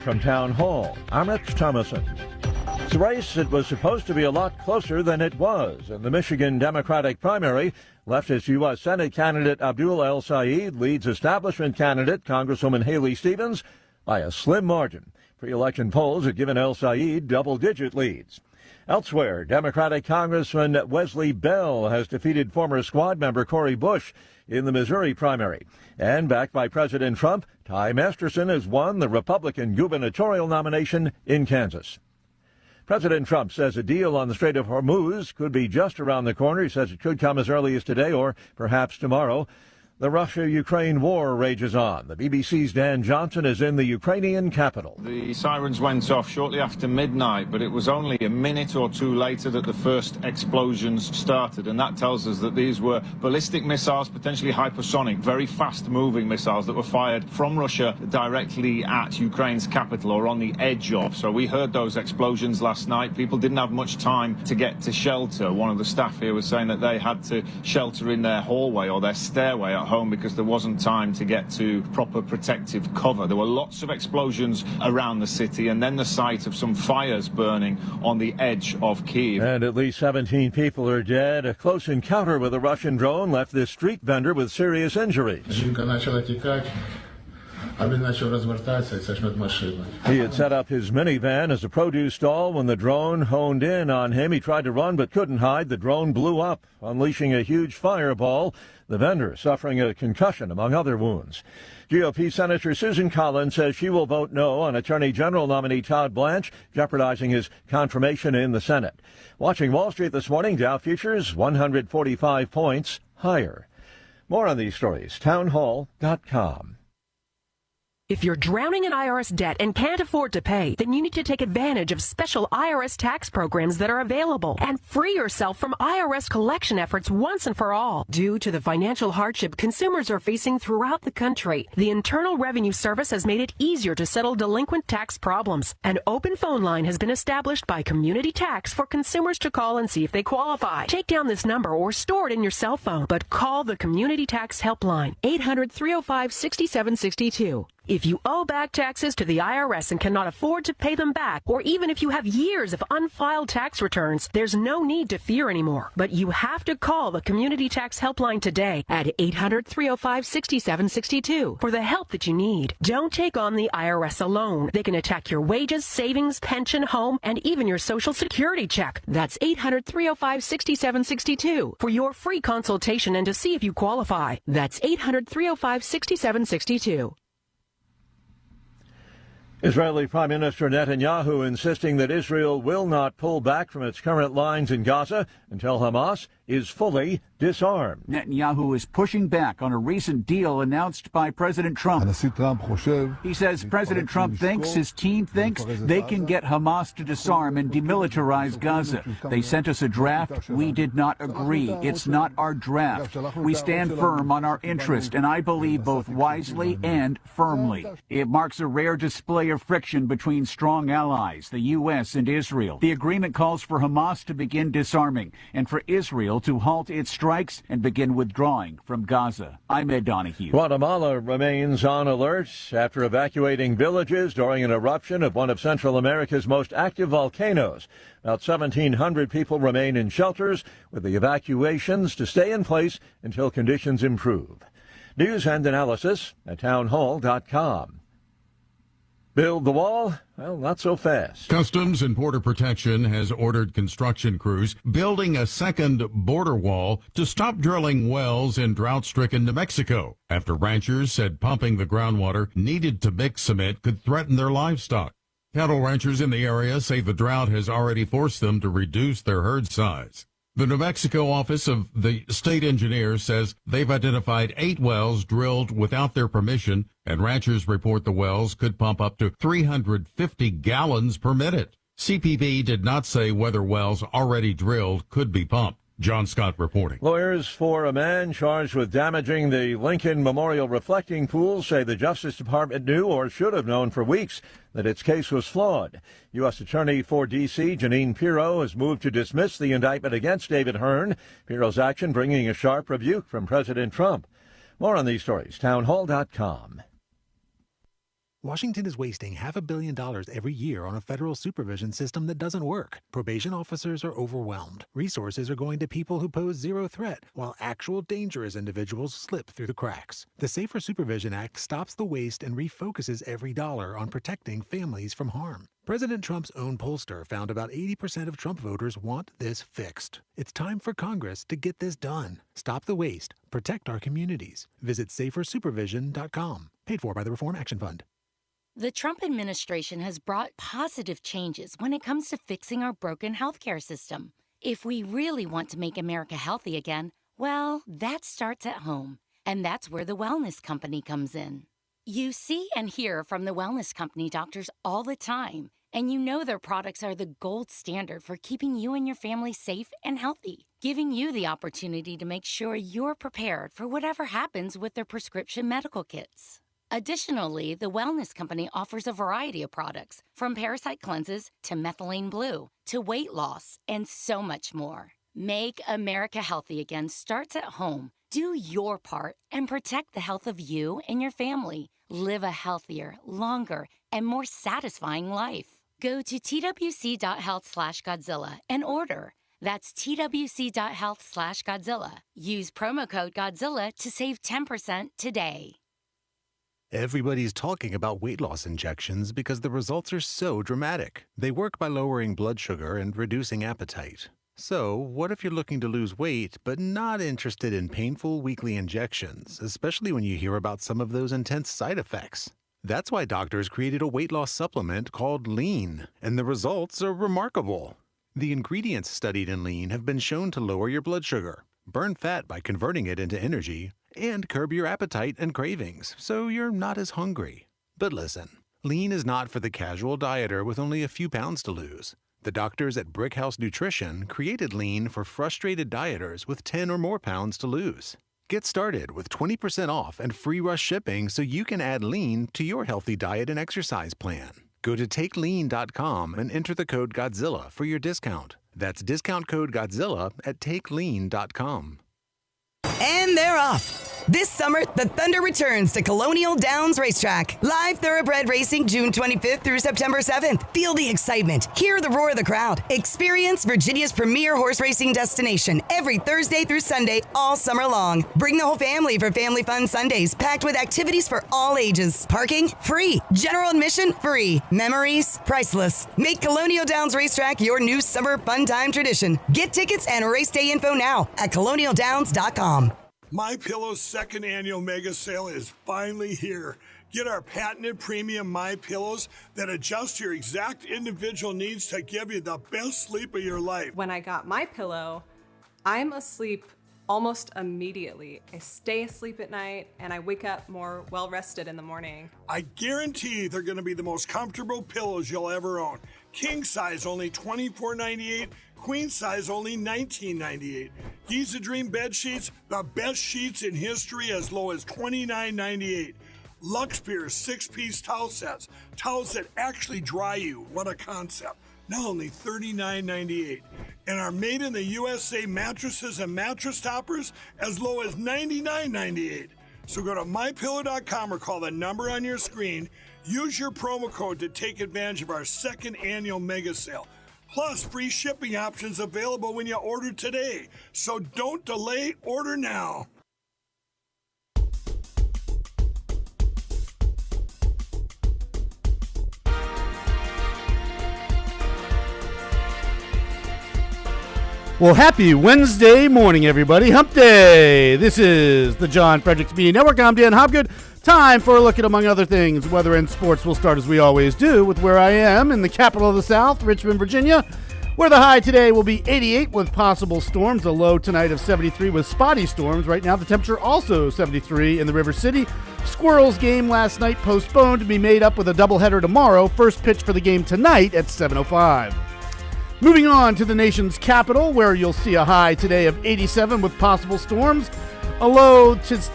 From Town Hall, I'm Rich Thomason. It's a race that was supposed to be a lot closer than it was. In the Michigan Democratic primary, leftist U.S. Senate candidate Abdul El Sayed leads establishment candidate Congresswoman Haley Stevens by a slim margin. Pre-election polls had given El Sayed double-digit leads. Elsewhere, Democratic Congressman Wesley Bell has defeated former squad member Cori Bush in the Missouri primary. And backed by President Trump, Ty Masterson has won the Republican gubernatorial nomination in Kansas. President Trump says a deal on the Strait of Hormuz could be just around the corner. He says it could come as early as today or perhaps tomorrow. The Russia-Ukraine war rages on. The BBC's Dan Johnson is in the Ukrainian capital. The sirens went off shortly after midnight, but it was only a minute or two later that the first explosions started, and that tells us that these were ballistic missiles, potentially hypersonic, very fast-moving missiles that were fired from Russia directly at Ukraine's capital or on the edge of. So we heard those explosions last night. People didn't have much time to get to shelter. One of the staff here was saying that they had to shelter in their hallway or their stairway at home because there wasn't time to get to proper protective cover. There were lots of explosions around the city and then the sight of some fires burning on the edge of Kyiv. And at least 17 people are dead. A close encounter with a Russian drone left this street vendor with serious injuries. He had set up his minivan as a produce stall when the drone honed in on him. He tried to run but couldn't hide. The drone blew up, unleashing a huge fireball. The vendor suffering a concussion, among other wounds. GOP Senator Susan Collins says she will vote no on Attorney General nominee Todd Blanche, jeopardizing his confirmation in the Senate. Watching Wall Street this morning, Dow futures 145 points higher. More on these stories, townhall.com. If you're drowning in IRS debt and can't afford to pay, then you need to take advantage of special IRS tax programs that are available and free yourself from IRS collection efforts once and for all. Due to the financial hardship consumers are facing throughout the country, the Internal Revenue Service has made it easier to settle delinquent tax problems. An open phone line has been established by Community Tax for consumers to call and see if they qualify. Take down this number or store it in your cell phone, but call the Community Tax Helpline, 800-305-6762. If you owe back taxes to the IRS and cannot afford to pay them back, or even if you have years of unfiled tax returns, there's no need to fear anymore. But you have to call the Community Tax Helpline today at 800-305-6762 for the help that you need. Don't take on the IRS alone. They can attack your wages, savings, pension, home, and even your Social Security check. That's 800-305-6762 for your free consultation and to see if you qualify. That's 800-305-6762. Israeli Prime Minister Netanyahu insisting that Israel will not pull back from its current lines in Gaza until Hamas is fully disarmed. Netanyahu is pushing back on a recent deal announced by President Trump. He says President Trump thinks, his team thinks, they can get Hamas to disarm and demilitarize Gaza. They sent us a draft. We did not agree. It's not our draft. We stand firm on our interest, and I believe both wisely and firmly. It marks a rare display of friction between strong allies, the U.S. and Israel. The agreement calls for Hamas to begin disarming and for Israel to halt its strikes and begin withdrawing from Gaza. I'm Ed Donahue. Guatemala remains on alert after evacuating villages during an eruption of one of Central America's most active volcanoes. About 1,700 people remain in shelters, with the evacuations to stay in place until conditions improve. News and analysis at townhall.com. Build the wall? Well, not so fast. Customs and Border Protection has ordered construction crews building a second border wall to stop drilling wells in drought-stricken New Mexico after ranchers said pumping the groundwater needed to mix cement could threaten their livestock. Cattle ranchers in the area say the drought has already forced them to reduce their herd size. The New Mexico office of the state engineer says they've identified 8 wells drilled without their permission, and ranchers report the wells could pump up to 350 gallons per minute. CPB did not say whether wells already drilled could be pumped. John Scott reporting. Lawyers for a man charged with damaging the Lincoln Memorial reflecting pool say the Justice Department knew or should have known for weeks that its case was flawed. U.S. Attorney for D.C. Jeanine Pirro has moved to dismiss the indictment against David Hearn. Pirro's action bringing a sharp rebuke from President Trump. More on these stories, townhall.com. Washington is wasting $500 million every year on a federal supervision system that doesn't work. Probation officers are overwhelmed. Resources are going to people who pose zero threat, while actual dangerous individuals slip through the cracks. The Safer Supervision Act stops the waste and refocuses every dollar on protecting families from harm. President Trump's own pollster found about 80% of Trump voters want this fixed. It's time for Congress to get this done. Stop the waste. Protect our communities. Visit safersupervision.com. Paid for by the Reform Action Fund. The Trump administration has brought positive changes when it comes to fixing our broken healthcare system. If we really want to make America healthy again, well, that starts at home. And that's where the Wellness Company comes in. You see and hear from the Wellness Company doctors all the time, and you know their products are the gold standard for keeping you and your family safe and healthy, giving you the opportunity to make sure you're prepared for whatever happens with their prescription medical kits. Additionally, the Wellness Company offers a variety of products, from parasite cleanses to methylene blue to weight loss and so much more. Make America healthy again starts at home. Do your part and protect the health of you and your family. Live a healthier, longer, and more satisfying life. Go to twc.health/Godzilla and order. That's twc.health/Godzilla. Use promo code Godzilla to save 10% today. Everybody's talking about weight loss injections because the results are so dramatic. They work by lowering blood sugar and reducing appetite. So, what if you're looking to lose weight but not interested in painful weekly injections, especially when you hear about some of those intense side effects? That's why doctors created a weight loss supplement called Lean, and the results are remarkable. The ingredients studied in Lean have been shown to lower your blood sugar, burn fat by converting it into energy, and curb your appetite and cravings, so you're not as hungry. But listen, Lean is not for the casual dieter with only a few pounds to lose. The doctors at Brickhouse Nutrition created Lean for frustrated dieters with 10 or more pounds to lose. Get started with 20% off and free rush shipping so you can add Lean to your healthy diet and exercise plan. Go to takelean.com and enter the code Godzilla for your discount. That's discount code Godzilla at takelean.com. And they're off. This summer, the Thunder returns to Colonial Downs Racetrack. Live thoroughbred racing June 25th through September 7th. Feel the excitement. Hear the roar of the crowd. Experience Virginia's premier horse racing destination every Thursday through Sunday all summer long. Bring the whole family for Family Fun Sundays, packed with activities for all ages. Parking? Free. General admission? Free. Memories? Priceless. Make Colonial Downs Racetrack your new summer fun time tradition. Get tickets and race day info now at colonialdowns.com. MyPillow's second annual mega sale is finally here. Get our patented premium MyPillows that adjust your exact individual needs to give you the best sleep of your life. When I got MyPillow, I'm asleep almost immediately. I stay asleep at night and I wake up more well-rested in the morning. I guarantee they're going to be the most comfortable pillows you'll ever own. King size only $24.98. Queen size only $19.98. Giza Dream bed sheets, the best sheets in history, as low as $29.98. Lux Pierce 6-piece towel sets, towels that actually dry you. What a concept. Now only $39.98. And our made in the USA mattresses and mattress toppers, as low as $99.98. So go to mypillow.com or call the number on your screen. Use your promo code to take advantage of our second annual mega sale. Plus, free shipping options available when you order today. So don't delay, order now. Well, happy Wednesday morning, everybody. Hump Day. This is the John Fredericks Media Network. I'm Dan Hobgood. Time for a look at, among other things, weather and sports. We'll start, as we always do, with where I am in the capital of the South, Richmond, Virginia, where the high today will be 88 with possible storms, a low tonight of 73 with spotty storms. Right now, the temperature also 73 in the River City. Squirrels game last night postponed to be made up with a doubleheader tomorrow. First pitch for the game tonight at 7:05. Moving on to the nation's capital, where you'll see a high today of 87 with possible storms. A low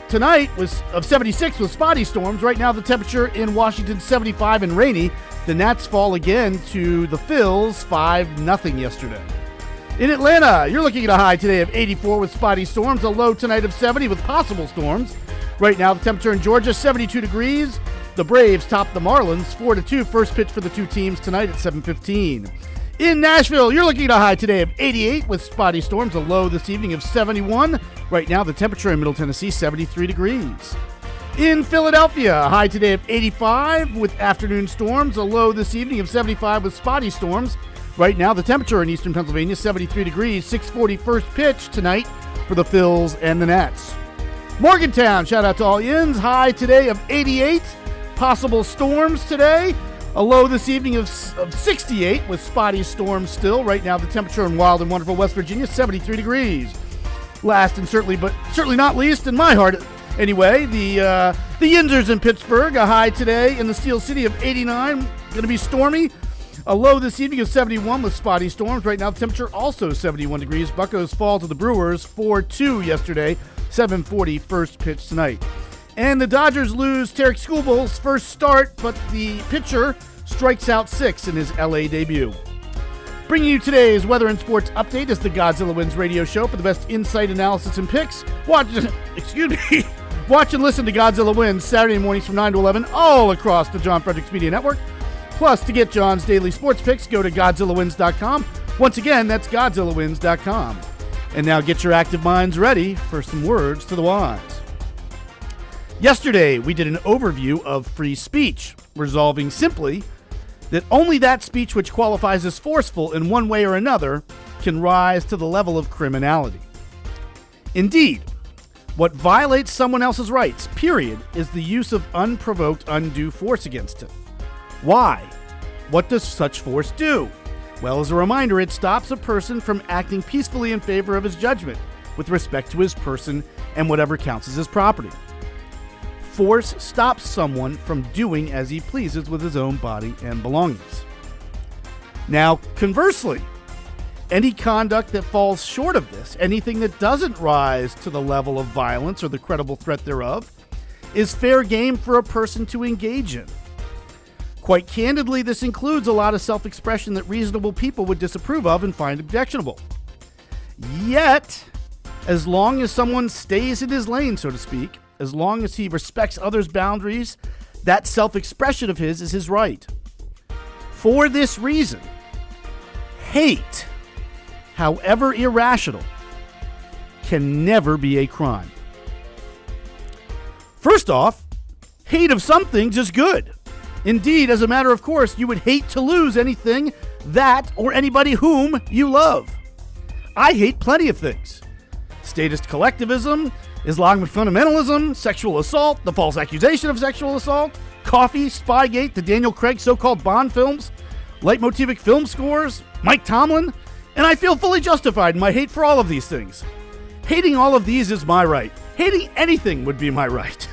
tonight was of 76 with spotty storms. Right now, the temperature in Washington, 75 and rainy. The Nats fall again to the Phils, 5-0 yesterday. In Atlanta, you're looking at a high today of 84 with spotty storms. A low tonight of 70 with possible storms. Right now, the temperature in Georgia, 72 degrees. The Braves top the Marlins 4-2. First pitch for the two teams tonight at 7:15. In Nashville, you're looking at a high today of 88 with spotty storms, a low this evening of 71. Right now, the temperature in Middle Tennessee, 73 degrees. In Philadelphia, a high today of 85 with afternoon storms, a low this evening of 75 with spotty storms. Right now, the temperature in eastern Pennsylvania, 73 degrees, 6:40 first pitch tonight for the Phils and the Nats. Morgantown, shout out to all Yins, high today of 88. Possible storms today. A low this evening of 68 with spotty storms still. Right now, the temperature in wild and wonderful West Virginia, 73 degrees. Last and certainly not least, in my heart anyway, the Yinzers in Pittsburgh, a high today in the Steel City of 89. Going to be stormy. A low this evening of 71 with spotty storms. Right now, the temperature also 71 degrees. Buccos fall to the Brewers 4-2 yesterday. 7:40 first pitch tonight. And the Dodgers lose Tarek Schoolball's first start, but the pitcher strikes out 6 in his LA debut. Bringing you today's weather and sports update is the Godzilla Wins radio show for the best insight, analysis, and picks. Watch and listen to Godzilla Wins Saturday mornings from 9 to 11 all across the John Fredericks Media Network. Plus, to get John's daily sports picks, go to GodzillaWins.com. Once again, that's GodzillaWins.com. And now get your active minds ready for some words to the wise. Yesterday, we did an overview of free speech, resolving simply that only that speech which qualifies as forceful in one way or another can rise to the level of criminality. Indeed, what violates someone else's rights, period, is the use of unprovoked undue force against him. Why? What does such force do? Well, as a reminder, it stops a person from acting peacefully in favor of his judgment with respect to his person and whatever counts as his property. Force stops someone from doing as he pleases with his own body and belongings. Now, conversely, any conduct that falls short of this, anything that doesn't rise to the level of violence or the credible threat thereof, is fair game for a person to engage in. Quite candidly, this includes a lot of self-expression that reasonable people would disapprove of and find objectionable. Yet, as long as someone stays in his lane, so to speak, as long as he respects others' boundaries, that self-expression of his is his right. For this reason, hate, however irrational, can never be a crime. First off, hate of some things is good. Indeed, as a matter of course, you would hate to lose anything, that, or anybody whom you love. I hate plenty of things. Statist collectivism, Islamic fundamentalism, sexual assault, the false accusation of sexual assault, coffee, Spygate, the Daniel Craig so-called Bond films, leitmotivic film scores, Mike Tomlin, and I feel fully justified in my hate for all of these things. Hating all of these is my right. Hating anything would be my right.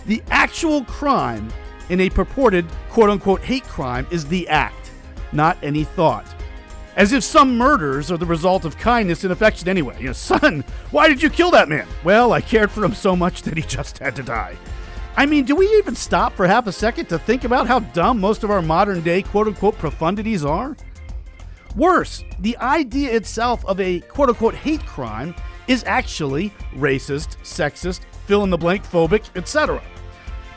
The actual crime in a purported quote-unquote hate crime is the act, not any thought. As if some murders are the result of kindness and affection anyway. Son, why did you kill that man? Well, I cared for him so much that he just had to die. I mean, do we even stop for half a second to think about how dumb most of our modern day quote-unquote profundities are? Worse, the idea itself of a quote-unquote hate crime is actually racist, sexist, fill-in-the-blank phobic, etc.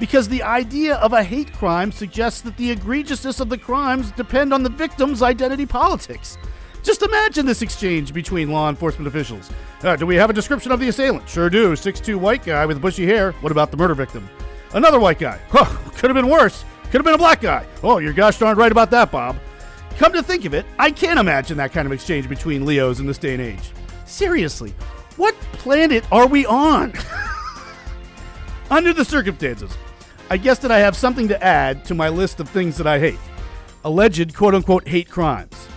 Because the idea of a hate crime suggests that the egregiousness of the crimes depend on the victim's identity politics. Just imagine this exchange between law enforcement officials. Do we have a description of the assailant? Sure do. 6'2" white guy with bushy hair. What about the murder victim? Another white guy. Oh, could have been worse. Could have been a black guy. Oh, you're gosh darn right about that, Bob. Come to think of it, I can't imagine that kind of exchange between Leos in this day and age. Seriously, what planet are we on? Under the circumstances, I guess that I have something to add to my list of things that I hate. Alleged quote-unquote hate crimes.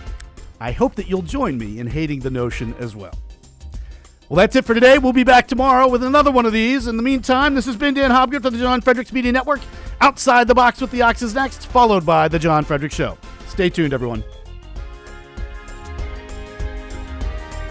I hope that you'll join me in hating the notion as well. Well, that's it for today. We'll be back tomorrow with another one of these. In the meantime, this has been Dan Hobgood for the John Fredericks Media Network. Outside the Box with the Ox is next, followed by The John Fredericks Show. Stay tuned, everyone.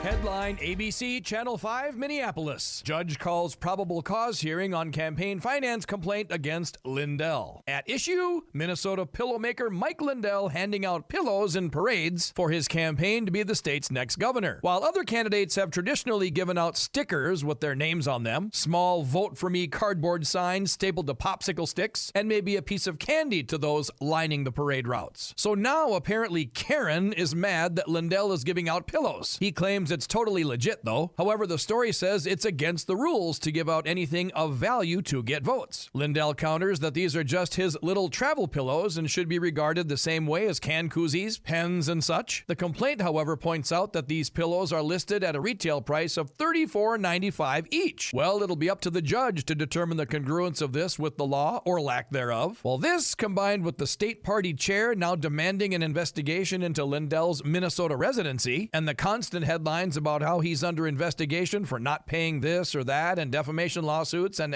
Headline 9 ABC, Channel 5, Minneapolis. Judge calls probable cause hearing on campaign finance complaint against Lindell. At issue, Minnesota pillow maker Mike Lindell handing out pillows in parades for his campaign to be the state's next governor. While other candidates have traditionally given out stickers with their names on them, small Vote For Me cardboard signs stapled to popsicle sticks, and maybe a piece of candy to those lining the parade routes. So now apparently Karen is mad that Lindell is giving out pillows. He claims it's totally legit though. However, the story says it's against the rules to give out anything of value to get votes. Lindell counters that these are just his little travel pillows and should be regarded the same way as can koozies, pens, and such. The complaint, however, points out that these pillows are listed at a retail price of $34.95 each. Well, it'll be up to the judge to determine the congruence of this with the law or lack thereof. Well, this, combined with the state party chair now demanding an investigation into Lindell's Minnesota residency, and the constant headlines about how he's under investigation for not paying this or that, and defamation lawsuits, and.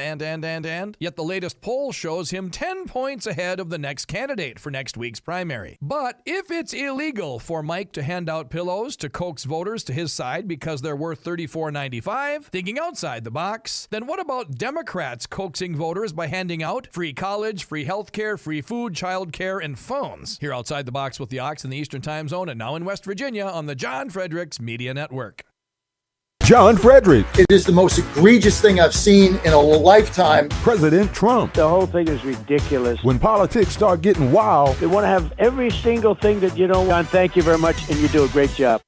Yet the latest poll shows him 10 points ahead of the next candidate for next week's primary. But if it's illegal for Mike to hand out pillows to coax voters to his side because they're worth $34.95, thinking outside the box, then what about Democrats coaxing voters by handing out free college, free health care, free food, child care, and phones? Here outside the box with the Ox in the Eastern Time Zone and now in West Virginia on the John Fredericks Media Network. John Fredericks. It is the most egregious thing I've seen in a lifetime. President Trump. The whole thing is ridiculous. When politics start getting wild, they want to have every single thing that you don't want. Thank you very much, and you do a great job.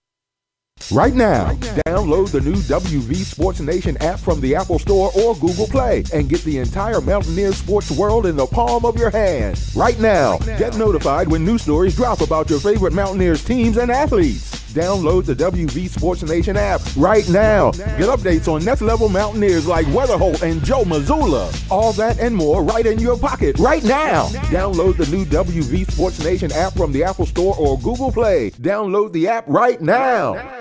Right now, download the new WV Sports Nation app from the Apple Store or Google Play and get the entire Mountaineer sports world in the palm of your hand. Right now, get notified when new stories drop about your favorite Mountaineers teams and athletes. Download the WV Sports Nation app right now. Get updates on next-level Mountaineers like Weatherholt and Joe Mazzulla. All that and more right in your pocket right now. Download the new WV Sports Nation app from the Apple Store or Google Play. Download the app right now.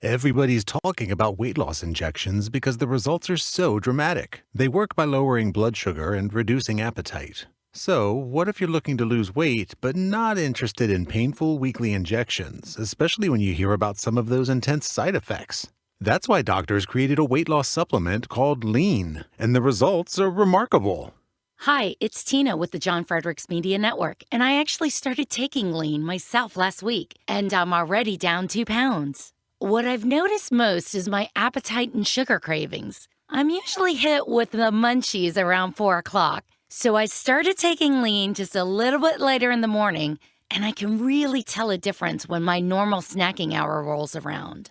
Everybody's talking about weight loss injections because the results are so dramatic. They work by lowering blood sugar and reducing appetite. So, what if you're looking to lose weight but not interested in painful weekly injections, especially when you hear about some of those intense side effects? That's why doctors created a weight loss supplement called Lean, and the results are remarkable. Hi, it's Tina with the John Fredericks Media Network, and I actually started taking Lean myself last week, and I'm already down 2 pounds. What I've noticed most is my appetite and sugar cravings. I'm usually hit with the munchies around 4 o'clock. So I started taking Lean just a little bit later in the morning, and I can really tell a difference when my normal snacking hour rolls around.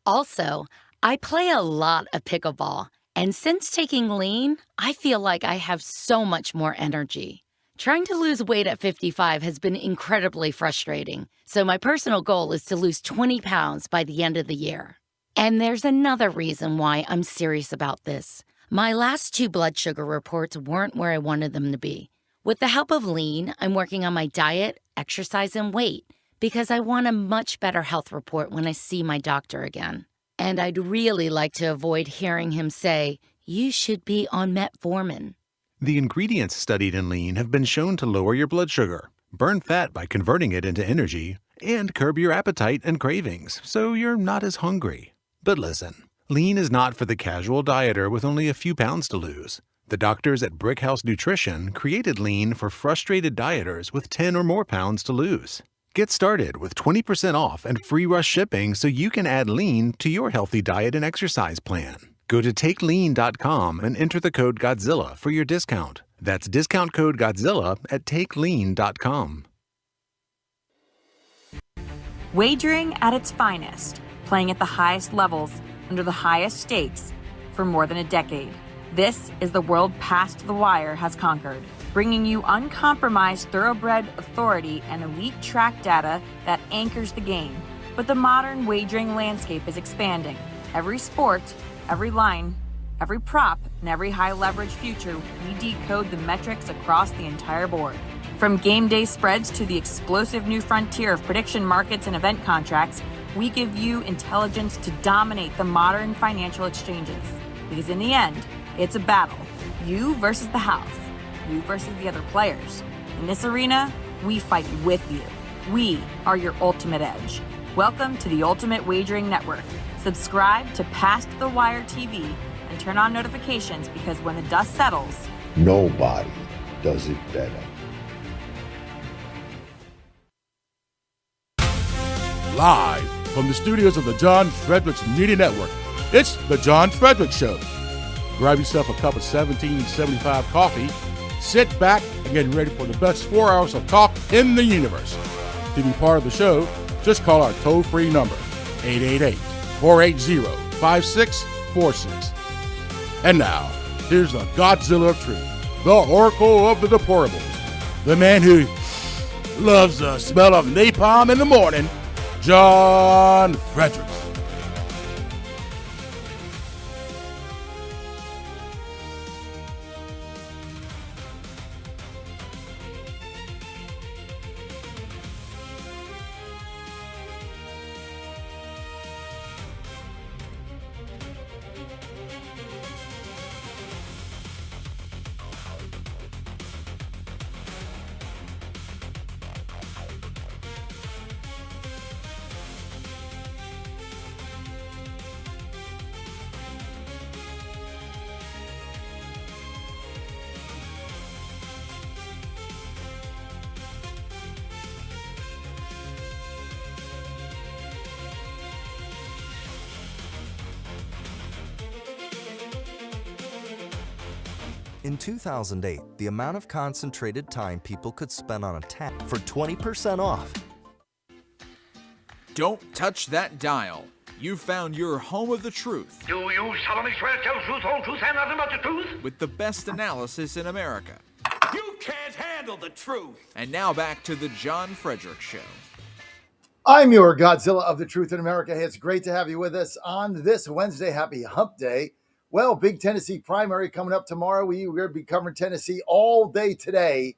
Also, I play a lot of pickleball, and since taking Lean, I feel like I have so much more energy. Trying to lose weight at 55 has been incredibly frustrating, so my personal goal is to lose 20 pounds by the end of the year. And there's another reason why I'm serious about this. My last 2 blood sugar reports weren't where I wanted them to be. With the help of Lean, I'm working on my diet, exercise, and weight because I want a much better health report when I see my doctor again. And I'd really like to avoid hearing him say, "You should be on metformin." The ingredients studied in Lean have been shown to lower your blood sugar, burn fat by converting it into energy, and curb your appetite and cravings, so you're not as hungry. But listen. Lean is not for the casual dieter with only a few pounds to lose. The doctors at Brickhouse Nutrition created Lean for frustrated dieters with 10 or more pounds to lose. Get started with 20% off and free rush shipping so you can add Lean to your healthy diet and exercise plan. Go to takelean.com and enter the code Godzilla for your discount. That's discount code Godzilla at takelean.com. Wagering at its finest, playing at the highest levels, under the highest stakes for more than a decade. This is the world past the wire has conquered, bringing you uncompromised thoroughbred authority and elite track data that anchors the game. But the modern wagering landscape is expanding. Every sport, every line, every prop, and every high leverage future, we decode the metrics across the entire board. From game day spreads to the explosive new frontier of prediction markets and event contracts, we give you intelligence to dominate the modern financial exchanges. Because in the end, it's a battle. You versus the house. You versus the other players. In this arena, we fight with you. We are your ultimate edge. Welcome to the Ultimate Wagering Network. Subscribe to Past the Wire TV and turn on notifications because when the dust settles, nobody does it better. Live from the studios of the John Fredericks Media Network, it's The John Fredericks Show. Grab yourself a cup of 1775 coffee, sit back, and get ready for the best 4 hours of talk in the universe. To be part of the show, just call our toll-free number, 888-480-5646. And now, here's the Godzilla of Truth, the Oracle of the Deplorables, the man who loves the smell of napalm in the morning, John Fredericks. In 2008, the amount of concentrated time people could spend on a tab for 20% off. Don't touch that dial. You've found your home of the truth. Do you solemnly swear to tell the truth, whole truth, and nothing but the truth? With the best analysis in America. You can't handle the truth. And now back to the John Fredericks Show. I'm your Godzilla of the Truth in America. Hey, it's great to have you with us on this Wednesday. Happy Hump Day. Well, big Tennessee primary coming up tomorrow. We're going to be covering Tennessee all day today,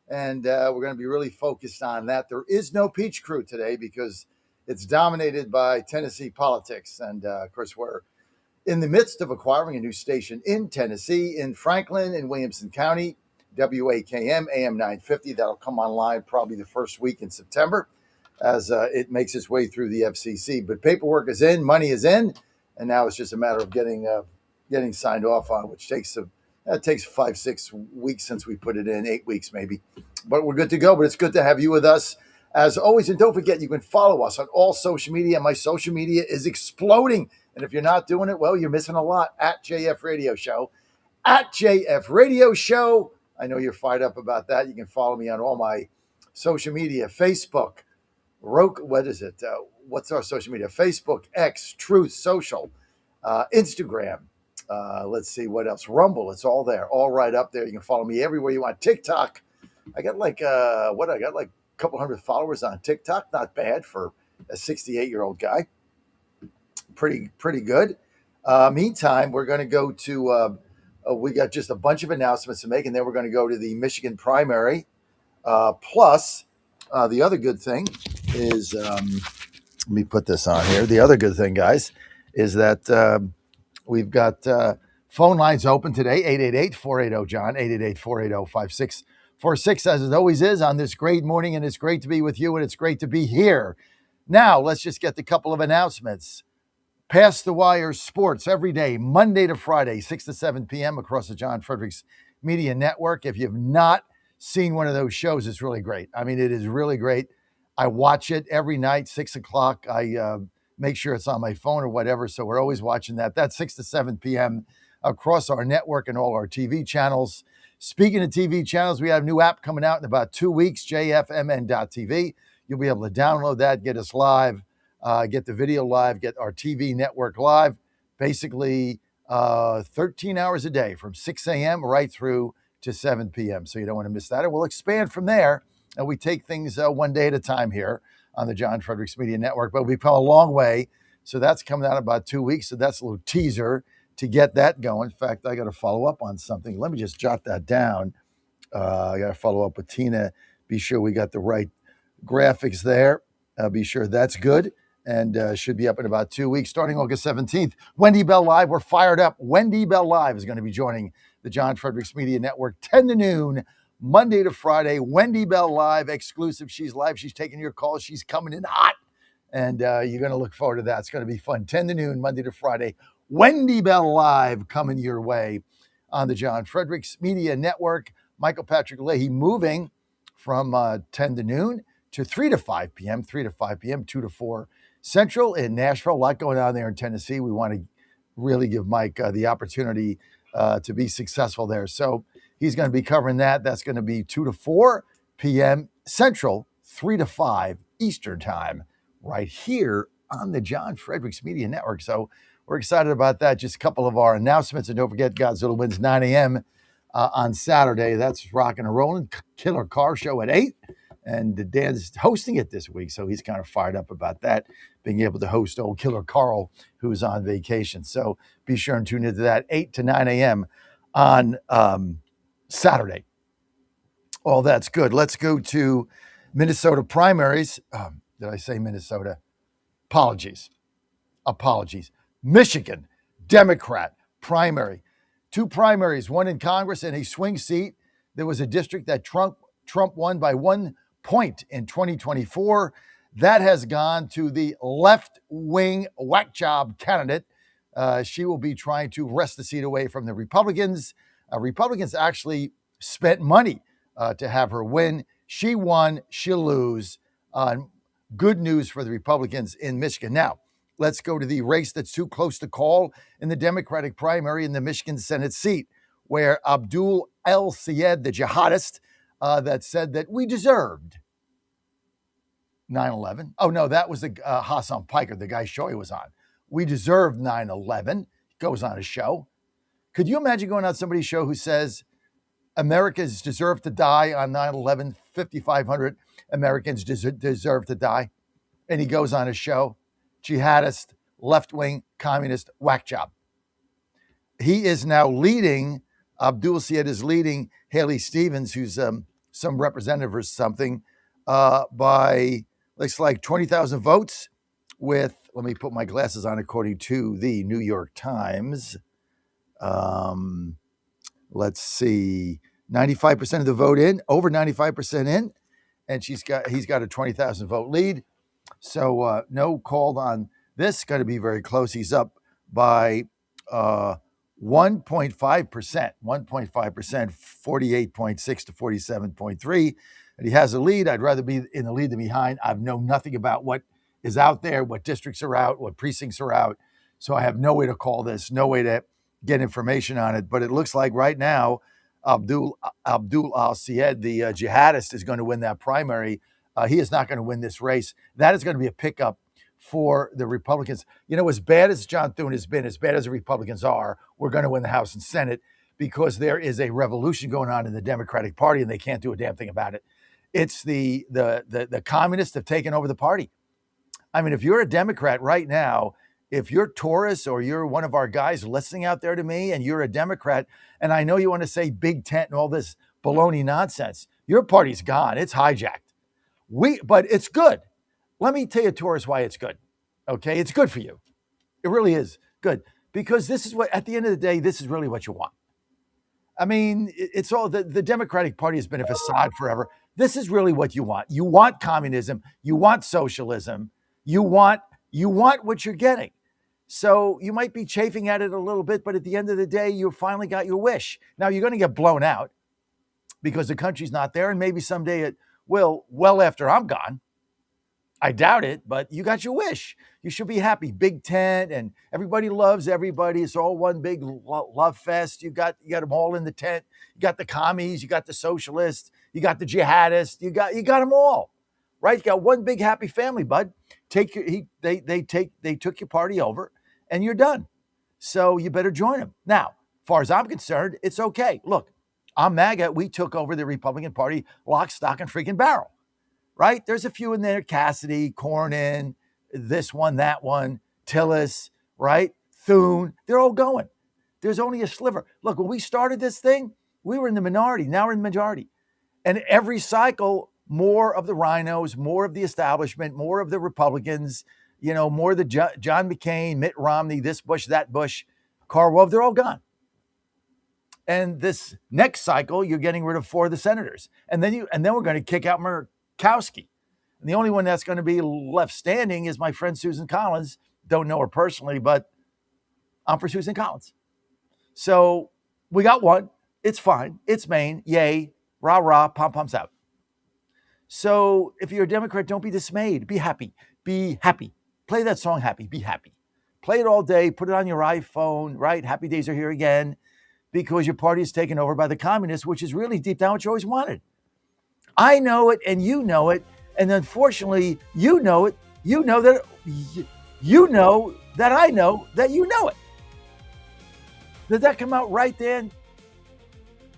and we're going to be really focused on that. There is no Peach Crew today because it's dominated by Tennessee politics. And, of course, we're in the midst of acquiring a new station in Tennessee, in Franklin, in Williamson County, WAKM, AM 950. That'll come online probably the first week in September as it makes its way through the FCC. But paperwork is in, money is in, and now it's just a matter of getting signed off on, which takes 5-6 weeks since we put it in, 8 weeks maybe. But we're good to go. But it's good to have you with us as always. And don't forget, you can follow us on all social media. My social media is exploding. And if you're not doing it, well, you're missing a lot. At JF Radio Show. At JF Radio Show. I know you're fired up about that. You can follow me on all my social media. Facebook. What's our social media? Facebook, X, Truth Social, Instagram. Let's see what else. Rumble. It's all there, all right up there. You can follow me everywhere you want. TikTok. I got like a couple hundred followers on TikTok. Not bad for a 68-year-old guy. Pretty good. Meantime, we're going to go to. We got just a bunch of announcements to make, and then we're going to go to the Michigan primary. Plus, the other good thing is, let me put this on here. The other good thing, guys, is that. We've got phone lines open today, 888-480-JOHN, 888-480-5646, as it always is on this great morning, and it's great to be with you, and it's great to be here. Now, let's just get the couple of announcements. Past the Wire Sports every day, Monday to Friday, 6 to 7 p.m. across the John Fredericks Media Network. If you've not seen one of those shows, it's really great. I mean, it is really great. I watch it every night, 6 o'clock. I make sure it's on my phone or whatever. So we're always watching that. That's 6 to 7 p.m. across our network and all our TV channels. Speaking of TV channels, we have a new app coming out in about 2 weeks, jfmn.tv. You'll be able to download that, get us live, get the video live, get our TV network live, basically 13 hours a day from 6 a.m. right through to 7 p.m. So you don't want to miss that. And we'll expand from there. And we take things one day at a time here on the John Fredericks Media Network, but we've come a long way. So that's coming out in about 2 weeks. So that's a little teaser to get that going. In fact, I got to follow up on something. Let me just jot that down. I got to follow up with Tina. Be sure we got the right graphics there. Be sure that's good. And should be up in about 2 weeks, starting August 17th. Wendy Bell Live, we're fired up. Wendy Bell Live is going to be joining the John Fredericks Media Network 10 to noon, Monday to Friday. Wendy Bell Live, exclusive. She's live. She's taking your calls. She's coming in hot. And you're going to look forward to that. It's going to be fun. 10 to noon, Monday to Friday. Wendy Bell Live coming your way on the John Fredericks Media Network. Michael Patrick Leahy moving from 10 to noon to 3 to 5 p.m., 3 to 5 p.m., 2 to 4 Central in Nashville. A lot going on there in Tennessee. We want to really give Mike the opportunity to be successful there. So he's going to be covering that. That's going to be 2 to 4 p.m. Central, 3 to 5 Eastern Time, right here on the John Fredericks Media Network. So we're excited about that. Just a couple of our announcements. And don't forget, Godzilla wins 9 a.m. On Saturday. That's rocking and rolling. Killer Car Show at 8. And Dan's hosting it this week, so he's kind of fired up about that, being able to host old Killer Carl, who's on vacation. So be sure and tune into that 8 to 9 a.m. on Saturday. All that's good. Let's go to Minnesota primaries. Did I say Minnesota? Apologies. Michigan Democrat primary. 2 primaries, one in Congress and a swing seat. There was a district that Trump won by 1 point in 2024. That has gone to the left-wing whack job candidate. She will be trying to wrest the seat away from the Republicans. Republicans actually spent money to have her win. She won, she'll lose. Good news for the Republicans in Michigan. Now, let's go to the race that's too close to call in the Democratic primary in the Michigan Senate seat, where Abdul El-Sayed, the jihadist, that said that we deserved 9/11. Oh, no, that was the Hassan Piker, the guy's show he was on. We deserved 9/11. Goes on a show. Could you imagine going on somebody's show who says Americans deserve to die on 9/11, 5,500 Americans deserve to die? And he goes on a show, jihadist, left-wing, communist whack job. He is now leading, Abdul Sayed is leading Haley Stevens, who's some representative or something, by looks like 20,000 votes with, let me put my glasses on according to the New York Times. Let's see, 95% of the vote in, over 95% in, and he's got a 20,000 vote lead. So no call on this, going to be very close. He's up by 1.5%, 48.6 to 47.3. And he has a lead. I'd rather be in the lead than behind. I know nothing about what is out there, what districts are out, what precincts are out. So I have no way to call this, no way to get information on it. But it looks like right now, Abdul Al-Sayed, the jihadist, is going to win that primary. He is not going to win this race. That is going to be a pickup for the Republicans. You know, as bad as John Thune has been, as bad as the Republicans are, we're going to win the House and Senate because there is a revolution going on in the Democratic Party and they can't do a damn thing about it. It's the communists have taken over the party. I mean, if you're a Democrat right now, if you're Taurus or you're one of our guys listening out there to me and you're a Democrat, and I know you want to say Big Tent and all this baloney nonsense, your party's gone. It's hijacked. But it's good. Let me tell you, Taurus, why it's good. Okay, it's good for you. It really is good because this is what, at the end of the day, this is really what you want. I mean, it's all the Democratic Party has been a facade forever. This is really what you want. You want communism. You want socialism. You want what you're getting. So you might be chafing at it a little bit, but at the end of the day, you finally got your wish. Now you're going to get blown out because the country's not there, and maybe someday it will. Well, after I'm gone. I doubt it, but you got your wish. You should be happy. Big tent, and everybody loves everybody. It's all one big love fest. You got them all in the tent. You got the commies. You got the socialists. You got the jihadists. You got them all, right? You got one big happy family, bud. They took your party over, and you're done. So you better join them. Now, as far as I'm concerned, it's okay. Look, I'm MAGA. We took over the Republican Party, lock, stock, and freaking barrel. Right? There's a few in there, Cassidy, Cornyn, this one, that one, Tillis, right? Thune, they're all going. There's only a sliver. Look, when we started this thing, we were in the minority. Now we're in the majority. And every cycle, more of the rhinos, more of the establishment, more of the Republicans, more of the John McCain, Mitt Romney, this Bush, that Bush, Carl Rove, they're all gone. And this next cycle, you're getting rid of 4 of the senators. And then we're going to kick out Murkowski. And the only one that's going to be left standing is my friend Susan Collins. Don't know her personally, but I'm for Susan Collins. So we got one. It's fine. It's Maine. Yay. Rah, rah. Pom-poms out. So if you're a Democrat, don't be dismayed. Be happy. Be happy. Play that song, Happy. Be happy. Play it all day. Put it on your iPhone, right? Happy days are here again, because your party is taken over by the communists, which is really deep down what you always wanted. I know it, and you know it. And unfortunately, you know it. You know that I know that you know it. Did that come out right, Dan?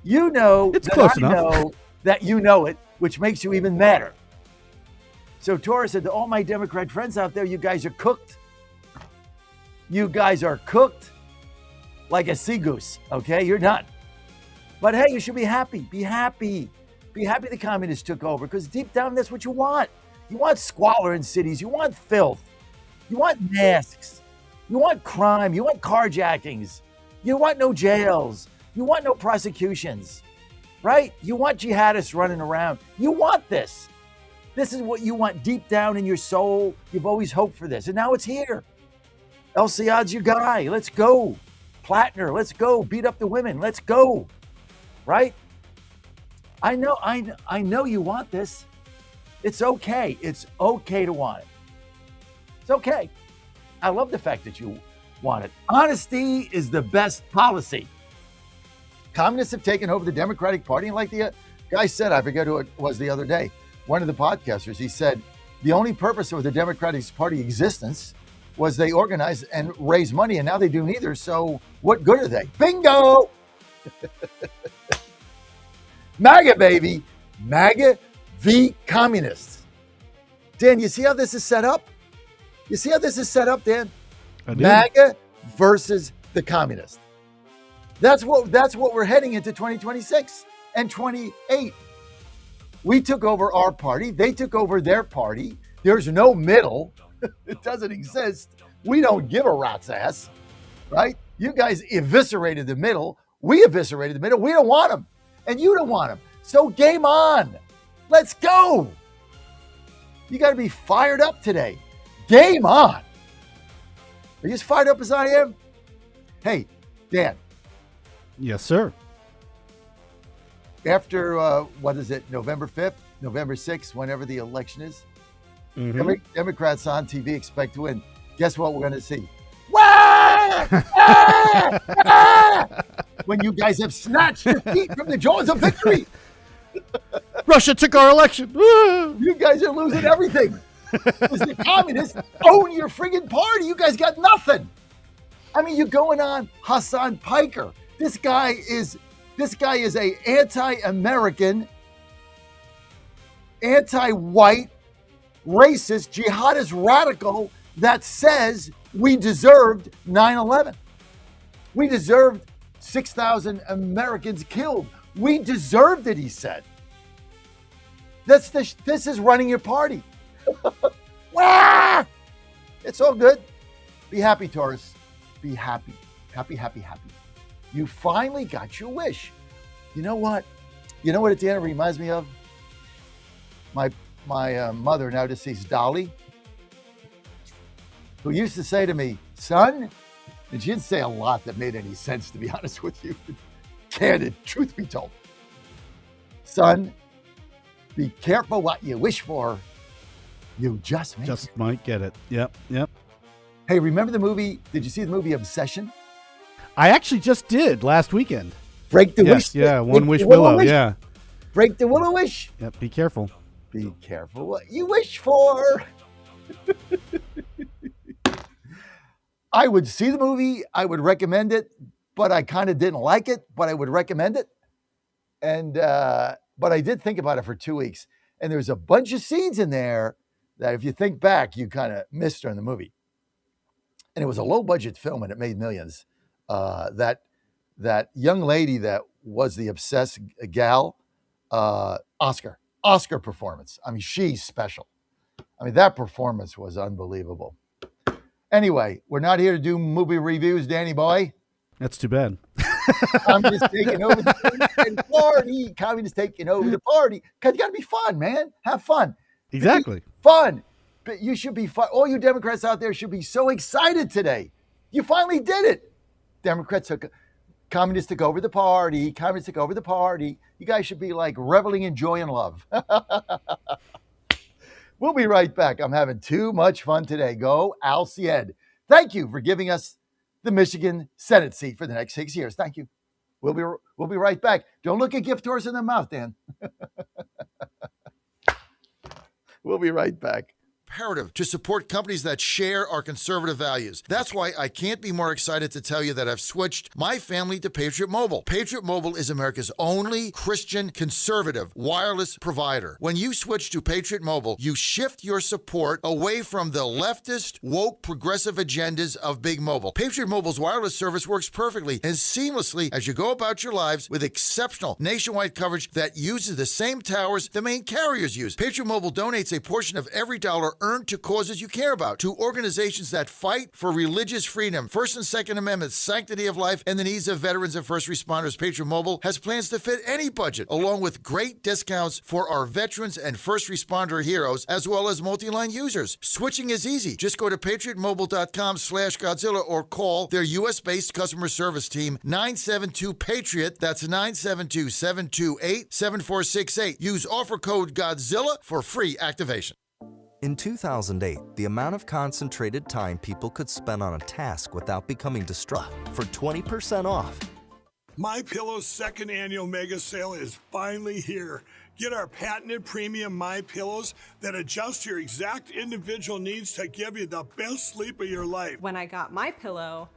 You know it's that close I enough. know that you know it, which makes you even madder. So Torres said to all my Democrat friends out there, you guys are cooked. You guys are cooked like a sea goose, okay? You're done. But hey, you should be happy. Be happy. Be happy the communists took over, because deep down, that's what you want. You want squalor in cities. You want filth. You want masks. You want crime. You want carjackings. You want no jails. You want no prosecutions, right? You want jihadists running around. You want this. This is what you want deep down in your soul. You've always hoped for this, and now it's here. El Sayad's your guy. Let's go. Plattner, let's go. Beat up the women. Let's go. Right? I know you want this. It's okay. It's okay to want it. It's okay. I love the fact that you want it. Honesty is the best policy. Communists have taken over the Democratic Party, and like the guy said, I forget who it was the other day, one of the podcasters, he said, the only purpose of the Democratic Party existence was they organize and raise money, and now they do neither, so what good are they? Bingo! MAGA, baby. MAGA v. communists. Dan, you see how this is set up? You see how this is set up, Dan? MAGA versus the communists. That's what we're heading into 2026 and 28. We took over our party. They took over their party. There's no middle. It doesn't exist. We don't give a rat's ass, right? You guys eviscerated the middle. We eviscerated the middle. We don't want them, and you don't want them. So game on. Let's go. You got to be fired up today. Game on. Are you as fired up as I am? Hey, Dan. Yes, sir. After, November 5th, November 6th, whenever the election is, Democrats on TV expect to win. Guess what we're going to see? Wah! Ah! Ah! When you guys have snatched your feet from the jaws of victory. Russia took our election. You guys are losing everything. Because the communists own your friggin' party. You guys got nothing. I mean, you're going on Hassan Piker. This guy is a anti-American, anti-white, racist, jihadist radical that says we deserved 9/11. We deserved 6,000 Americans killed. We deserved it, he said. This is running your party. It's all good. Be happy, Taurus. Be happy. Happy, happy, happy. You finally got your wish. You know what? You know what at the end it reminds me of? My mother, now deceased Dolly, who used to say to me, son, and she didn't say a lot that made any sense, to be honest with you. Candid, truth be told. Son, be careful what you wish for. You just might get it. Yep. Hey, remember the movie? Did you see the movie Obsession? I actually just did last weekend. Break the wish. Yeah, One Wish Willow. Yeah. Break the willow wish. Yep. Be careful. Be careful what you wish for. I would see the movie. I would recommend it, but I kind of didn't like it, but I would recommend it. And, but I did think about it for 2 weeks. And there's a bunch of scenes in there that if you think back, you kind of missed during the movie. And it was a low budget film and it made millions. That young lady that was the obsessed gal, Oscar performance. I mean, she's special. I mean, that performance was unbelievable. Anyway, we're not here to do movie reviews, Danny boy. That's too bad. Communists taking over the party. Communists taking over the party. Because you got to be fun, man. Have fun. Exactly. fun. But you should be fun. All you Democrats out there should be so excited today. You finally did it. Communists took over the party. Communists took over the party. You guys should be like reveling in joy and love. We'll be right back. I'm having too much fun today. Go Alcied. Thank you for giving us the Michigan Senate seat for the next 6 years. Thank you. We'll be right back. Don't look a gift horse in the mouth, Dan. We'll be right back. Imperative to support companies that share our conservative values. That's why I can't be more excited to tell you that I've switched my family to Patriot Mobile. Patriot Mobile is America's only Christian conservative wireless provider. When you switch to Patriot Mobile, you shift your support away from the leftist, woke, progressive agendas of Big Mobile. Patriot Mobile's wireless service works perfectly and seamlessly as you go about your lives with exceptional nationwide coverage that uses the same towers the main carriers use. Patriot Mobile donates a portion of every dollar earned to causes you care about, to organizations that fight for religious freedom, First and Second Amendments, sanctity of life, and the needs of veterans and first responders. Patriot Mobile has plans to fit any budget, along with great discounts for our veterans and first responder heroes, as well as multi-line users. Switching is easy. Just go to patriotmobile.com/Godzilla or call their U.S.-based customer service team, 972-PATRIOT. That's 972-728-7468. Use offer code Godzilla for free activation. In 2008, the amount of concentrated time people could spend on a task without becoming distracted for 20% off. MyPillow's second annual mega sale is finally here. Get our patented premium MyPillows that adjust your exact individual needs to give you the best sleep of your life. When I got my pillow,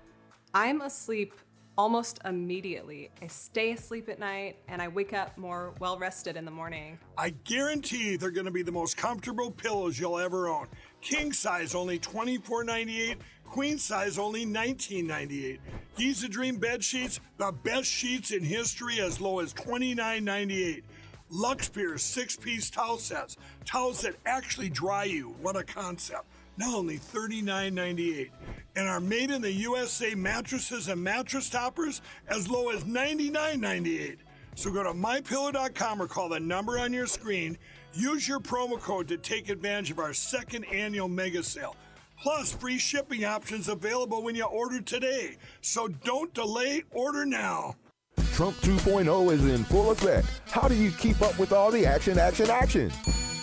I'm asleep almost immediately. I stay asleep at night and I wake up more well-rested in the morning. I guarantee they're going to be the most comfortable pillows you'll ever own. King size only $24.98, queen size only $19.98. Giza Dream bed sheets, the best sheets in history, as low as $29.98. Lux Pierce 6-piece towel sets, towels that actually dry you. What a concept. Now only $39.98. And our made in the USA mattresses and mattress toppers as low as $99.98. So go to mypillow.com or call the number on your screen. Use your promo code to take advantage of our second annual mega sale. Plus free shipping options available when you order today. So don't delay, order now. Trump 2.0 is in full effect. How do you keep up with all the action?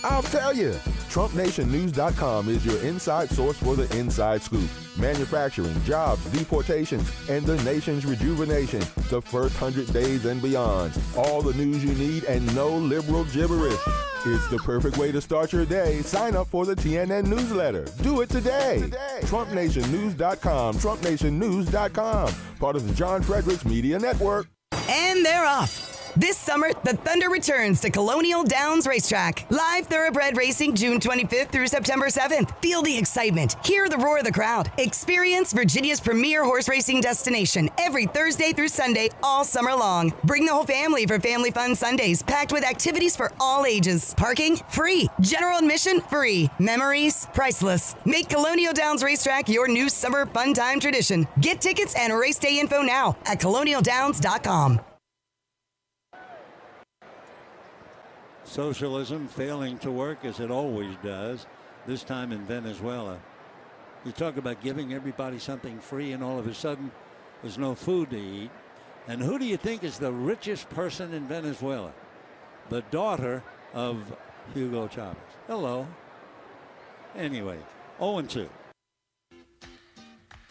I'll tell you. TrumpNationNews.com is your inside source for the inside scoop. Manufacturing, jobs, deportations, and the nation's rejuvenation. The first 100 days and beyond. All the news you need and no liberal gibberish. It's the perfect way to start your day. Sign up for the TNN newsletter. Do it today. TrumpNationNews.com. TrumpNationNews.com. Part of the John Fredericks Media Network. And they're off. This summer, the Thunder returns to Colonial Downs Racetrack. Live thoroughbred racing June 25th through September 7th. Feel the excitement. Hear the roar of the crowd. Experience Virginia's premier horse racing destination every Thursday through Sunday all summer long. Bring the whole family for Family Fun Sundays, packed with activities for all ages. Parking? Free. General admission? Free. Memories? Priceless. Make Colonial Downs Racetrack your new summer fun time tradition. Get tickets and race day info now at colonialdowns.com. Socialism failing to work as it always does, this time in Venezuela. You talk about giving everybody something free and all of a sudden there's no food to eat. And who do you think is the richest person in Venezuela? The daughter of Hugo Chavez. Hello. Anyway, 0-2.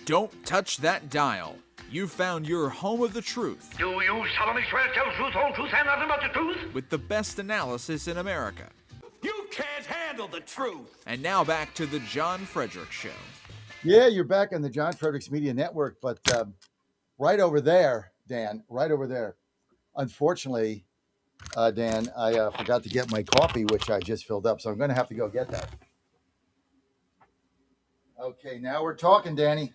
Don't touch that dial. You found your home of the truth. Do you solemnly swear to tell the truth, whole truth, and nothing but the truth? With the best analysis in America. You can't handle the truth. And now back to the John Fredericks Show. Yeah, you're back on the John Fredericks Media Network, but right over there, Dan, right over there. Unfortunately, Dan, I forgot to get my coffee, which I just filled up, so I'm going to have to go get that. Okay, now we're talking, Danny.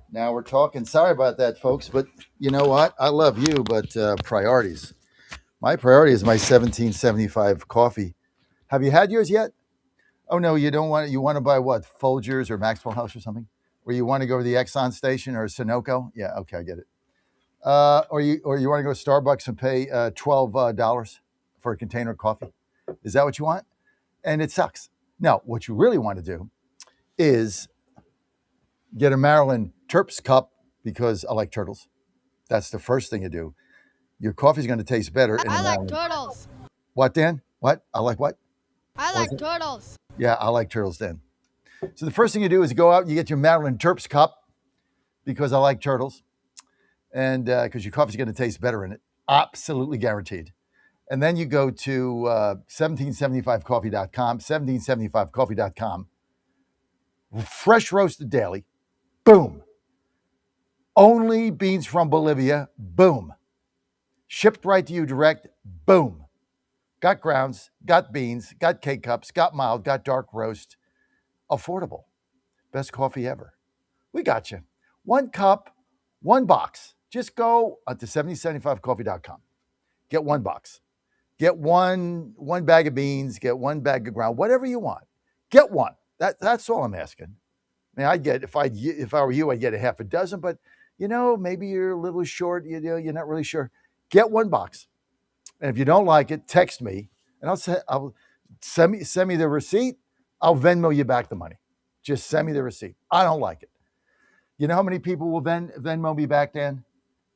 Now we're talking. Sorry about that, folks, but you know what? I love you, but priorities. My priority is my 1775 coffee. Have you had yours yet? Oh, no, you don't want it. You want to buy what? Folgers or Maxwell House or something? Or you want to go to the Exxon station or Sunoco? Yeah, okay, I get it. Or you want to go to Starbucks and pay $12 for a container of coffee? Is that what you want? And it sucks. Now, what you really want to do is get a Maryland Terps cup because I like turtles. That's the first thing you do. Your coffee's going to taste better. I like turtles. What, Dan? What? I like what? I like turtles. Yeah, I like turtles, Dan. So the first thing you do is go out and you get your Maryland Terps cup because I like turtles. And because your coffee's going to taste better in it. Absolutely guaranteed. And then you go to 1775coffee.com, 1775coffee.com. Fresh roasted daily. Boom. Only beans from Bolivia. Boom. Shipped right to you direct. Boom. Got grounds, got beans, got K-cups, got mild, got dark roast. Affordable. Best coffee ever. We got you. 1 cup, 1 box. Just go to 1775coffee.com. Get 1 box. Get one bag of beans, get 1 bag of ground, whatever you want. Get 1. That's all I'm asking. I mean, if I were you, I'd get a half a dozen, but maybe you're a little short, you're not really sure. Get 1 box. And if you don't like it, text me and I'll send me the receipt. I'll Venmo you back the money. Just send me the receipt. I don't like it. You know how many people will Venmo me back, Dan?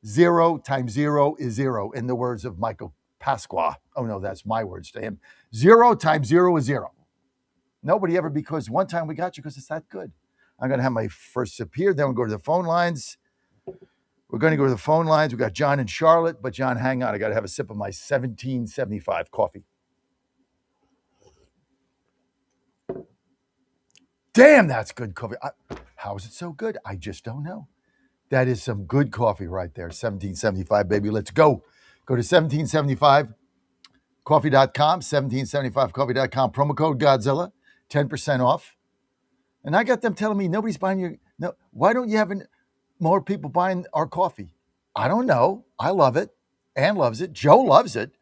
0 times 0 is 0, in the words of Michael Pasqua. Oh, no, that's my words to him. 0 times 0 is 0. Nobody ever, because one time we got you because it's that good. I'm going to have my first sip here. Then we'll go to the phone lines. We're going to go to the phone lines. We got John and Charlotte. But, John, hang on. I got to have a sip of my 1775 coffee. Damn, that's good coffee. How is it so good? I just don't know. That is some good coffee right there. 1775, baby. Let's go. Go to 1775coffee.com, 1775coffee.com. Promo code Godzilla, 10% off. And I got them telling me nobody's buying your... No, why don't you have more people buying our coffee? I don't know. I love it. Ann loves it. Joe loves it.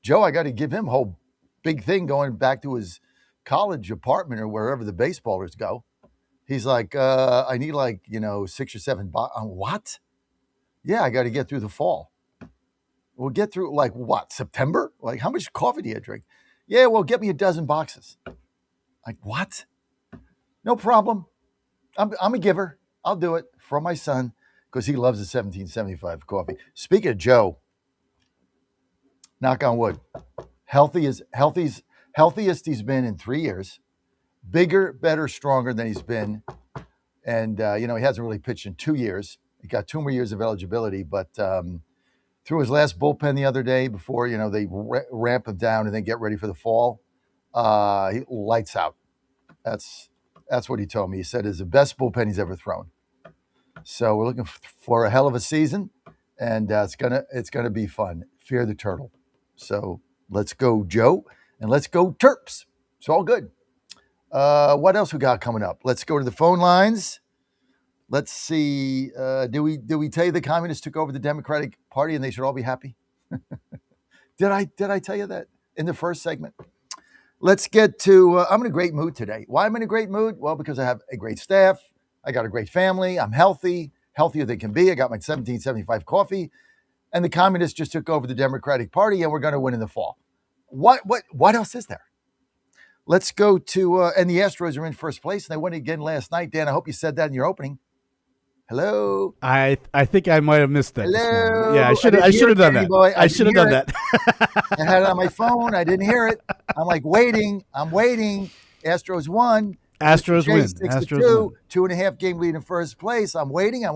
Joe, I got to give him a whole big thing going back to his college apartment or wherever the baseballers go. He's like, I need 6 or 7 boxes. What? Yeah, I got to get through the fall. We'll get through September? Like, how much coffee do you drink? Yeah, well, get me a dozen boxes. Like, what? No problem. I'm a giver. I'll do it for my son because he loves the 1775 coffee. Speaking of Joe, knock on wood, healthiest he's been in 3 years. Bigger, better, stronger than he's been. And, he hasn't really pitched in 2 years. He got 2 more years of eligibility, but threw his last bullpen the other day before, they ramp him down and then get ready for the fall. He lights out. That's what he told me. He said it's the best bullpen he's ever thrown. So we're looking for a hell of a season, and it's gonna be fun. Fear the turtle. So let's go, Joe, and let's go Terps. It's all good. What else we got coming up? Let's go to the phone lines. Let's see. Do we tell you the communists took over the Democratic Party and they should all be happy? Did I tell you that in the first segment? Let's get to. I'm in a great mood today. Why I'm in a great mood? Well, because I have a great staff. I got a great family. I'm healthy, healthier than can be. I got my 1775 coffee, and the communists just took over the Democratic Party, and we're going to win in the fall. What else is there? Let's go to, and the Astros are in first place, and they won again last night. Dan, I hope you said that in your opening. Hello? I think I might have missed that. Hello? Yeah, I should have done that. I should have done that. I had it on my phone. I didn't hear it. I'm like waiting. I'm waiting. Astros won. Astros win. 6-2, 2.5 game lead in first place. I'm waiting. I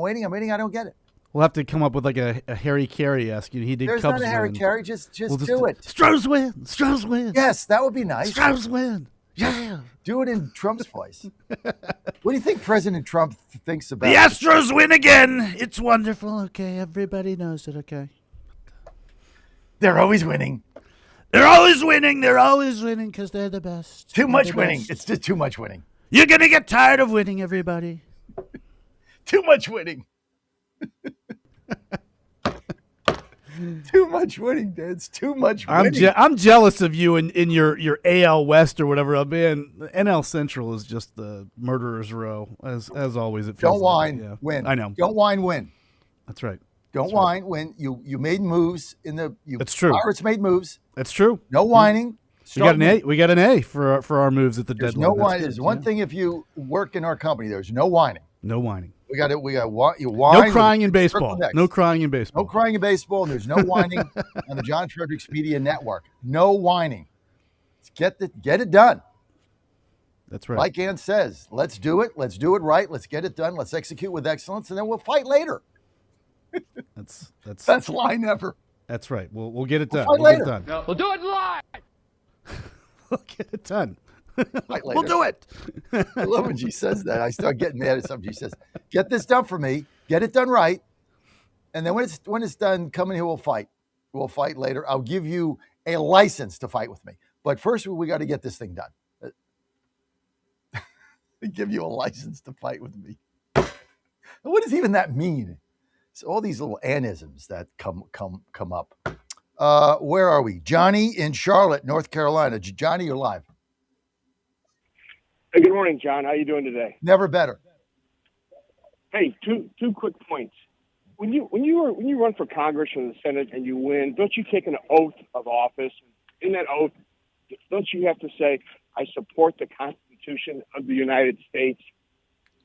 don't get it. We'll have to come up with like a Harry Carey-esque. He did There's Cubs not a Harry win. Carey. Just do it. Stros win. Stros win. Yes, that would be nice. Stros win. Yeah. Do it in Trump's voice. What do you think President Trump thinks about The Astros win again. It's wonderful. Okay, everybody knows it. Okay. They're always winning. They're always winning. They're always winning because they're the best. Too much winning. It's just too much winning. You're going to get tired of winning, everybody. Too much winning. Too much winning, Dad. It's too much winning. I'm jealous of you in your AL West or whatever. I mean, NL Central is just the murderer's row, as always. It feels Don't whine, yeah. win. I know. Don't whine, win. That's right. Don't whine, win. You made moves in the. It's true. Pirates made moves. That's true. No whining. We got an A. We got an A for our moves at the There's deadline. no whining. There's one thing if you work in our company, there's no whining. No whining. We got you whine. No crying in baseball. No crying in baseball. No crying in baseball, and there's no whining on the John Fredericks Media Network. No whining. Let's get it done. That's right. Like Ann says, let's do it. Let's do it right. Let's get it done. Let's execute with excellence, and then we'll fight later. That's best line ever. That's right. We'll get it done. We'll Get it done. No, we'll do it live. We'll get it done. We'll do it. I love when she says that. I start getting mad at something. She says, "Get this done for me. Get it done right, and then when it's done, come in here. We'll fight. We'll fight later. I'll give you a license to fight with me, but first we got to get this thing done. Give you a license to fight with me. What does even that mean? It's all these little anisms that come up. Where are we? Johnny in Charlotte, North Carolina. Johnny, you're live. Hey, good morning, John. How you doing today? Never better. Hey, two quick points. When you run for Congress or the Senate and you win, don't you take an oath of office? In that oath, don't you have to say, "I support the Constitution of the United States"?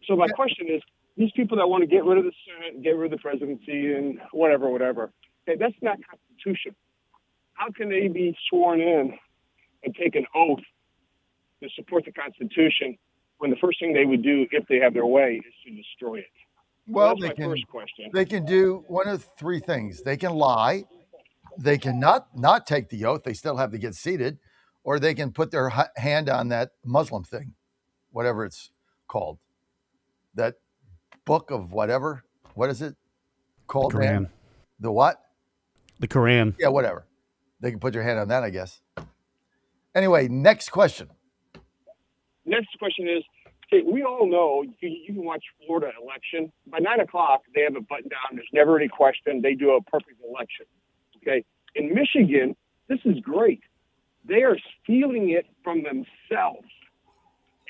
So my question is, these people that want to get rid of the Senate, get rid of the presidency, and whatever, okay, that's not constitutional. How can they be sworn in and take an oath to support the Constitution when the first thing they would do, if they have their way, is to destroy it? Well, that's my first question. They can do one of three things. They can lie. They can not take the oath. They still have to get seated. Or they can put their hand on that Muslim thing, whatever it's called. That book of whatever. What is it called? The Quran. Man? The what? The Quran. Yeah, whatever. They can put your hand on that, I guess. Anyway, next question. Next question is, okay, we all know you can watch Florida election. By 9 o'clock, they have it buttoned down. There's never any question. They do a perfect election. Okay. In Michigan, this is great. They are stealing it from themselves.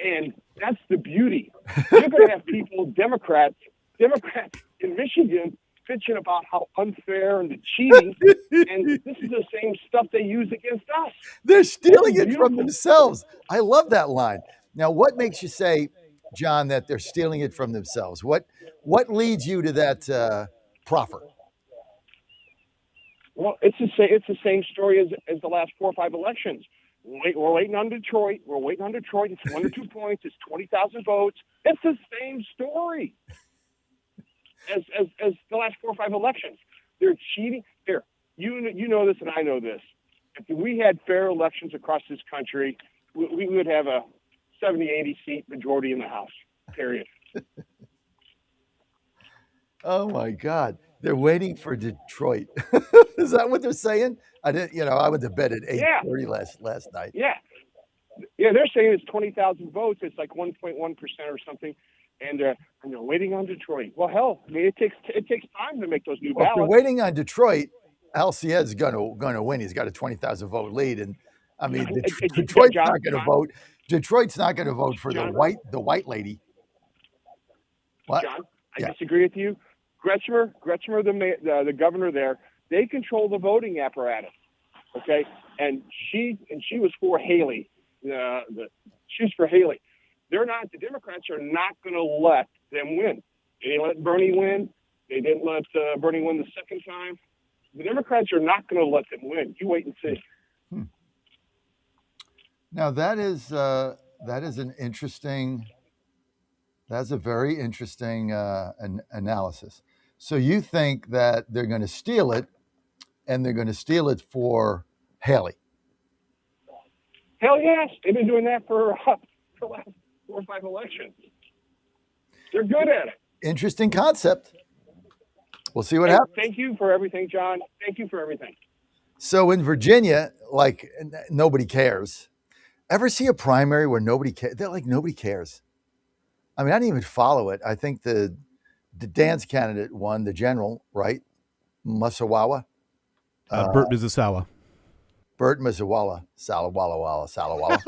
And that's the beauty. You're going to have people, Democrats in Michigan, bitching about how unfair and the cheating. And this is the same stuff they use against us. They're stealing it from themselves. I love that line. Now, what makes you say, John, that they're stealing it from themselves? What leads you to that proffer? Well, it's the same story as the last 4 or 5 elections. We're waiting on Detroit. It's 1 or 2 points. It's 20,000 votes. It's the same story as the last 4 or 5 elections. They're cheating. Here, you know this, and I know this. If we had fair elections across this country, we would have a 70, 80 seat majority in the House. Period. Oh my God. They're waiting for Detroit. Is that what they're saying? I went to bed at 8:30 last night. Yeah, they're saying it's 20,000 votes. It's like 1.1% or something, and they're waiting on Detroit. Well, hell, I mean, it takes time to make those new ballots. If they're waiting on Detroit, Al Cier's gonna win. He's got a 20,000 vote lead, and I mean, Detroit's not going to vote. Detroit's not going to vote for the white lady. What? John, I disagree with you. Gretschmer, the governor there, they control the voting apparatus. Okay, and she was for Haley. She's for Haley. They're not. The Democrats are not going to let them win. They didn't let Bernie win. They didn't let Bernie win the second time. The Democrats are not going to let them win. You wait and see. Now that is an interesting. That's a very interesting analysis. So you think that they're going to steal it, and they're going to steal it for Haley? Hell yes, they've been doing that for the last 4 or 5 elections. They're good at it. Interesting concept. We'll see what happens. Thank you for everything, John. Thank you for everything. So in Virginia, like nobody cares. Ever see a primary where nobody cares? They're like nobody cares. I mean, I didn't even follow it. I think the dance candidate won, the general, right? Masawawa. Bert Mizasawa. Bert Mizawa. Salawala.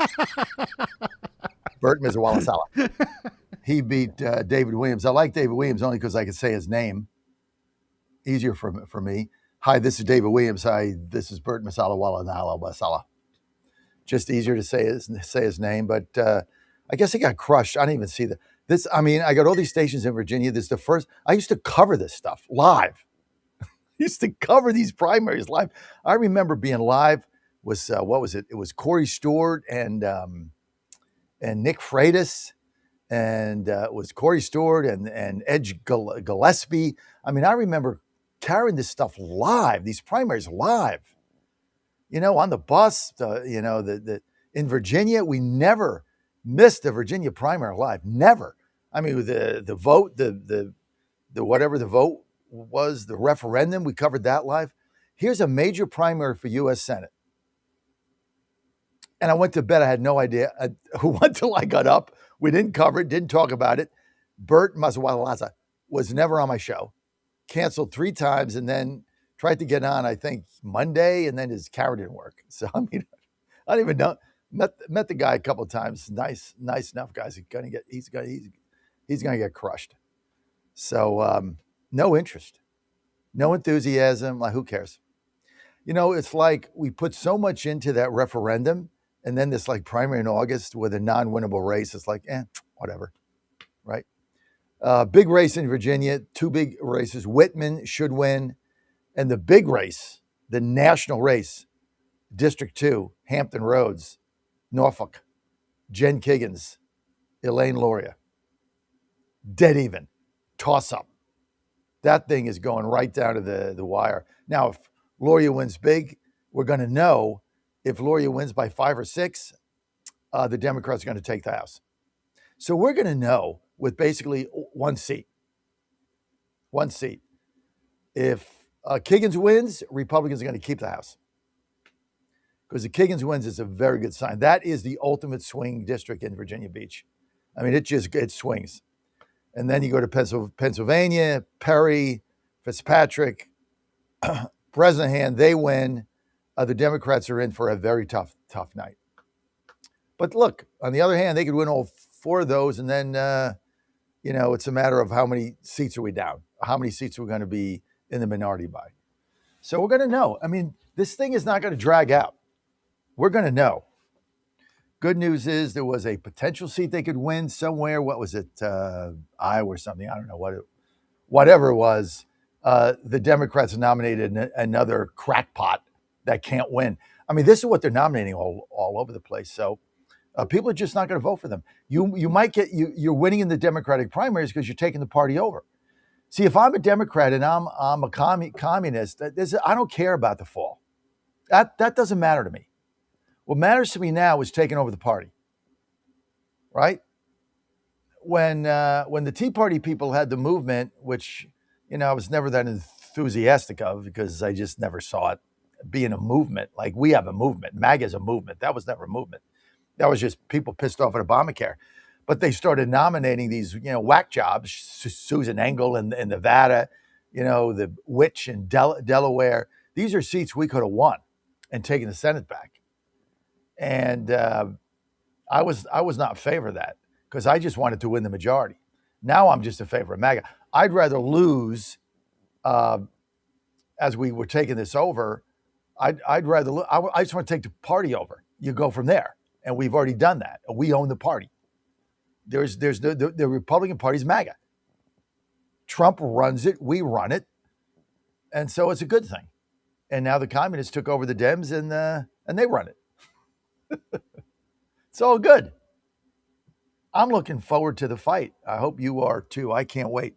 Bert Mizawa Sala. He beat David Williams. I like David Williams only because I can say his name. Easier for me. Hi, this is David Williams. Hi, this is Bert Masalawala Sala. Just easier to say his name. But I guess he got crushed. I didn't even see this. I mean, I got all these stations in Virginia. This is the first. I used to cover this stuff live. Used to cover these primaries live. I remember being live. Was what was it? It was Corey Stewart and Nick Freitas, and it was Corey Stewart and Edge Gillespie. I mean, I remember carrying this stuff live. These primaries live. You know, on the bus. In Virginia, we never missed the Virginia primary live. Never. I mean, the vote, the whatever the vote was, the referendum, we covered that live. Here's a major primary for U.S. Senate. And I went to bed. I had no idea who won till I got up. We didn't cover it, didn't talk about it. Bert Mazzawalaza was never on my show. Canceled 3 times and then tried to get on, I think, Monday, and then his camera didn't work. So, I mean, I don't even know. Met the guy a couple of times. Nice enough guys. He's gonna get crushed. So no interest, no enthusiasm. Like, who cares? You know, it's like we put so much into that referendum, and then this like primary in August with a non-winnable race. It's like, whatever, right? Big race in Virginia, 2 big races. Whitman should win, and the big race, the national race, District 2, Hampton Roads, Norfolk, Jen Kiggins, Elaine Loria. Dead even. Toss up. That thing is going right down to the wire. Now, if Loria wins big, we're going to know. If Loria wins by 5 or 6, the Democrats are going to take the House. So we're going to know with basically one seat. One seat. If Kiggins wins, Republicans are going to keep the House. Because if Kiggins wins, it's a very good sign. That is the ultimate swing district in Virginia Beach. I mean, it swings. And then you go to Pennsylvania, Perry, Fitzpatrick, Bresnahan, they win. The Democrats are in for a very tough night. But look, on the other hand, they could win all 4 of those, and then, it's a matter of how many seats are we down, how many seats we're going to be in the minority by. So we're going to know. I mean, this thing is not going to drag out. We're going to know. Good news is there was a potential seat they could win somewhere. What was it? Iowa or something. I don't know whatever it was. The Democrats nominated another crackpot that can't win. I mean, this is what they're nominating all over the place. So people are just not going to vote for them. You might get you're winning in the Democratic primaries because you're taking the party over. See, if I'm a Democrat and I'm a communist, I don't care about the fall. That doesn't matter to me. What matters to me now is taking over the party, right? When the Tea Party people had the movement, which, I was never that enthusiastic of because I just never saw it being a movement. Like we have a movement. MAGA is a movement. That was never a movement. That was just people pissed off at Obamacare. But they started nominating these, whack jobs, Susan Engel in Nevada, the witch in Delaware. These are seats we could have won and taken the Senate back. And I was not in favor of that because I just wanted to win the majority. Now I'm just in favor of MAGA. I'd rather lose as we were taking this over. I'd rather I just want to take the party over. You go from there, and we've already done that. We own the party. There's the Republican Party's MAGA. Trump runs it. We run it, and so it's a good thing. And now the communists took over the Dems, and they run it. It's all good. I'm looking forward to the fight. I hope you are too. I can't wait.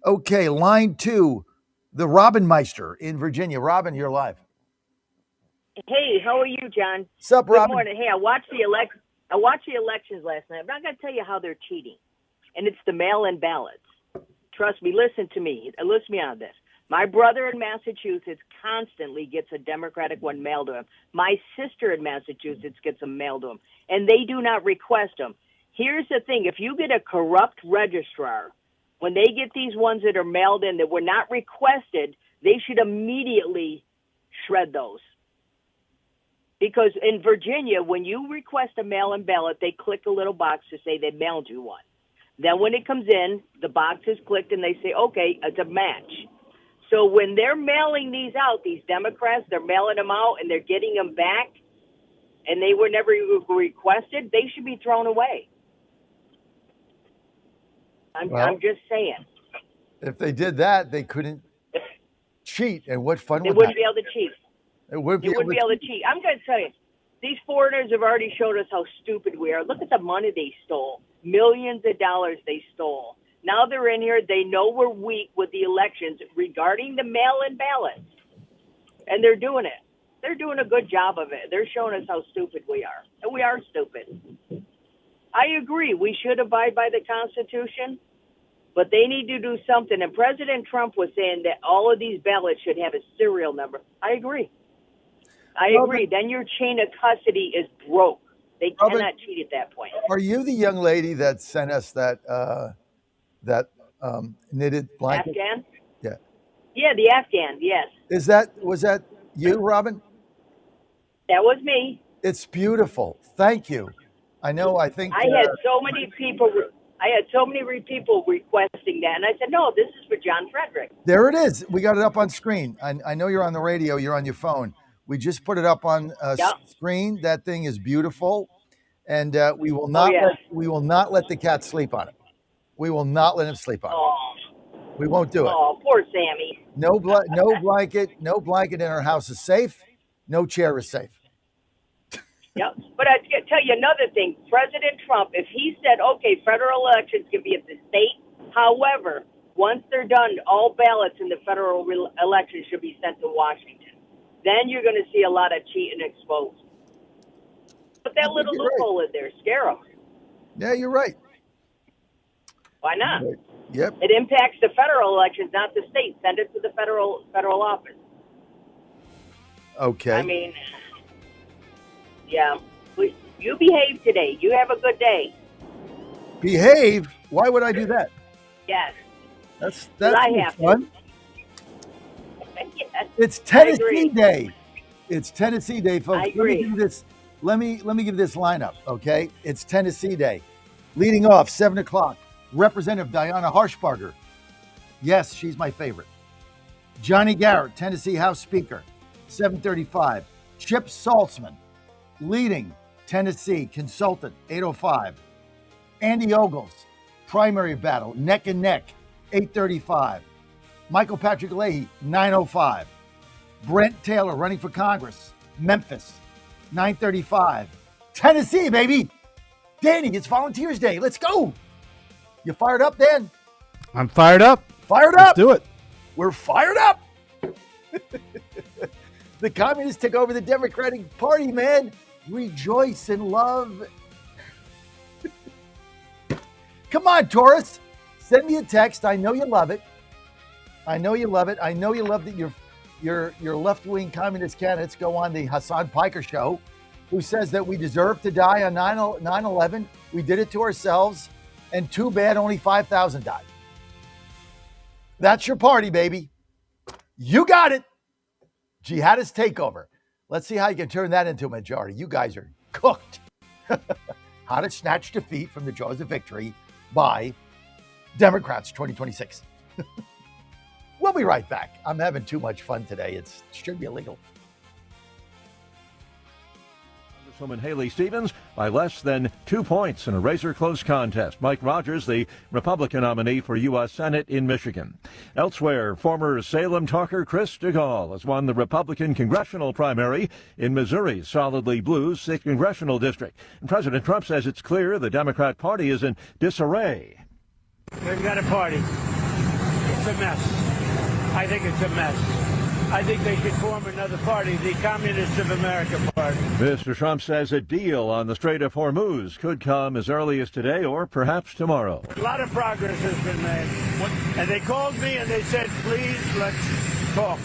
Okay, line 2, the Robin Meister in Virginia. Robin, you're live. Hey, how are you, John? Sup, Robin? Good morning. Hey, I watched the elections last night. I'm not going to tell you how they're cheating, and it's the mail-in ballots. Trust me. Listen to me. Listen to me on this. My brother in Massachusetts constantly gets a Democratic one mailed to him. My sister in Massachusetts gets them mailed to him, and they do not request them. Here's the thing. If you get a corrupt registrar, when they get these ones that are mailed in that were not requested, they should immediately shred those. Because in Virginia, when you request a mail-in ballot, they click a little box to say they mailed you one. Then when it comes in, the box is clicked, and they say, okay, it's a match. So when they're mailing these out, these Democrats, they're mailing them out and they're getting them back, and they were never requested, they should be thrown away. I'm just saying. If they did that, they couldn't cheat. And what fun They would wouldn't that? be able to cheat. They wouldn't They wouldn't be able to cheat. I'm going to tell you, these foreigners have already showed us how stupid we are. Look at the money they stole. Millions of dollars they stole. Now they're in here. They know we're weak with the elections regarding the mail-in ballots. And they're doing it. They're doing a good job of it. They're showing us how stupid we are. And we are stupid. I agree. We should abide by the Constitution, but they need to do something. And President Trump was saying that all of these ballots should have a serial number. I agree. Then your chain of custody is broke. They cannot cheat at that point. Are you the young lady that sent us that knitted blanket? Afghan? Yeah. Yeah, the Afghan, yes. Was that you, Robin? That was me. It's beautiful. Thank you. I think I had so many people requesting that, and I said, no, this is for John Fredericks. there it is. We got it up on screen. I know you're on the radio. You're on your phone. We just put it up on screen. That thing is beautiful, and we will not let the cat sleep on it. We will not let him sleep on it. We won't do it. Oh, poor Sammy. No blanket. No blanket in our house is safe. No chair is safe. Yep. But I can tell you another thing. President Trump, if he said, okay, federal elections can be at the state, however, once they're done, all ballots in the federal election should be sent to Washington. Then you're going to see a lot of cheating exposed. Put that little loophole in there. Scare them. Yeah, you're right. Why not? Yep. It impacts the federal elections, not the state. Send it to the federal office. Okay. I mean, yeah. You behave today. You have a good day. Behave? Why would I do that? Yes. That's I have fun. Yes. It's Tennessee Day. It's Tennessee Day, folks. I agree. Let me give this lineup, okay? It's Tennessee Day. Leading off, 7 o'clock, Representative Diana Harshbarger. Yes, she's my favorite. Johnny Garrett, Tennessee House Speaker, 7:35. Chip Saltzman, leading Tennessee consultant, 8:05. Andy Ogles, primary battle, neck and neck, 8:35. Michael Patrick Leahy, 9:05. Brent Taylor running for Congress, Memphis, 9:35. Tennessee, baby. Danny, it's Volunteers Day. Let's go. You fired up, Dan? I'm fired up. Fired up. Let's do it. We're fired up. The communists took over the Democratic Party, man. Rejoice in love. Come on, Taurus. Send me a text. I know you love it. I know you love it. I know you love that your left-wing communist candidates go on the Hassan Piker show, who says that we deserve to die on 9/11. We did it to ourselves, and too bad only 5,000 died. That's your party, baby. You got it. Jihadist takeover. Let's see how you can turn that into a majority. You guys are cooked. How to snatch defeat from the jaws of victory by Democrats 2026. We'll be right back. I'm having too much fun today. It should be illegal. Congresswoman Haley Stevens by less than 2 points in a razor-close contest. Mike Rogers, the Republican nominee for U.S. Senate in Michigan. Elsewhere, former Salem talker Chris DeGaulle has won the Republican congressional primary in Missouri's solidly blue 6th congressional district. And President Trump says it's clear the Democrat Party is in disarray. They've got a party. It's a mess. I think it's a mess. I think they should form another party, the Communists of America Party. Mr. Trump says a deal on the Strait of Hormuz could come as early as today or perhaps tomorrow. A lot of progress has been made. And they called me and they said, please, let's talk.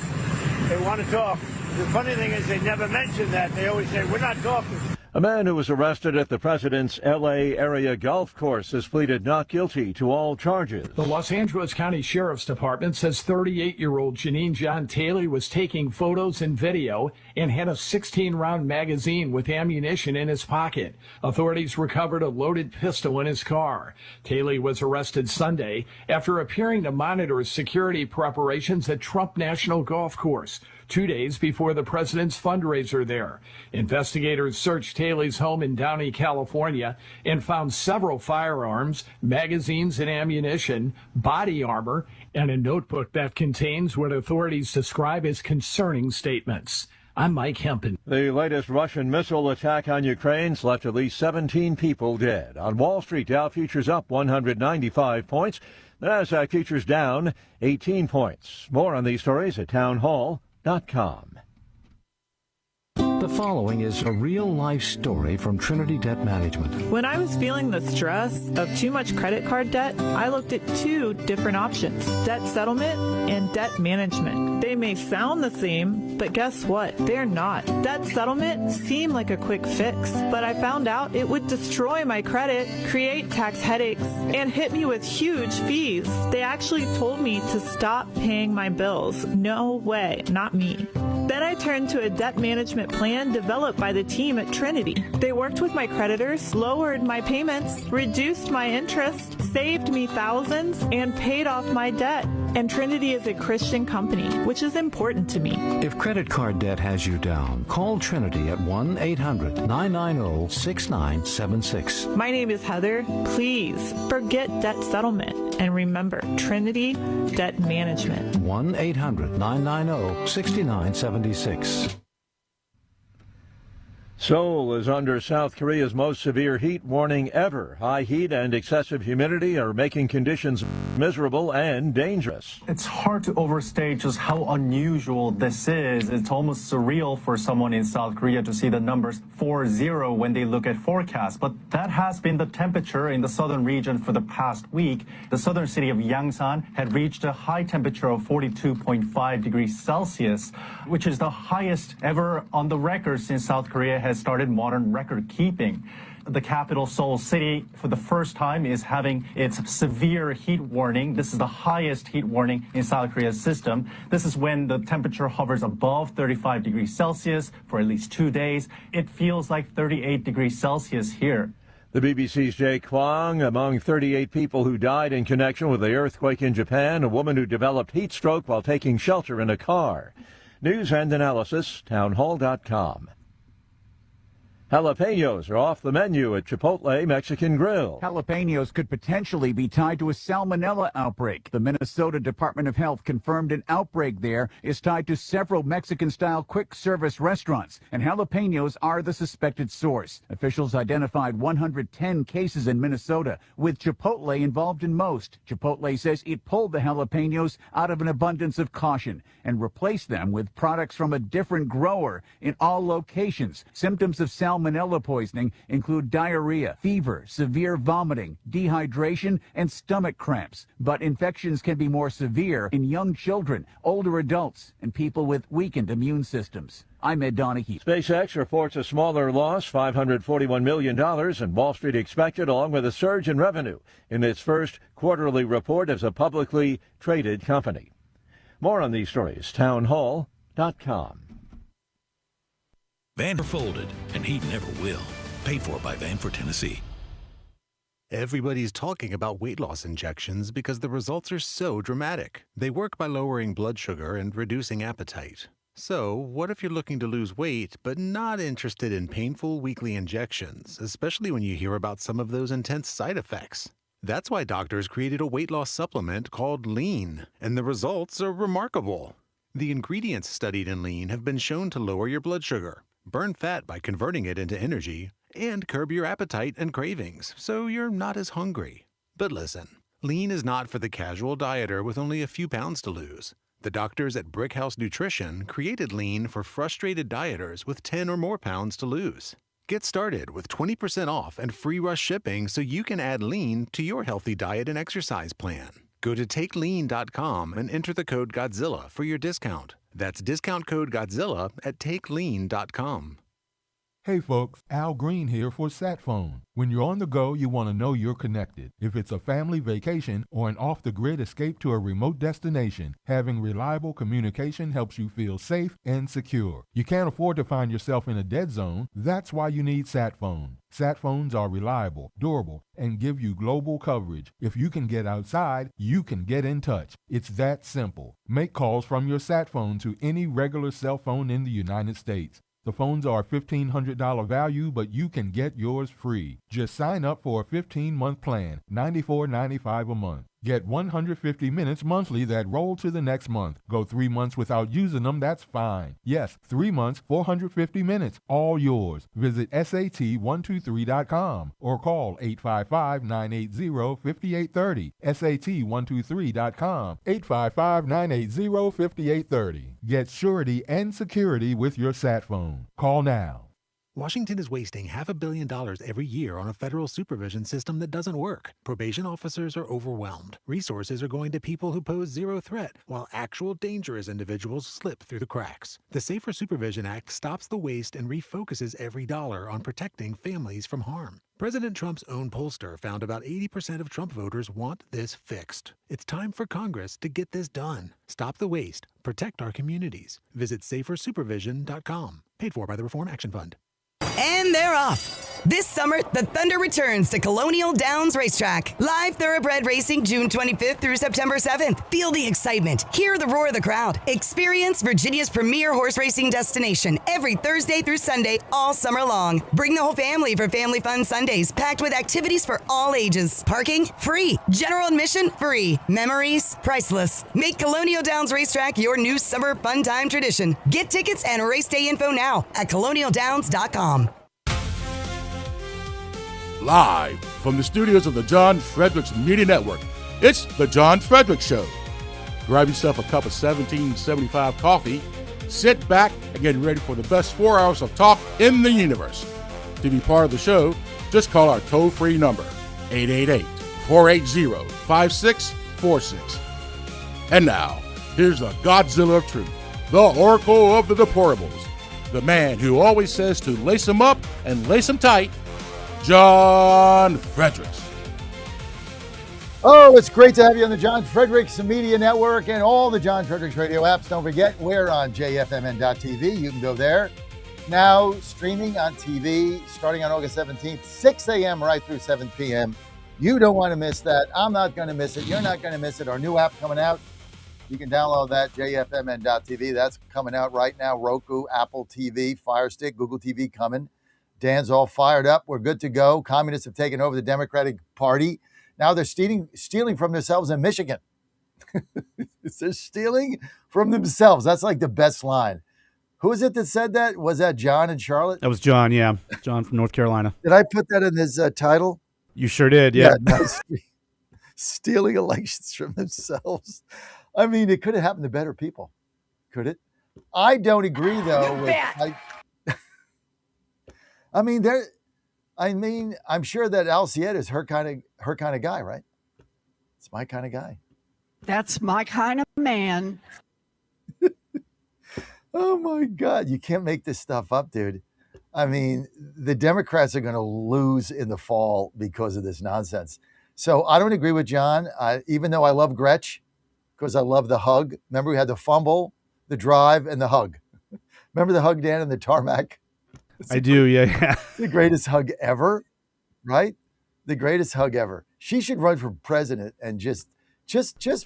They want to talk. The funny thing is they never mention that. They always say, we're not talking. A man who was arrested at the president's L.A. area golf course has pleaded not guilty to all charges. The Los Angeles County Sheriff's Department says 38-year-old Janine John Taylor was taking photos and video and had a 16-round magazine with ammunition in his pocket. Authorities recovered a loaded pistol in his car. Taylor was arrested Sunday after appearing to monitor security preparations at Trump National Golf Course. 2 days before the president's fundraiser there. Investigators searched Haley's home in Downey, California, and found several firearms, magazines and ammunition, body armor, and a notebook that contains what authorities describe as concerning statements. I'm Mike Hempen. The latest Russian missile attack on Ukraine's left at least 17 people dead. On Wall Street, Dow futures up 195 points. The Nasdaq futures down 18 points. More on these stories at townhall.com. The following is a real-life story from Trinity Debt Management. When I was feeling the stress of too much credit card debt, I looked at two different options: debt settlement and debt management. They may sound the same, but guess what? They're not. Debt settlement seemed like a quick fix, but I found out it would destroy my credit, create tax headaches, and hit me with huge fees. They actually told me to stop paying my bills. No way, not me. Then I turned to a debt management plan developed by the team at Trinity. They worked with my creditors, lowered my payments, reduced my interest, saved me thousands, and paid off my debt. And Trinity is a Christian company, which is important to me. If credit card debt has you down, call Trinity at 1-800-990-6976. My name is Heather. Please forget debt settlement and remember Trinity Debt Management. 1-800-990-6976. Seoul is under South Korea's most severe heat warning ever. High heat and excessive humidity are making conditions miserable and dangerous. It's hard to overstate just how unusual this is. It's almost surreal for someone in South Korea to see the numbers 40 when they look at forecasts. But that has been the temperature in the southern region for the past week. The southern city of Yangsan had reached a high temperature of 42.5 degrees Celsius, which is the highest ever on the record since South Korea has started modern record keeping. The capital, Seoul City, for the first time is having its severe heat warning. This is the highest heat warning in South Korea's system. This is when the temperature hovers above 35 degrees Celsius for at least 2 days. It feels like 38 degrees Celsius here. The BBC's Jay Kwong. Among 38 people who died in connection with the earthquake in Japan, a woman who developed heat stroke while taking shelter in a car. News and analysis, townhall.com. Jalapenos are off the menu at Chipotle Mexican Grill. Jalapenos could potentially be tied to a salmonella outbreak. The Minnesota Department of Health confirmed an outbreak there is tied to several Mexican-style quick-service restaurants, and jalapenos are the suspected source. Officials identified 110 cases in Minnesota, with Chipotle involved in most. Chipotle says it pulled the jalapenos out of an abundance of caution and replaced them with products from a different grower in all locations. Symptoms of salmonella poisoning include diarrhea, fever, severe vomiting, dehydration, and stomach cramps. But infections can be more severe in young children, older adults, and people with weakened immune systems. I'm Ed Donahue. SpaceX reports a smaller loss, $541 million, and Wall Street expected, along with a surge in revenue in its first quarterly report as a publicly traded company. More on these stories, townhall.com. Van folded, and he never will. Paid for by Van for Tennessee. Everybody's talking about weight loss injections because the results are so dramatic. They work by lowering blood sugar and reducing appetite. So, what if you're looking to lose weight but not interested in painful weekly injections, especially when you hear about some of those intense side effects? That's why doctors created a weight loss supplement called Lean, and the results are remarkable. The ingredients studied in Lean have been shown to lower your blood sugar, burn fat by converting it into energy, and curb your appetite and cravings, so you're not as hungry. But listen, Lean is not for the casual dieter with only a few pounds to lose. The doctors at Brickhouse Nutrition created Lean for frustrated dieters with 10 or more pounds to lose. Get started with 20% off and free rush shipping so you can add Lean to your healthy diet and exercise plan. Go to takelean.com and enter the code Godzilla for your discount. That's discount code Godzilla at takelean.com. Hey folks, Al Green here for SatPhone. When you're on the go, you want to know you're connected. If it's a family vacation or an off-the-grid escape to a remote destination, having reliable communication helps you feel safe and secure. You can't afford to find yourself in a dead zone. That's why you need SatPhone. SatPhones are reliable, durable, and give you global coverage. If you can get outside, you can get in touch. It's that simple. Make calls from your SatPhone to any regular cell phone in the United States. The phones are $1,500 value, but you can get yours free. Just sign up for a 15-month plan, $94.95 a month. Get 150 minutes monthly that roll to the next month. Go 3 months without using them, that's fine. Yes, 3 months, 450 minutes, all yours. Visit SAT123.com or call 855-980-5830. SAT123.com, 855-980-5830. Get surety and security with your sat phone. Call now. Washington is wasting $500 million every year on a federal supervision system that doesn't work. Probation officers are overwhelmed. Resources are going to people who pose zero threat, while actual dangerous individuals slip through the cracks. The Safer Supervision Act stops the waste and refocuses every dollar on protecting families from harm. President Trump's own pollster found about 80% of Trump voters want this fixed. It's time for Congress to get this done. Stop the waste. Protect our communities. Visit safersupervision.com. Paid for by the Reform Action Fund. And they're off. This summer, the Thunder returns to Colonial Downs Racetrack. Live thoroughbred racing June 25th through September 7th. Feel the excitement. Hear the roar of the crowd. Experience Virginia's premier horse racing destination every Thursday through Sunday all summer long. Bring the whole family for Family Fun Sundays, packed with activities for all ages. Parking? Free. General admission? Free. Memories? Priceless. Make Colonial Downs Racetrack your new summer fun time tradition. Get tickets and race day info now at colonialdowns.com. Live from the studios of the John Fredericks Media Network, it's The John Fredericks Show. Grab yourself a cup of 1775 coffee, sit back, and get ready for the best 4 hours of talk in the universe. To be part of the show, just call our toll-free number, 888-480-5646. And now, here's the Godzilla of Truth, the Oracle of the Deplorables, the man who always says to lace them up and lace them tight, John Fredericks. Oh, it's great to have you on the John Fredericks Media Network and all the John Fredericks radio apps. Don't forget, we're on jfmn.tv. You can go there. Now, streaming on TV, starting on August 17th, 6 a.m. right through 7 p.m. You don't want to miss that. I'm not going to miss it. You're not going to miss it. Our new app coming out. You can download that, jfmn.tv. That's coming out right now. Roku, Apple TV, Fire Stick, Google TV coming. Dan's all fired up. We're good to go. Communists have taken over the Democratic Party. Now they're stealing from themselves in Michigan. They're stealing from themselves. That's like the best line. Who is it that said that? Was that John in Charlotte? That was John, yeah. John from North Carolina. Did I put that in his title? You sure did, yeah. Nice. Stealing elections from themselves. I mean, it could have happened to better people. Could it? I don't agree, though. I'm sure that Alciette is her kind of guy, right? It's my kind of guy. That's my kind of man. Oh my God. You can't make this stuff up, dude. I mean, the Democrats are going to lose in the fall because of this nonsense. So I don't agree with John, even though I love Gretch, because I love the hug. Remember, we had the fumble, the drive, and the hug. Remember the hug, Dan, and the tarmac? I do, yeah. The greatest hug ever, right? The greatest hug ever. She should run for president and just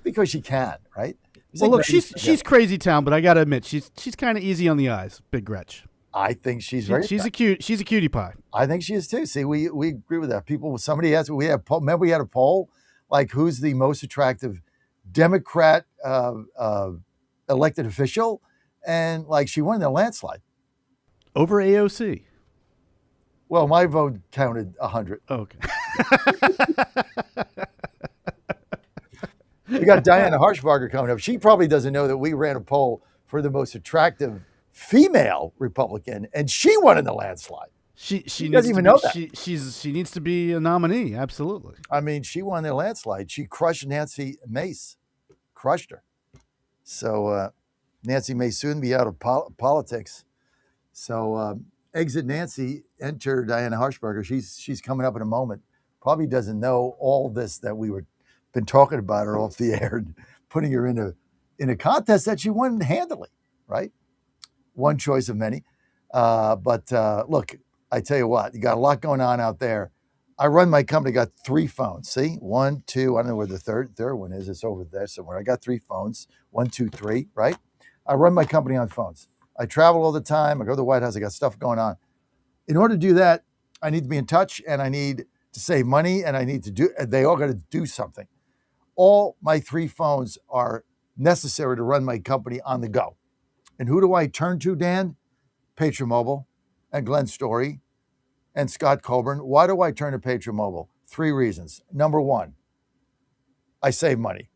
because she can, right? Well, look, she's crazy town, but I got to admit, she's kind of easy on the eyes, Big Gretch. I think she's a cutie pie. I think she is too. See, we agree with that. Somebody asked, remember we had a poll, like who's the most attractive Democrat elected official, and like she won in a landslide. Over AOC. Well, my vote counted 100. Okay. We got Diana Harshbarger coming up. She probably doesn't know that we ran a poll for the most attractive female Republican, and she won in the landslide. She doesn't even know that. She needs to be a nominee. Absolutely. I mean, she won the landslide. She crushed Nancy Mace, crushed her. So Nancy may soon be out of politics. So Exit Nancy, enter Diana Harshbarger. She's coming up in a moment. Probably doesn't know all this that we were been talking about her off the air and putting her in a contest that she won handily, right? One choice of many. But look, I tell you what, you got a lot going on out there. I run my company, got 3 phones. See, 1, 2, I don't know where the third one is. It's over there somewhere. I got 3 phones, 1, 2, 3, right? I run my company on phones. I travel all the time. I go to the White House. I got stuff going on. In order to do that, I need to be in touch and I need to save money and they all got to do something. All my 3 phones are necessary to run my company on the go. And who do I turn to, Dan? Patriot Mobile and Glenn Story and Scott Coburn. Why do I turn to Patriot Mobile? 3 reasons. Number 1, I save money.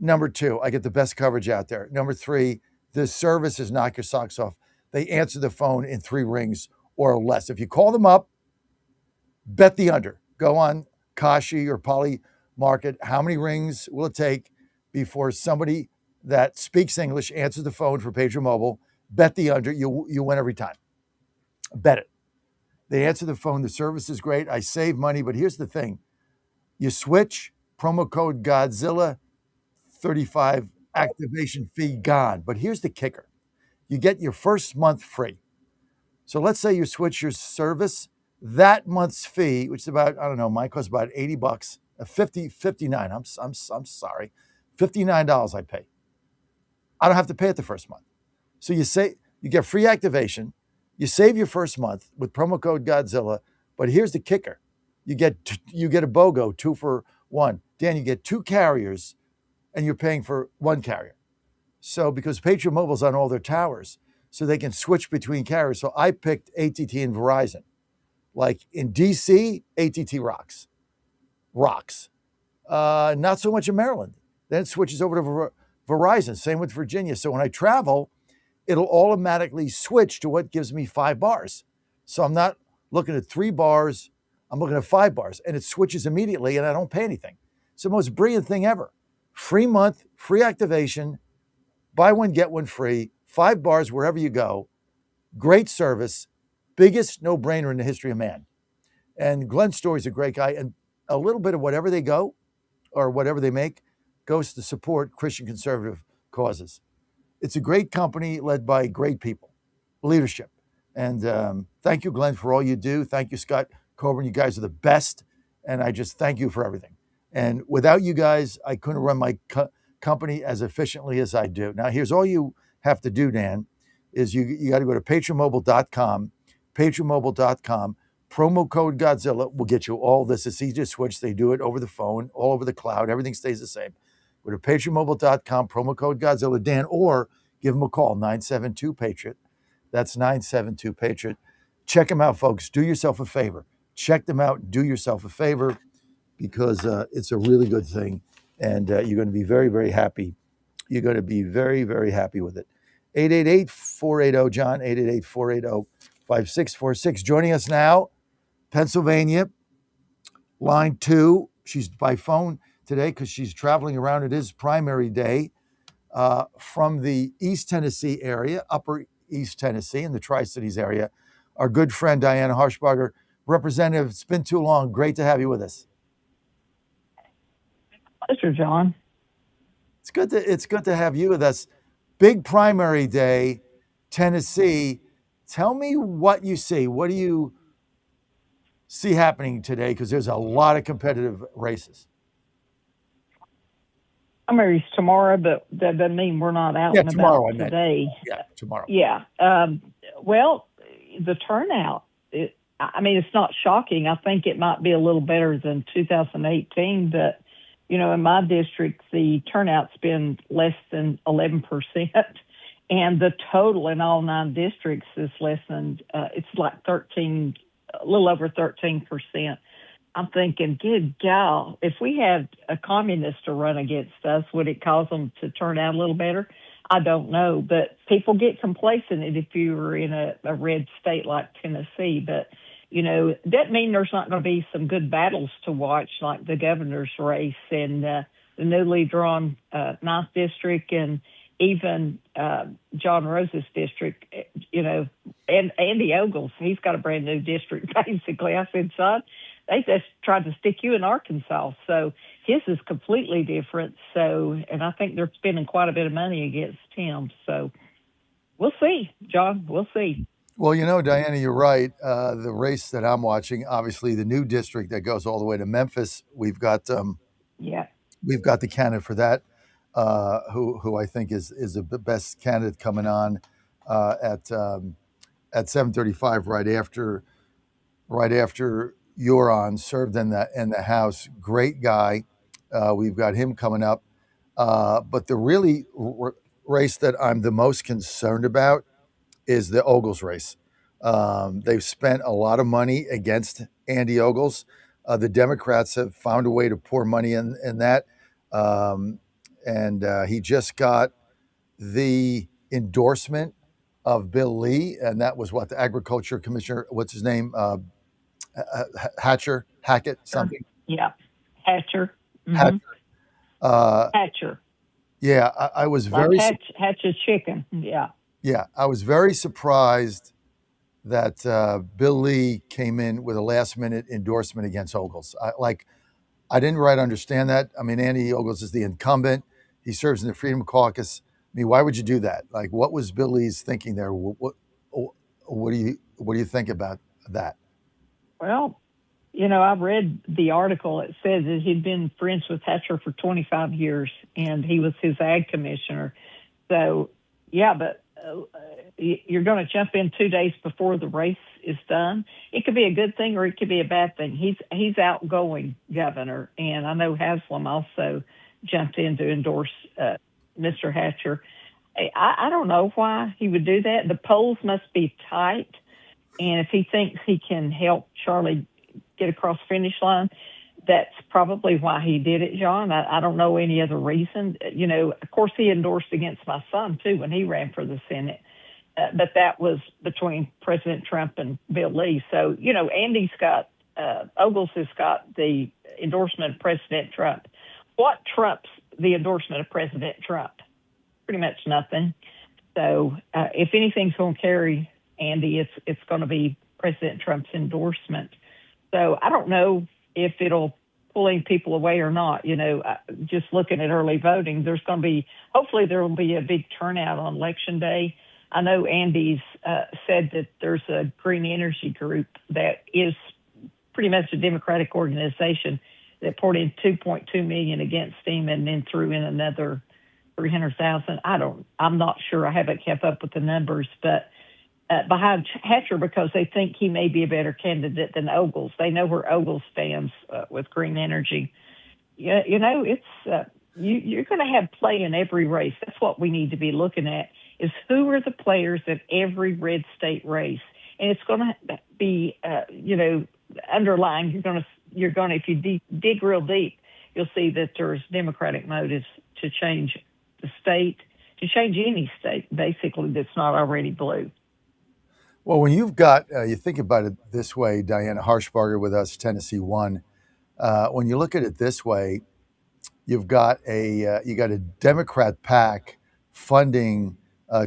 Number 2, I get the best coverage out there. Number 3, the service is knock your socks off. They answer the phone in 3 rings or less. If you call them up, bet the under. Go on Kashi or Poly Market. How many rings will it take before somebody that speaks English answers the phone for Patriot Mobile? Bet the under. You win every time. Bet it. They answer the phone. The service is great. I save money. But here's the thing. You switch, promo code Godzilla, 35 activation fee gone. But here's the kicker. You get your first month free. So let's say you switch your service. That month's fee, which is about, I don't know, mine costs about $80, $59. I'm sorry, $59 I pay. I don't have to pay it the first month. So you get free activation. You save your first month with promo code Godzilla. But here's the kicker: you get a BOGO 2 for 1. Dan, you get 2 carriers, and you're paying for 1 carrier. So because Patriot Mobile's on all their towers, so they can switch between carriers. So I picked AT&T and Verizon. Like in DC, AT&T rocks. Not so much in Maryland. Then it switches over to Verizon. Same with Virginia. So when I travel, it'll automatically switch to what gives me 5 bars. So I'm not looking at 3 bars. I'm looking at 5 bars. And it switches immediately, and I don't pay anything. It's the most brilliant thing ever. Free month, free activation, buy one, get one free, 5 bars wherever you go. Great service. Biggest no-brainer in the history of man. And Glenn Story's a great guy. And a little bit of whatever they go or whatever they make goes to support Christian conservative causes. It's a great company led by great people, leadership. And thank you, Glenn, for all you do. Thank you, Scott Coburn. You guys are the best. And I just thank you for everything. And without you guys, I couldn't run my company as efficiently as I do. Now, here's all you have to do, Dan, is you got to go to patriotmobile.com. patriotmobile.com. Promo code Godzilla will get you all this. It's easy to switch. They do it over the phone, all over the cloud. Everything stays the same. Go to patriotmobile.com, promo code Godzilla, Dan, or give them a call, 972-PATRIOT. That's 972-PATRIOT. Check them out, folks. Do yourself a favor. Check them out. Do yourself a favor because it's a really good thing. And you're going to be very, very happy. You're going to be very, very happy with it. 888-480-JOHN, 888-480-5646. Joining us now, Pennsylvania, line 2. She's by phone today because she's traveling around. It is primary day from the East Tennessee area, Upper East Tennessee, in the Tri-Cities area. Our good friend, Diana Harshbarger. Representative, it's been too long. Great to have you with us. Pleasure, John. It's good to have you with us. Big primary day, Tennessee. Tell me what you see. What do you see happening today? Because there's a lot of competitive races. Primaries tomorrow, but that doesn't mean we're not out and tomorrow, about today. Yeah, tomorrow. Yeah. Well, the turnout, it's not shocking. I think it might be a little better than 2018, but, in my district, the turnout's been less than 11%. And the total in all 9 districts is less than, it's like a little over 13%. I'm thinking, good gal, if we had a communist to run against us, would it cause them to turn out a little better? I don't know, but people get complacent if you were in a red state like Tennessee. But, that means there's not going to be some good battles to watch, like the governor's race and the newly drawn 9th district and even John Rose's district. and Andy Ogles, he's got a brand new district, basically. I said, son, they just tried to stick you in Arkansas. So his is completely different. So, and I think they're spending quite a bit of money against him. So we'll see, John. We'll see. Well, Diana, you're right. The race that I'm watching, obviously, the new district that goes all the way to Memphis. We've got we've got the candidate for that, who I think is the best candidate coming on at 7:35, right after you're on. Served in the House. Great guy. We've got him coming up. But the really race that I'm the most concerned about is the Ogles race. They've spent a lot of money against Andy Ogles. The Democrats have found a way to pour money in that. And he just got the endorsement of Bill Lee, and that was the Agriculture Commissioner, what's his name? Hackett, something. Yeah, Hatcher. Hatcher. Hatcher. Yeah, I was very... Hatcher's chicken, yeah. Yeah, I was very surprised that Bill Lee came in with a last-minute endorsement against Ogles. I didn't quite understand that. I mean, Andy Ogles is the incumbent. He serves in the Freedom Caucus. I mean, why would you do that? What was Bill Lee's thinking there? What do you think about that? Well, I've read the article. It says that he'd been friends with Hatcher for 25 years, and he was his ag commissioner. So, yeah, but you're going to jump in 2 days before the race is done. It could be a good thing or it could be a bad thing. He's outgoing governor, and I know Haslam also jumped in to endorse Mr. Hatcher. I don't know why he would do that. The polls must be tight, and if he thinks he can help Charlie get across the finish line, that's probably why he did it, John. I don't know any other reason. Of course, he endorsed against my son, too, when he ran for the Senate. But that was between President Trump and Bill Lee. So, Andy's got, Ogles has got the endorsement of President Trump. What trumps the endorsement of President Trump? Pretty much nothing. So if anything's going to carry Andy, it's going to be President Trump's endorsement. So I don't know if it'll pull any people away or not. Just looking at early voting, hopefully there will be a big turnout on Election Day. I know Andy's said that there's a green energy group that is pretty much a Democratic organization that poured in $2.2 million against him and then threw in another $300,000. I'm not sure. I haven't kept up with the numbers, but behind Hatcher, because they think he may be a better candidate than Ogles. They know where Ogles stands with green energy. It's you're going to have play in every race. That's what we need to be looking at, is who are the players in every red state race. And it's going to be, underlying. You're going to, if you dig real deep, you'll see that there's Democratic motives to change the state, to change any state, basically, that's not already blue. Well, when you've got, you think about it this way, Diana Harshbarger with us, Tennessee One. When you look at it this way, you've got a Democrat PAC funding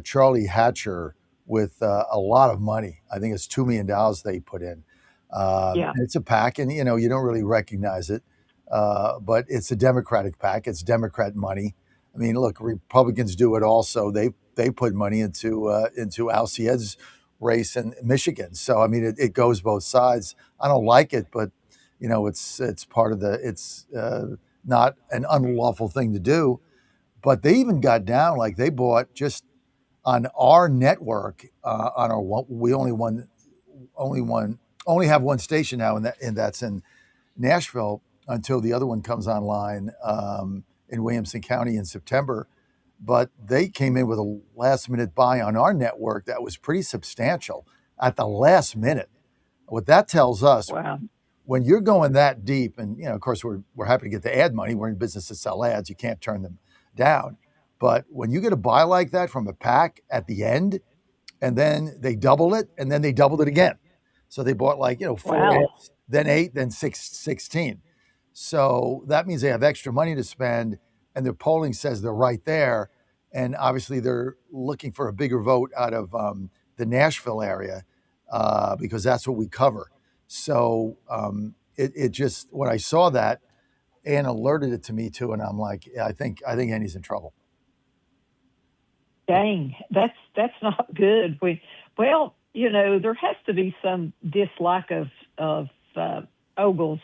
Charlie Hatcher with a lot of money. I think it's $2 million they put in. And it's a PAC, and you don't really recognize it, but it's a Democratic PAC. It's Democrat money. I mean, look, Republicans do it also. They put money into Al Syed's race in Michigan. So I mean, it goes both sides. I don't like it, but it's part of it's not an unlawful thing to do. But they even got down, like they bought just on our network, we only have one station now, and that's in Nashville until the other one comes online in Williamson County in September. But they came in with a last-minute buy on our network that was pretty substantial at the last minute. What that tells us, when you're going that deep, and of course we're happy to get the ad money. We're in business to sell ads. You can't turn them down. But when you get a buy like that from a PAC at the end, and then they double it, and then they doubled it again. So they bought 4 ads, then 8, then 16. So that means they have extra money to spend, and their polling says they're right there. And obviously they're looking for a bigger vote out of the Nashville area because that's what we cover. So it just when I saw that, Ann alerted it to me too, and I'm like, yeah, I think Andy's in trouble. Dang, that's not good. Well, there has to be some dislike of Ogles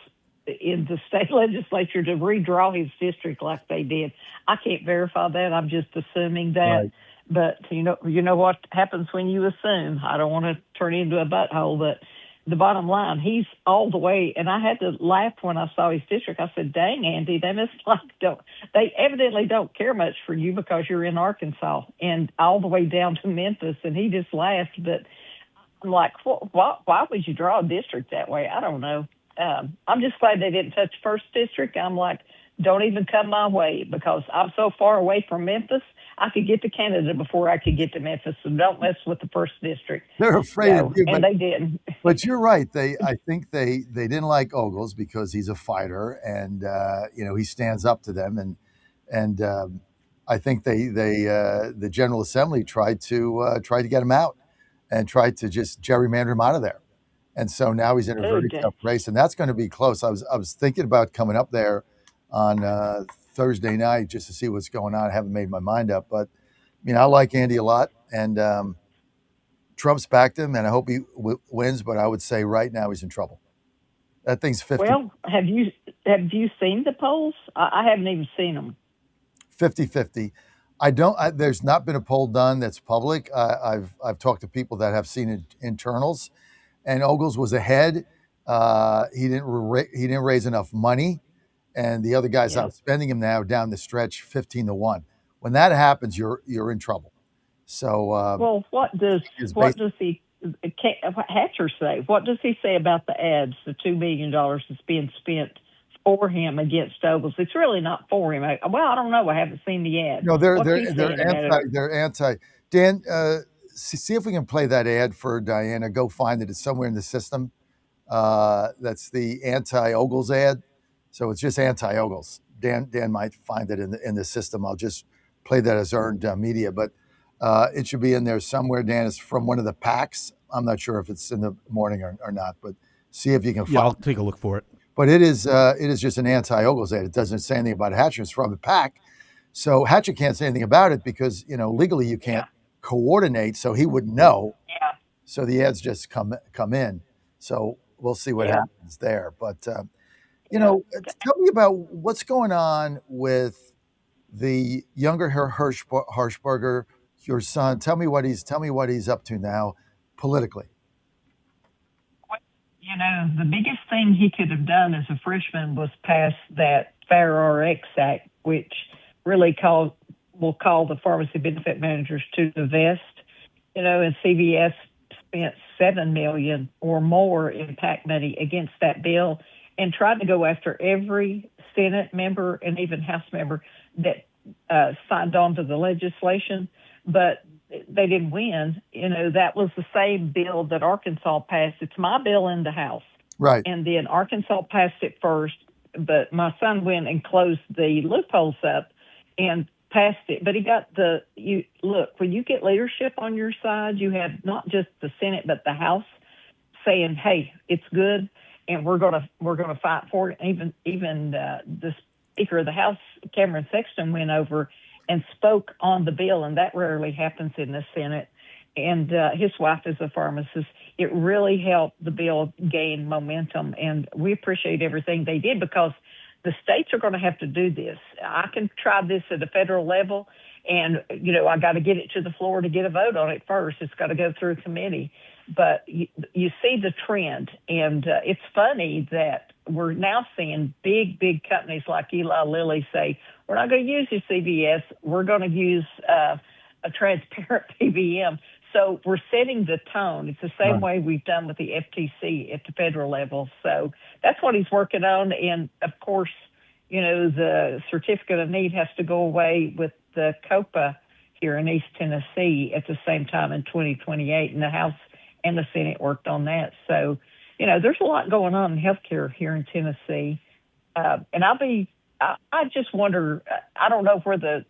in the state legislature to redraw his district like they did. I can't verify that. I'm just assuming that. Right. But you know what happens when you assume. I don't want to turn into a butthole, but the bottom line, he's all the way. And I had to laugh when I saw his district. I said, "Dang, Andy, they evidently don't care much for you because you're in Arkansas and all the way down to Memphis." And he just laughed. But I'm like, why would you draw a district that way? I don't know. I'm just glad they didn't touch first district. I'm like, don't even come my way because I'm so far away from Memphis. I could get to Canada before I could get to Memphis, so don't mess with the first district. They're afraid of you, and they did. But you're right. I think they didn't like Ogles because he's a fighter, and he stands up to them, and I think the General Assembly tried to get him out and tried to just gerrymander him out of there, and so now he's in a very tough race, and that's going to be close. I was thinking about coming up there on Thursday night just to see what's going on. I haven't made my mind up, but I like Andy a lot, and Trump's backed him, and I hope he wins. But I would say right now he's in trouble. That thing's 50. Well, have you seen the polls? I haven't even seen them. 50-50. There's not been a poll done that's public. I've talked to people that have seen internals, and Ogles was ahead. He didn't raise enough money. And the other guy's outspending him now down the stretch 15-1. When that happens, you're in trouble. So what does Hatcher say? What does he say about the ads? The $2 million that's being spent for him against Ogles. It's really not for him. I don't know. I haven't seen the ad. No, they're anti. They're anti. Dan, see if we can play that ad for Diana. Go find it. It's somewhere in the system. That's the anti-Ogles ad. So it's just anti-Ogles. Dan might find it in the system. I'll just play that as earned media, but it should be in there somewhere. Dan, is from one of the PACs. I'm not sure if it's in the morning or not, but see if you can find it. I'll take a look for it. But it is just an anti-Ogles ad. It doesn't say anything about Hatcher. It's from the PAC. So Hatcher can't say anything about it because, legally you can't coordinate, so he wouldn't know. Yeah. So the ads just come in. So we'll see what happens there. But tell me about what's going on with the younger Hirschberger, your son. Tell me what he's up to now politically. The biggest thing he could have done as a freshman was pass that Fair RX Act, which really will call the pharmacy benefit managers to divest. And CVS spent $7 million or more in PAC money against that bill and tried to go after every Senate member and even House member that signed on to the legislation, but they didn't win. That was the same bill that Arkansas passed. It's my bill in the House. Right. And then Arkansas passed it first, but my son went and closed the loopholes up and passed it. But he got when you get leadership on your side, you have not just the Senate, but the House saying, hey, it's good. And we're gonna fight for it. Even the Speaker of the House, Cameron Sexton, went over and spoke on the bill, and that rarely happens in the Senate. And his wife is a pharmacist. It really helped the bill gain momentum, and we appreciate everything they did because the states are going to have to do this. I can try this at the federal level, and, I got to get it to the floor to get a vote on it first. It's got to go through a committee. But you see the trend, and it's funny that we're now seeing big companies like Eli Lilly say, we're not going to use your CVS. We're going to use a transparent PBM. So we're setting the tone. It's the same way we've done with the FTC at the federal level. So that's what he's working on. And, of course, the certificate of need has to go away with the COPA here in East Tennessee at the same time in 2028. And the House and the Senate worked on that. So, there's a lot going on in healthcare here in Tennessee. And I just wonder, I don't know where the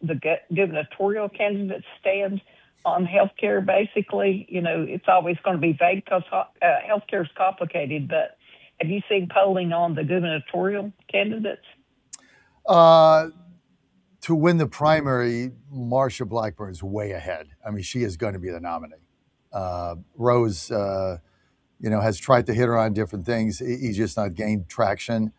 gubernatorial candidates stand, on healthcare. Basically, it's always going to be vague because healthcare is complicated. But have you seen polling on the gubernatorial candidates? To win the primary, Marsha Blackburn is way ahead. I mean, she is going to be the nominee. Rose, has tried to hit her on different things. He's just not gained traction.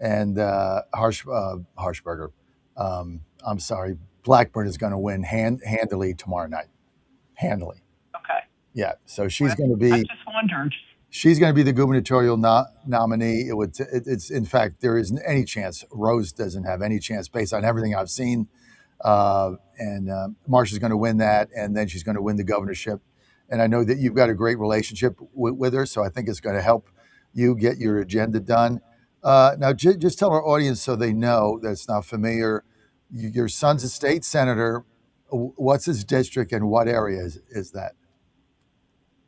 And Harshberger, I'm sorry, Blackburn is going to win handily tomorrow night. Handily. Okay. Yeah. So she's going to be. I just wondered. She's going to be the gubernatorial nominee. It's in fact, there isn't any chance. Rose doesn't have any chance based on everything I've seen. And Marsha's going to win that, and then she's going to win the governorship. And I know that you've got a great relationship with her, so I think it's going to help you get your agenda done. Now, just tell our audience so they know that's not familiar. Your son's a state senator. What's his district and what area is that?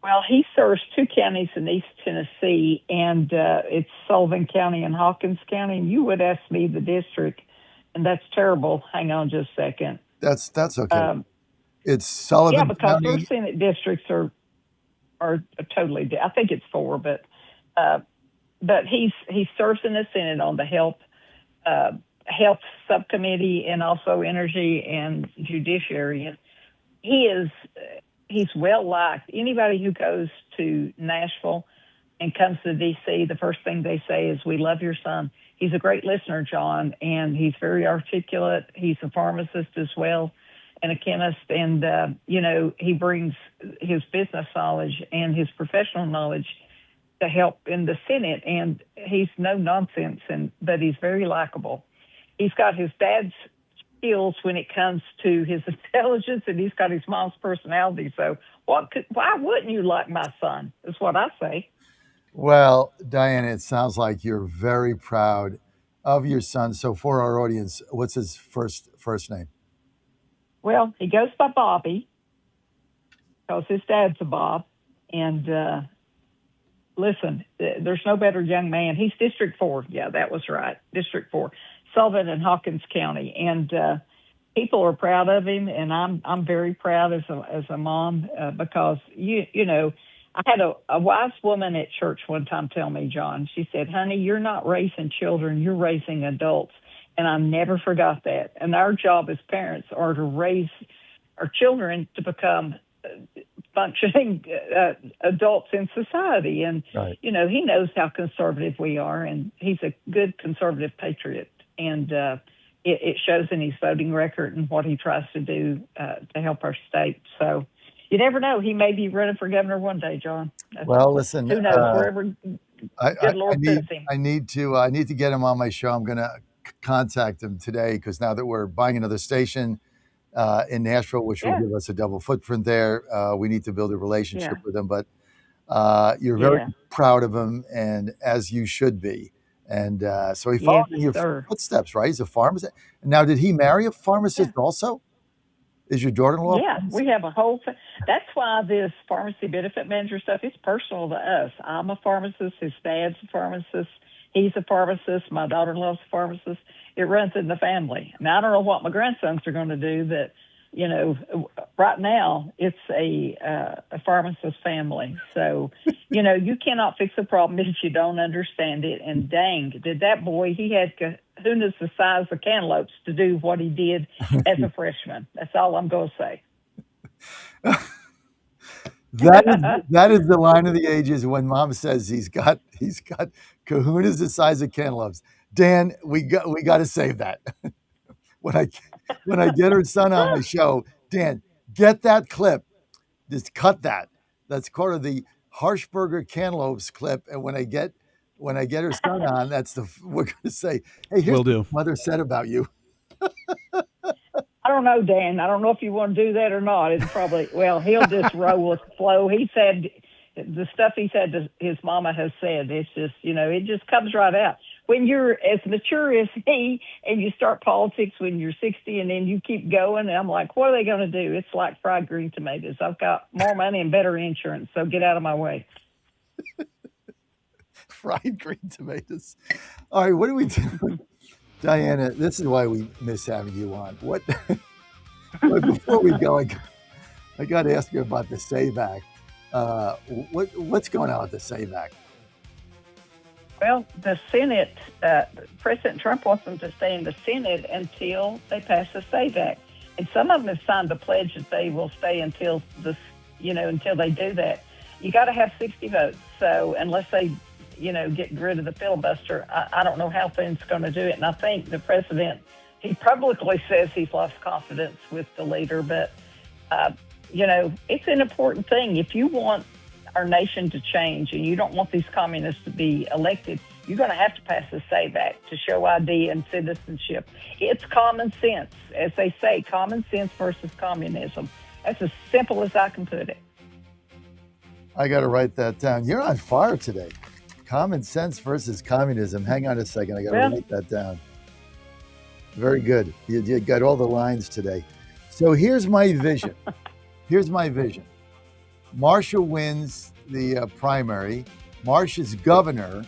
Well, he serves 2 counties in East Tennessee, and it's Sullivan County and Hawkins County. And you would ask me the district, and that's terrible. Hang on just a second. That's okay. It's Sullivan County. Yeah, because County. those Senate districts are totally. I think it's 4, but he serves in the Senate on the health subcommittee and also energy and judiciary. And he's well liked. Anybody who goes to Nashville and comes to D.C., the first thing they say is, "We love your son." He's a great listener, John, and he's very articulate. He's a pharmacist as well and a chemist. And, he brings his business knowledge and his professional knowledge to help in the Senate. And he's no nonsense, but he's very likable. He's got his dad's skills when it comes to his intelligence, and he's got his mom's personality. So why wouldn't you like my son? Is what I say. Well, Diana, it sounds like you're very proud of your son. So for our audience, what's his first name? Well, he goes by Bobby because his dad's a Bob. And listen, there's no better young man. He's District 4. Yeah, that was right. District 4. Sullivan and Hawkins County, and people are proud of him, and I'm very proud as a mom because I had a wise woman at church one time tell me, John. She said, "Honey, you're not raising children; you're raising adults," and I never forgot that. And our job as parents are to raise our children to become functioning adults in society. And right. He knows how conservative we are, and he's a good conservative patriot. And it shows in his voting record and what he tries to do to help our state. So you never know. He may be running for governor one day, John. Well, listen. Who knows? Wherever good Lord puts him. I need to get him on my show. I'm going to contact him today because now that we're buying another station in Nashville, which will give us a double footprint there, we need to build a relationship with him. But you're very proud of him, and as you should be. And so he followed in your footsteps, right? He's a pharmacist. Now, did he marry a pharmacist also? Is your daughter-in-law? Yeah, we have a whole thing. That's why this pharmacy benefit manager stuff is personal to us. I'm a pharmacist. His dad's a pharmacist. He's a pharmacist. My daughter-in-law's a pharmacist. It runs in the family. Now, I don't know what my grandsons are going to do, but, right now it's a pharmacist family. So, you cannot fix a problem if you don't understand it. And dang, did that boy, he had kahunas the size of cantaloupes to do what he did as a freshman. That's all I'm going to say. That is the line of the ages when Mom says he's got kahunas the size of cantaloupes. Dan, we got to save that. When I get her son on my show, Dan, get that clip. Just cut that. That's part of the Harshberger cantaloupes clip. And when I get her son on, we're going to say, "Hey, here's what mother said about you." I don't know, Dan. I don't know if you want to do that or not. It's probably, he'll just roll with the flow. He said the stuff he said to his mama has said. It's just, it just comes right out. When you're as mature as he and you start politics when you're 60 and then you keep going, I'm like, what are they going to do? It's like fried green tomatoes. I've got more money and better insurance, so get out of my way. Fried green tomatoes. All right, what do we do? Diana, this is why we miss having you on. Before we go, I got to ask you about the SAVE Act. What's going on with the SAVE Act? Well, the Senate, President Trump wants them to stay in the Senate until they pass the SAVE Act. And some of them have signed the pledge that they will stay until until they do that. You got to have 60 votes. So unless they, get rid of the filibuster, I don't know how Finn's going to do it. And I think the president, he publicly says he's lost confidence with the leader. But, it's an important thing. If you want our nation to change and you don't want these communists to be elected, you're going to have to pass the SAVE Act to show ID and citizenship. It's common sense. As they say, common sense versus communism. That's as simple as I can put it. I got to write that down. You're on fire today. Common sense versus communism. Hang on a second. I got to write that down. Very good. You got all the lines today. So here's my vision. Marsha wins the primary. Marsha's governor.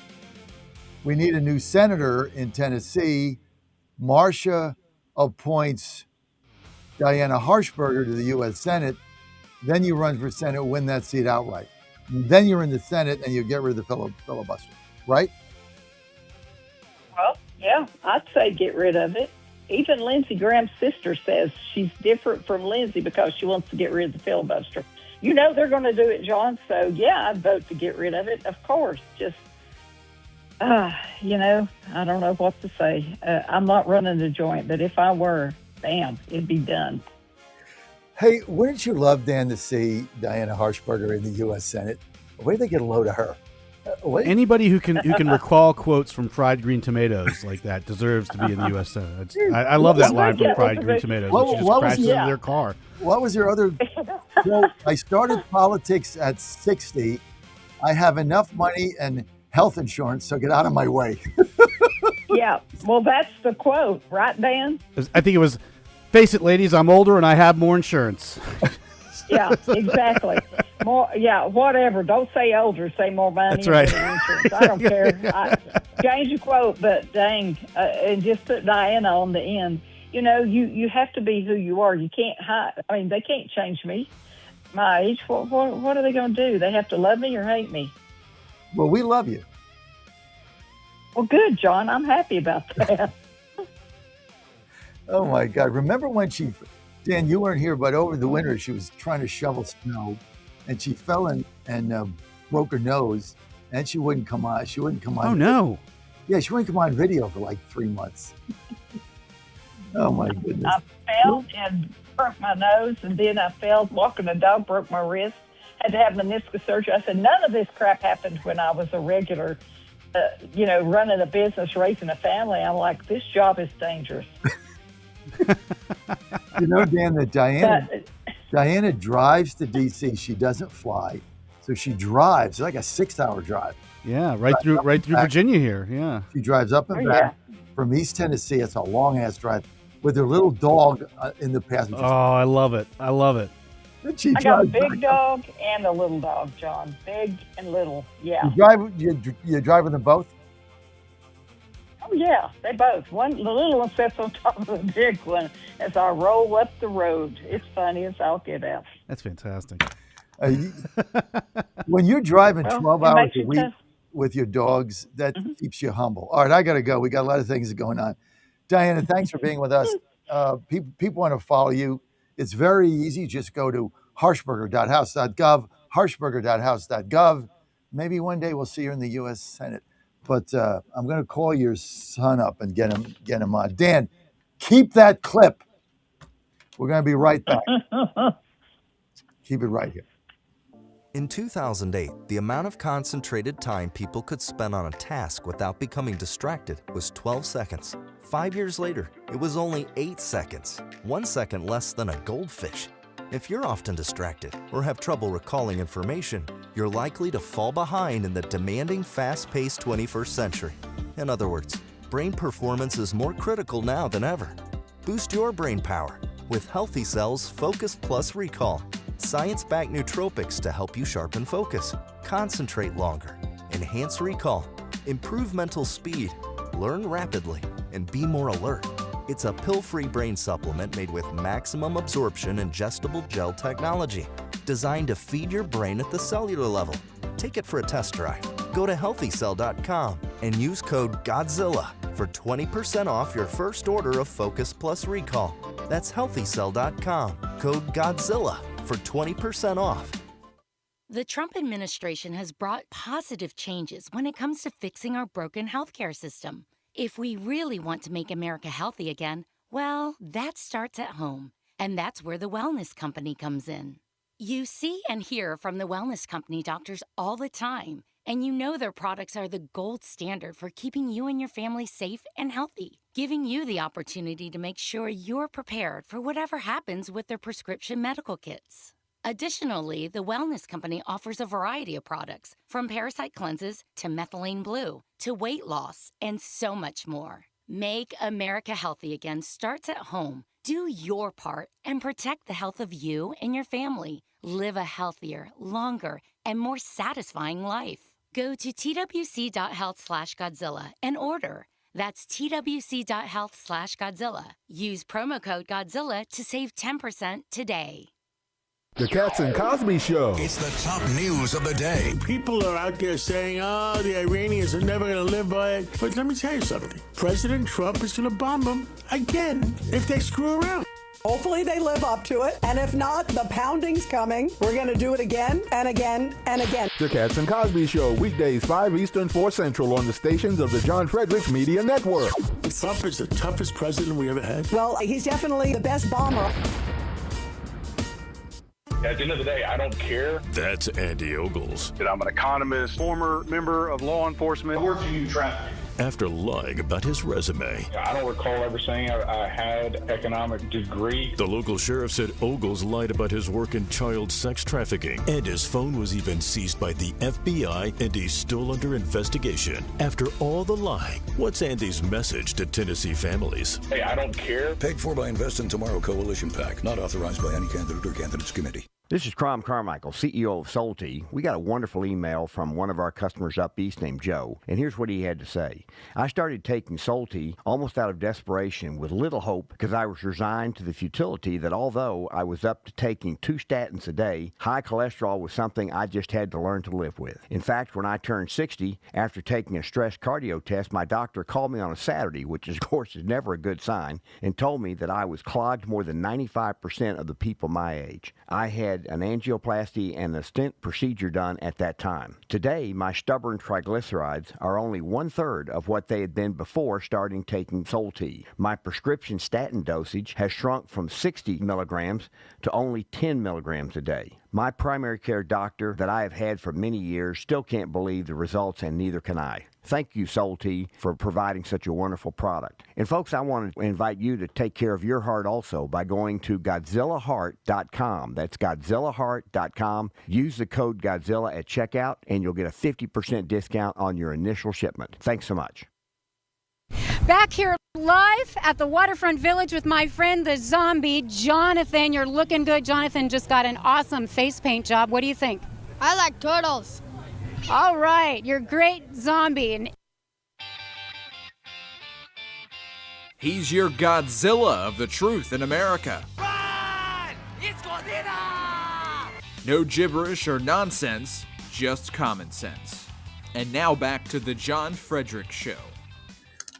We need a new senator in Tennessee. Marsha appoints Diana Harshberger to the U.S. Senate. Then you run for Senate, win that seat outright. Then you're in the Senate and you get rid of the filibuster, right? Well, yeah, I'd say get rid of it. Even Lindsey Graham's sister says she's different from Lindsey because she wants to get rid of the filibuster. They're going to do it, John. So, yeah, I'd vote to get rid of it, of course. Just, I don't know what to say. I'm not running the joint, but if I were, bam, it'd be done. Hey, wouldn't you love, Dan, to see Diana Harshberger in the U.S. Senate? Where do they get a load of her? Anybody who can recall quotes from Fried Green Tomatoes like that deserves to be in the U.S. Senate. I love that line from Fried Green Tomatoes. She just crashes into their car. What was your other quote? I started politics at 60. I have enough money and health insurance, so get out of my way. Yeah, well, that's the quote, right, Dan? I think it was, face it, ladies, I'm older and I have more insurance. Yeah, exactly. More, whatever. Don't say older. Say more money. That's right. Insurance. I don't care. Change the quote, but dang, and just put Diana on the end. You have to be who you are. You can't hide. I mean, they can't change me. My age. What are they going to do? They have to love me or hate me. Well, we love you. Well, good, John. I'm happy about that. Oh my God! Remember when Dan, you weren't here, but over the winter she was trying to shovel snow, and she fell and broke her nose, and she wouldn't come on. Oh no! Yeah, she wouldn't come on video for like 3 months. Oh my goodness! I fell and broke my nose, and then I fell walking the dog, broke my wrist, had to have meniscus surgery. I said, none of this crap happened when I was a regular, running a business, raising a family. I'm like, this job is dangerous. Dan, that Diana drives to D.C. She doesn't fly, so she drives. It's like a 6-hour drive. Yeah, right through Virginia here. Yeah, she drives up and back from East Tennessee. It's a long ass drive with her little dog in the passenger. Oh, I love it. I got a big dog and a little dog, John. Big and little. Yeah. You driving them both? Oh yeah, they both. The little one sits on top of the big one as I roll up the road. It's funny as I'll get out. That's fantastic. When you're driving 12 hours a week with your dogs, that keeps you humble. All right, I got to go. We got a lot of things going on. Diana, thanks for being with us. People want to follow you. It's very easy. Just go to harshberger.house.gov, harshberger.house.gov. Maybe one day we'll see you in the U.S. Senate. But I'm going to call your son up and get him on. Dan, keep that clip. We're going to be right back. Keep it right here. In 2008, the amount of concentrated time people could spend on a task without becoming distracted was 12 seconds. 5 years later, it was only 8 seconds, 1 second less than a goldfish. If you're often distracted or have trouble recalling information, you're likely to fall behind in the demanding, fast-paced 21st century. In other words, brain performance is more critical now than ever. Boost your brain power with Healthy Cells Focus Plus Recall. Science-backed nootropics to help you sharpen focus, concentrate longer, enhance recall, improve mental speed, learn rapidly, and be more alert. It's a pill-free brain supplement made with maximum absorption ingestible gel technology, designed to feed your brain at the cellular level. Take it for a test drive. Go to healthycell.com and use code GODZILLA for 20% off your first order of Focus Plus Recall. That's healthycell.com, code GODZILLA for 20% off. The Trump administration has brought positive changes when it comes to fixing our broken healthcare system. If we really want to make America healthy again, well, that starts at home. And that's where the Wellness Company comes in. You see and hear from the Wellness Company doctors all the time, and you know their products are the gold standard for keeping you and your family safe and healthy, giving you the opportunity to make sure you're prepared for whatever happens with their prescription medical kits. Additionally, the Wellness Company offers a variety of products, from parasite cleanses to methylene blue to weight loss and so much more. Make America healthy again starts at home. Do your part and protect the health of you and your family. Live a healthier, longer, and more satisfying life. Go to twc.health/Godzilla and order. That's twc.health/Godzilla. Use promo code Godzilla to save 10% today. The Cats and Cosby Show. It's the top news of the day. People are out there saying, oh, the Iranians are never going to live by it. But let me tell you something. President Trump is going to bomb them again if they screw around. Hopefully they live up to it. And if not, the pounding's coming. We're going to do it again and again and again. The Cats and Cosby Show, weekdays 5 Eastern, 4 Central on the stations of the John Fredericks Media Network. Trump is the toughest president we ever had. Well, he's definitely the best bomber. At the end of the day, I don't care. That's Andy Ogles. I'm an economist, former member of law enforcement. I work for you traffic. After lying about his resume. I don't recall ever saying I had an economic degree. The local sheriff said Ogles lied about his work in child sex trafficking, and his phone was even seized by the FBI, and he's still under investigation. After all the lying, what's Andy's message to Tennessee families? Hey, I don't care. Paid for by Invest in Tomorrow Coalition PAC. Not authorized by any candidate or candidates committee. This is Crom Carmichael, CEO of Solti. We got a wonderful email from one of our customers up east named Joe, and here's what he had to say. I started taking Solti almost out of desperation with little hope because I was resigned to the futility that although I was up to taking 2 statins a day, high cholesterol was something I just had to learn to live with. In fact, when I turned 60, after taking a stress cardio test, my doctor called me on a Saturday, which of course is never a good sign, and told me that I was clogged more than 95% of the people my age. I had an angioplasty and a stent procedure done at that time. Today, my stubborn triglycerides are only 1/3 of what they had been before starting taking Solti. My prescription statin dosage has shrunk from 60 milligrams to only 10 milligrams a day. My primary care doctor that I have had for many years still can't believe the results, and neither can I. Thank you, Solti, for providing such a wonderful product. And folks, I want to invite you to take care of your heart also by going to GodzillaHeart.com. That's GodzillaHeart.com. Use the code Godzilla at checkout, and you'll get a 50% discount on your initial shipment. Thanks so much. Back here live at the Waterfront Village with my friend, the zombie, Jonathan. You're looking good. Jonathan just got an awesome face paint job. What do you think? I like turtles. All right, you're great zombie. And he's your Godzilla of the truth in America. Run! It's Godzilla! No gibberish or nonsense, just common sense. And now back to the John Fredericks Show.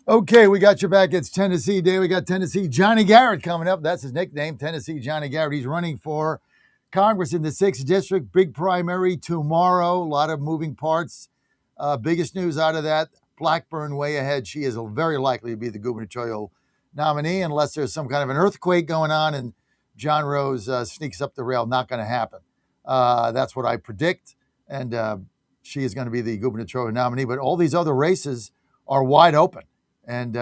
Okay, we got you back. It's Tennessee Day. We got Tennessee Johnny Garrett coming up. That's his nickname, Tennessee Johnny Garrett. He's running for Congress in the 6th District. Big primary tomorrow. A lot of moving parts. Biggest news out of that, Blackburn way ahead. She is very likely to be the gubernatorial nominee unless there's some kind of an earthquake going on and John Rose sneaks up the rail. Not going to happen. That's what I predict. And she is going to be the gubernatorial nominee. But all these other races are wide open. And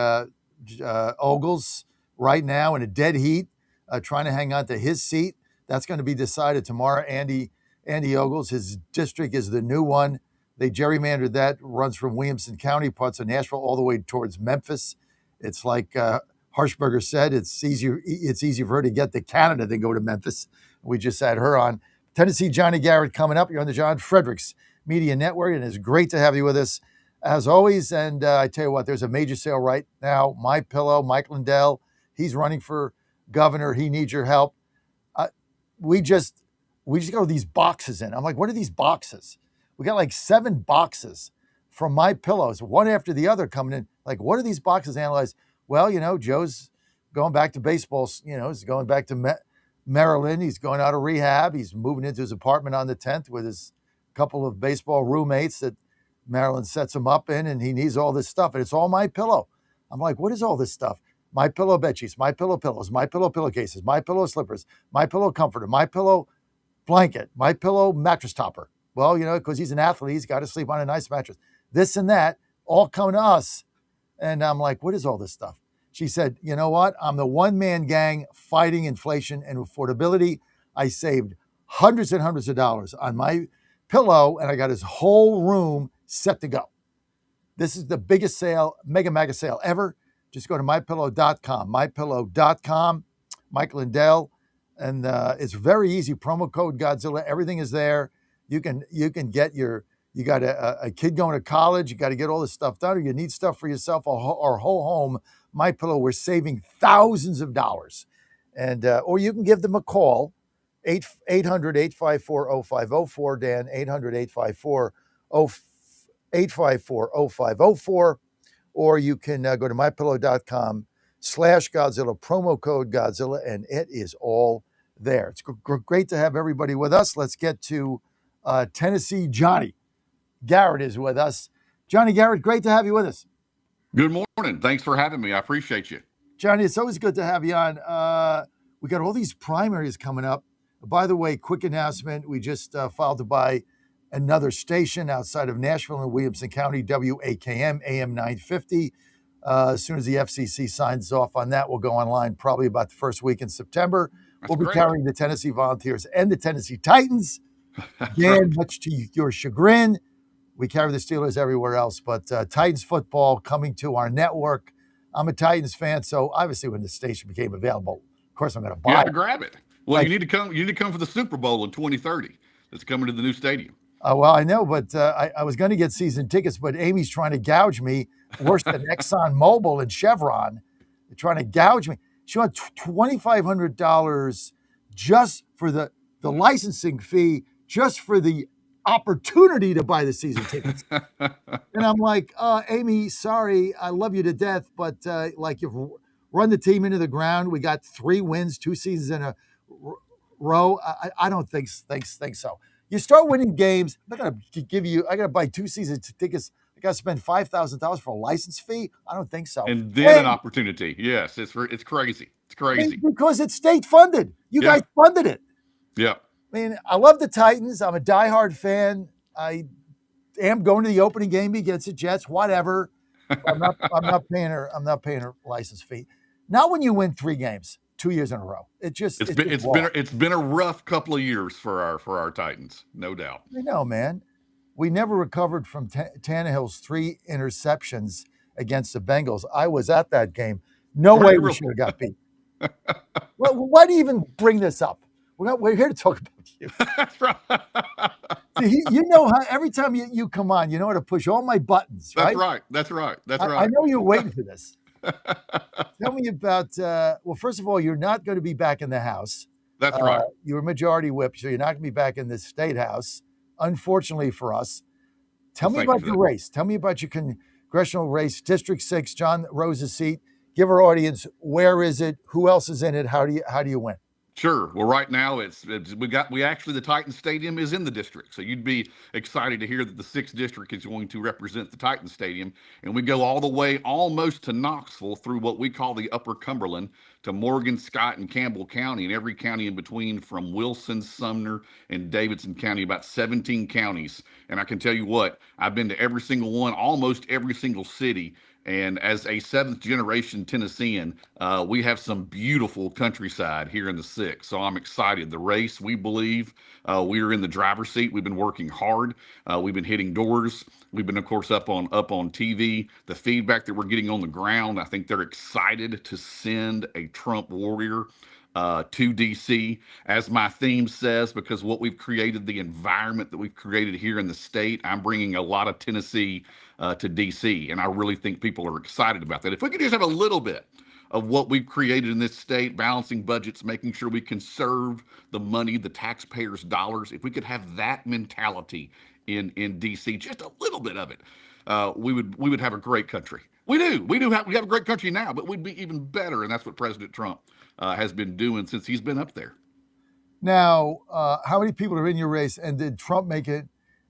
Ogles right now in a dead heat, trying to hang on to his seat. That's going to be decided tomorrow. Andy Ogles, his district is the new one. They gerrymandered that, runs from Williamson County, parts of Nashville, all the way towards Memphis. It's like Harshberger said, it's easier for her to get to Canada than go to Memphis. We just had her on. Tennessee Johnny Garrett coming up. You're on the John Fredericks Media Network, and it's great to have you with us as always. And I tell you what, there's a major sale right now. MyPillow, Mike Lindell, He's running for governor. He needs your help. We just go to these boxes in. I'm like, what are these boxes? We got like 7 boxes from My Pillows, one after the other coming in. Like, what are these boxes analyzed? Well, Joe's going back to baseball. He's going back to Maryland. He's going out of rehab. He's moving into his apartment on the 10th with his couple of baseball roommates that Maryland sets him up in, and he needs all this stuff. And it's all My Pillow. I'm like, what is all this stuff? My Pillow bed sheets, My Pillow pillows, My Pillow pillowcases, My Pillow slippers, My Pillow comforter, My Pillow blanket, My Pillow mattress topper. Well, because he's an athlete, he's got to sleep on a nice mattress. This and that, all coming to us. And I'm like, what is all this stuff? She said, you know what? I'm the one-man gang fighting inflation and affordability. I saved hundreds and hundreds of dollars on My Pillow, and I got his whole room set to go. This is the biggest sale, mega sale ever. Just go to mypillow.com, mypillow.com, Mike Lindell, and it's very easy. Promo code Godzilla. Everything is there. You can get you got a kid going to college. You got to get all this stuff done, or you need stuff for yourself or whole home. My Pillow, we're saving thousands of dollars, and or you can give them a call, 800-854-0504, Dan, 800-854-0504, or you can go to mypillow.com/Godzilla, promo code Godzilla, and it is all there. It's great to have everybody with us. Let's get to Tennessee. Johnny Garrett is with us. Johnny Garrett, great to have you with us. Good morning. Thanks for having me. I appreciate you. Johnny, it's always good to have you on. We got all these primaries coming up. By the way, quick announcement. We just filed to buy another station outside of Nashville in Williamson County, WAKM, AM 950. As soon as the FCC signs off on that, we'll go online probably about the first week in September. We'll be carrying the Tennessee Volunteers and the Tennessee Titans. Dan, much to your chagrin, we carry the Steelers everywhere else, but Titans football coming to our network. I'm a Titans fan, so obviously when the station became available, of course I'm going to buy it. You got to grab it. Well, you need to come. You need to come for the Super Bowl in 2030. That's coming to the new stadium. Well, I know, but I was going to get season tickets, but Amy's trying to gouge me worse than Exxon Mobil and Chevron. They're trying to gouge me. She wants $2,500 just for the licensing fee, just for the opportunity to buy the season tickets. And I'm like, Amy, sorry, I love you to death, but you've run the team into the ground. We got 3 wins, 2 seasons in a row. I don't think so. You start winning games, I'm not going to give you, I got to buy 2 season tickets. I got to spend $5,000 for a license fee. I don't think so. And then an opportunity. Yes, it's crazy. It's crazy. Because it's state funded. You guys funded it. Yeah. I mean, I love the Titans. I'm a diehard fan. I am going to the opening game against the Jets, whatever. I'm not paying her license fee. Not when you win 3 games 2 years in a row. It's been a rough couple of years for our Titans, no doubt. I know, man. We never recovered from Tannehill's 3 interceptions against the Bengals. I was at that game. No way we should have got beat. Why do you even bring this up? We're here to talk about you. That's right. See, you know how every time you come on, you know how to push all my buttons, right? That's right. I know you're waiting for this. Tell me about, well, first of all, you're not going to be back in the House. That's right. You're a majority whip, so you're not going to be back in the State House, unfortunately for us. Tell me about your race. Tell me about your congressional race, District 6, John Rose's seat. Give our audience, where is it? Who else is in it? How do you win? Sure. Well, right now the Titans Stadium is in the district, so you'd be excited to hear that the 6th district is going to represent the Titans Stadium, and we go all the way almost to Knoxville through what we call the Upper Cumberland to Morgan, Scott, and Campbell County, and every county in between from Wilson, Sumner, and Davidson County, about 17 counties. And I can tell you what, I've been to every single one, almost every single city. And as a 7th generation Tennessean, we have some beautiful countryside here in the 6th. So I'm excited. The race, we believe, we are in the driver's seat. We've been working hard. We've been hitting doors. We've been, of course, up on TV. The feedback that we're getting on the ground, I think they're excited to send a Trump warrior to D.C., as my theme says, because what we've created, the environment that we've created here in the state, I'm bringing a lot of Tennessee to D.C., and I really think people are excited about that. If we could just have a little bit of what we've created in this state, balancing budgets, making sure we conserve the money, the taxpayers' dollars. If we could have that mentality in DC, just a little bit of it, we would have a great country. We have a great country now, but we'd be even better, and that's what President Trump has been doing since he's been up there. Now, how many people are in your race, and did Trump make it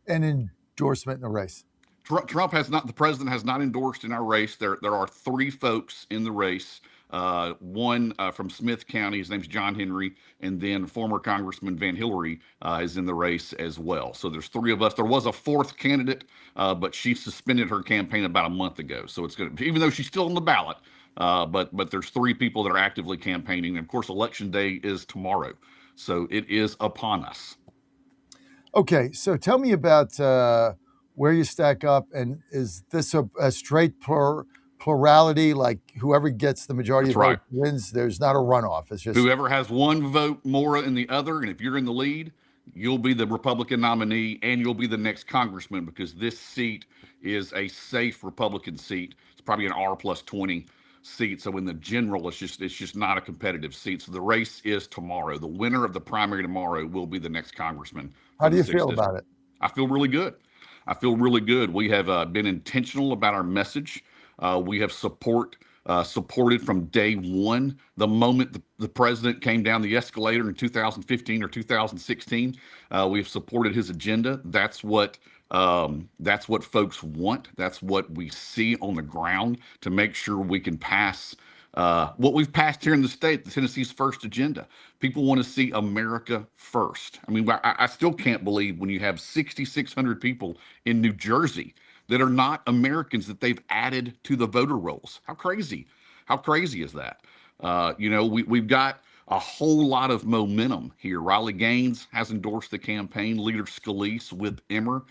an endorsement in the race? Trump has not. The president has not endorsed in our race. There are 3 folks in the race. One from Smith County, his name's John Henry, and then former Congressman Van Hillary is in the race as well. So there's 3 of us. There was a 4th candidate, but she suspended her campaign about a month ago. So it's going to, even though she's still on the ballot, but there's 3 people that are actively campaigning. And of course, Election Day is tomorrow, so it is upon us. Okay, so tell me about where you stack up, and is this a straight plurality, like whoever gets the majority of votes wins? There's not a runoff. It's just whoever has 1 vote more than the other, and if you're in the lead, you'll be the Republican nominee and you'll be the next congressman, because this seat is a safe Republican seat. It's probably an R+20 seat. So in the general, it's just not a competitive seat. So the race is tomorrow. The winner of the primary tomorrow will be the next congressman. How do you feel about it? I feel really good. We have been intentional about our message. We have supported from day one. The moment the president came down the escalator in 2015 or 2016, we have supported his agenda. That's what folks want. That's what we see on the ground to make sure we can pass what we've passed here in the state, the Tennessee's first agenda. People want to see America first. I mean, I still can't believe when you have 6,600 people in New Jersey that are not Americans that they've added to the voter rolls. How crazy is that? We've got a whole lot of momentum here. Riley Gaines has endorsed the campaign. Leader Scalise with Emmer,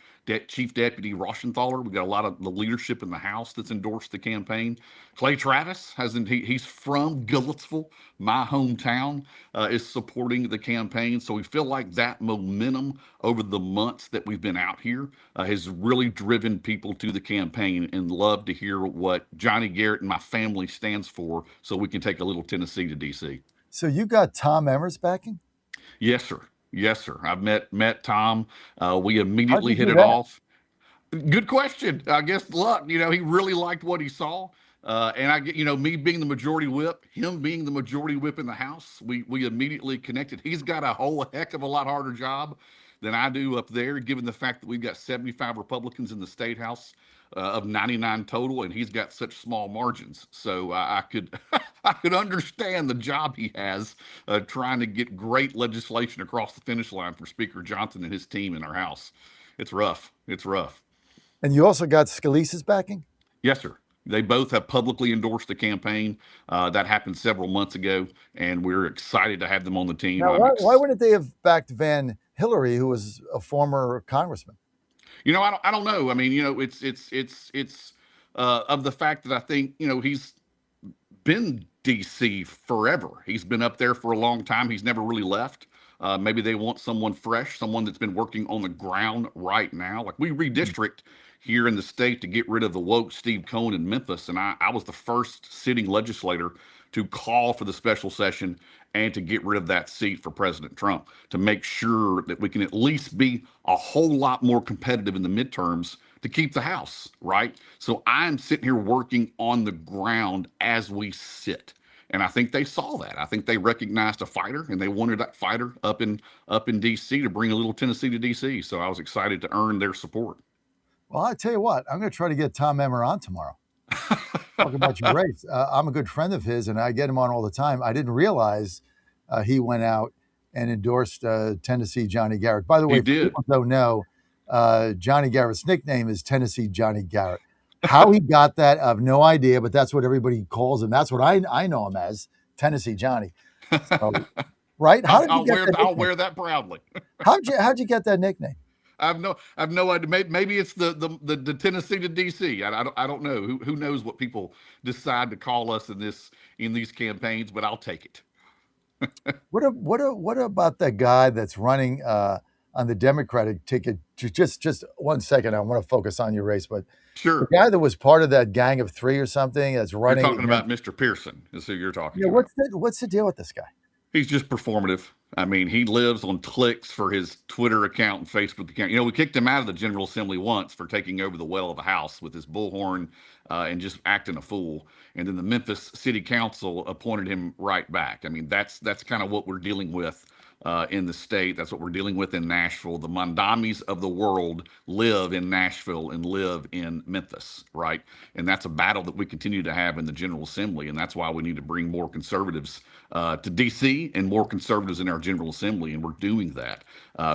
Chief Deputy Rauschenthaler. We've got a lot of the leadership in the House that's endorsed the campaign. Clay Travis he's from Goodlettsville, my hometown, is supporting the campaign. So we feel like that momentum over the months that we've been out here has really driven people to the campaign, and love to hear what Johnny Garrett and my family stands for, so we can take a little Tennessee to D.C. So you got Tom Emmer's backing? Yes, sir. I've met Tom. We immediately hit it off. Good question. I guess luck. He really liked what he saw. And me being the majority whip, him being the majority whip in the House, we immediately connected. He's got a whole heck of a lot harder job than I do up there, given the fact that we've got 75 Republicans in the State House of 99 total, and he's got such small margins. So I could understand the job he has trying to get great legislation across the finish line for Speaker Johnson and his team in our House. It's rough. And you also got Scalise's backing? Yes, sir. They both have publicly endorsed the campaign. That happened several months ago, and we're excited to have them on the team. Now, why wouldn't they have backed Van Hillary, who was a former congressman? I don't know. I mean, it's of the fact that I think, he's been DC forever. He's been up there for a long time. He's never really left. Maybe they want someone fresh, someone that's been working on the ground right now. Like, we redistrict here in the state to get rid of the woke Steve Cohen in Memphis. And I was the first sitting legislator to call for the special session and to get rid of that seat for President Trump, to make sure that we can at least be a whole lot more competitive in the midterms to keep the House, right? So I'm sitting here working on the ground as we sit. And I think they saw that. I think they recognized a fighter, and they wanted that fighter up in D.C. to bring a little Tennessee to D.C. So I was excited to earn their support. Well, I tell you what, I'm going to try to get Tom Emmer on tomorrow. Talk about your race. I'm a good friend of his, and I get him on all the time. I didn't realize he went out and endorsed Tennessee Johnny Garrett. By the way, people don't know, Johnny Garrett's nickname is Tennessee Johnny Garrett. How he got that, I have no idea, but that's what everybody calls him. That's what I know him as, Tennessee Johnny. So, right? I'll wear that proudly. How'd you get that nickname? I have no idea. Maybe it's the Tennessee to DC. I don't know. Who knows what people decide to call us in these campaigns, but I'll take it. What about that guy that's running on the Democratic ticket. Just 1 second. I want to focus on your race, but Sure. the guy that was part of that gang of 3 or something that's You're running. talking about Mr. Pearson is who you're talking Yeah, about. what's the deal with this guy? He's just performative. I mean, he lives on clicks for his Twitter account and Facebook account. You know, we kicked him out of the General Assembly once for taking over the well of the House with his bullhorn and just acting a fool. And then the Memphis City Council appointed him right back. I mean, that's kind of what we're dealing with in the state. That's what we're dealing with in Nashville. The Mondamis of the world live in Nashville and live in Memphis, right? And that's a battle that we continue to have in the General Assembly. And that's why we need to bring more conservatives to D.C. and more conservatives in our General Assembly. And we're doing that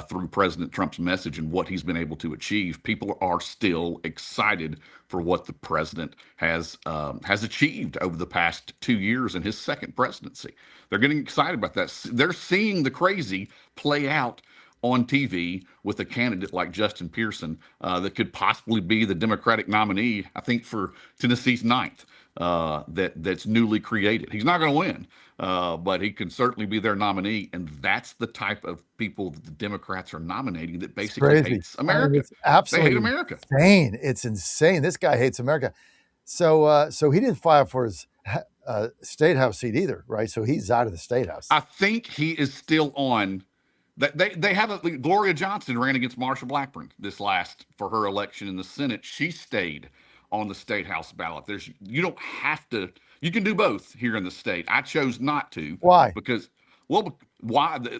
through President Trump's message and what he's been able to achieve. People are still excited for what the president has achieved over the past 2 years in his second presidency. They're getting excited about that. They're seeing the crazy play out on TV with a candidate like Justin Pearson that could possibly be the Democratic nominee, I think, for Tennessee's 9th that's newly created. He's not going to win, but he can certainly be their nominee. And that's the type of people that the Democrats are nominating that basically hates America. I mean, it's absolutely They hate America. insane. It's insane. This guy hates America. So he didn't file for his state house seat either, right? So he's out of the state house. I think he is still on. They have Gloria Johnson ran against Marsha Blackburn for her election in the Senate. She stayed on the state house ballot. You don't have to. You can do both here in the state. I chose not to. Why? Because why?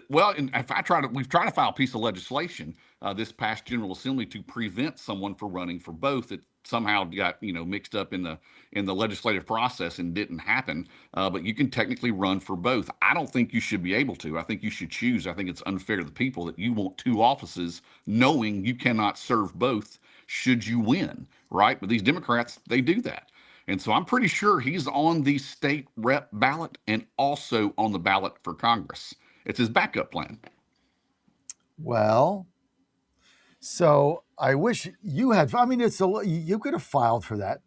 Well, we've tried to file a piece of legislation this past General Assembly to prevent someone from running for both. It somehow got mixed up in the legislative process and didn't happen. But you can technically run for both. I don't think you should be able to. I think you should choose. I think it's unfair to the people that you want 2 offices, knowing you cannot serve both should you win, right? But these Democrats, they do that. And so I'm pretty sure he's on the state rep ballot and also on the ballot for Congress. It's his backup plan. Well, so I wish you had. I mean, you could have filed for that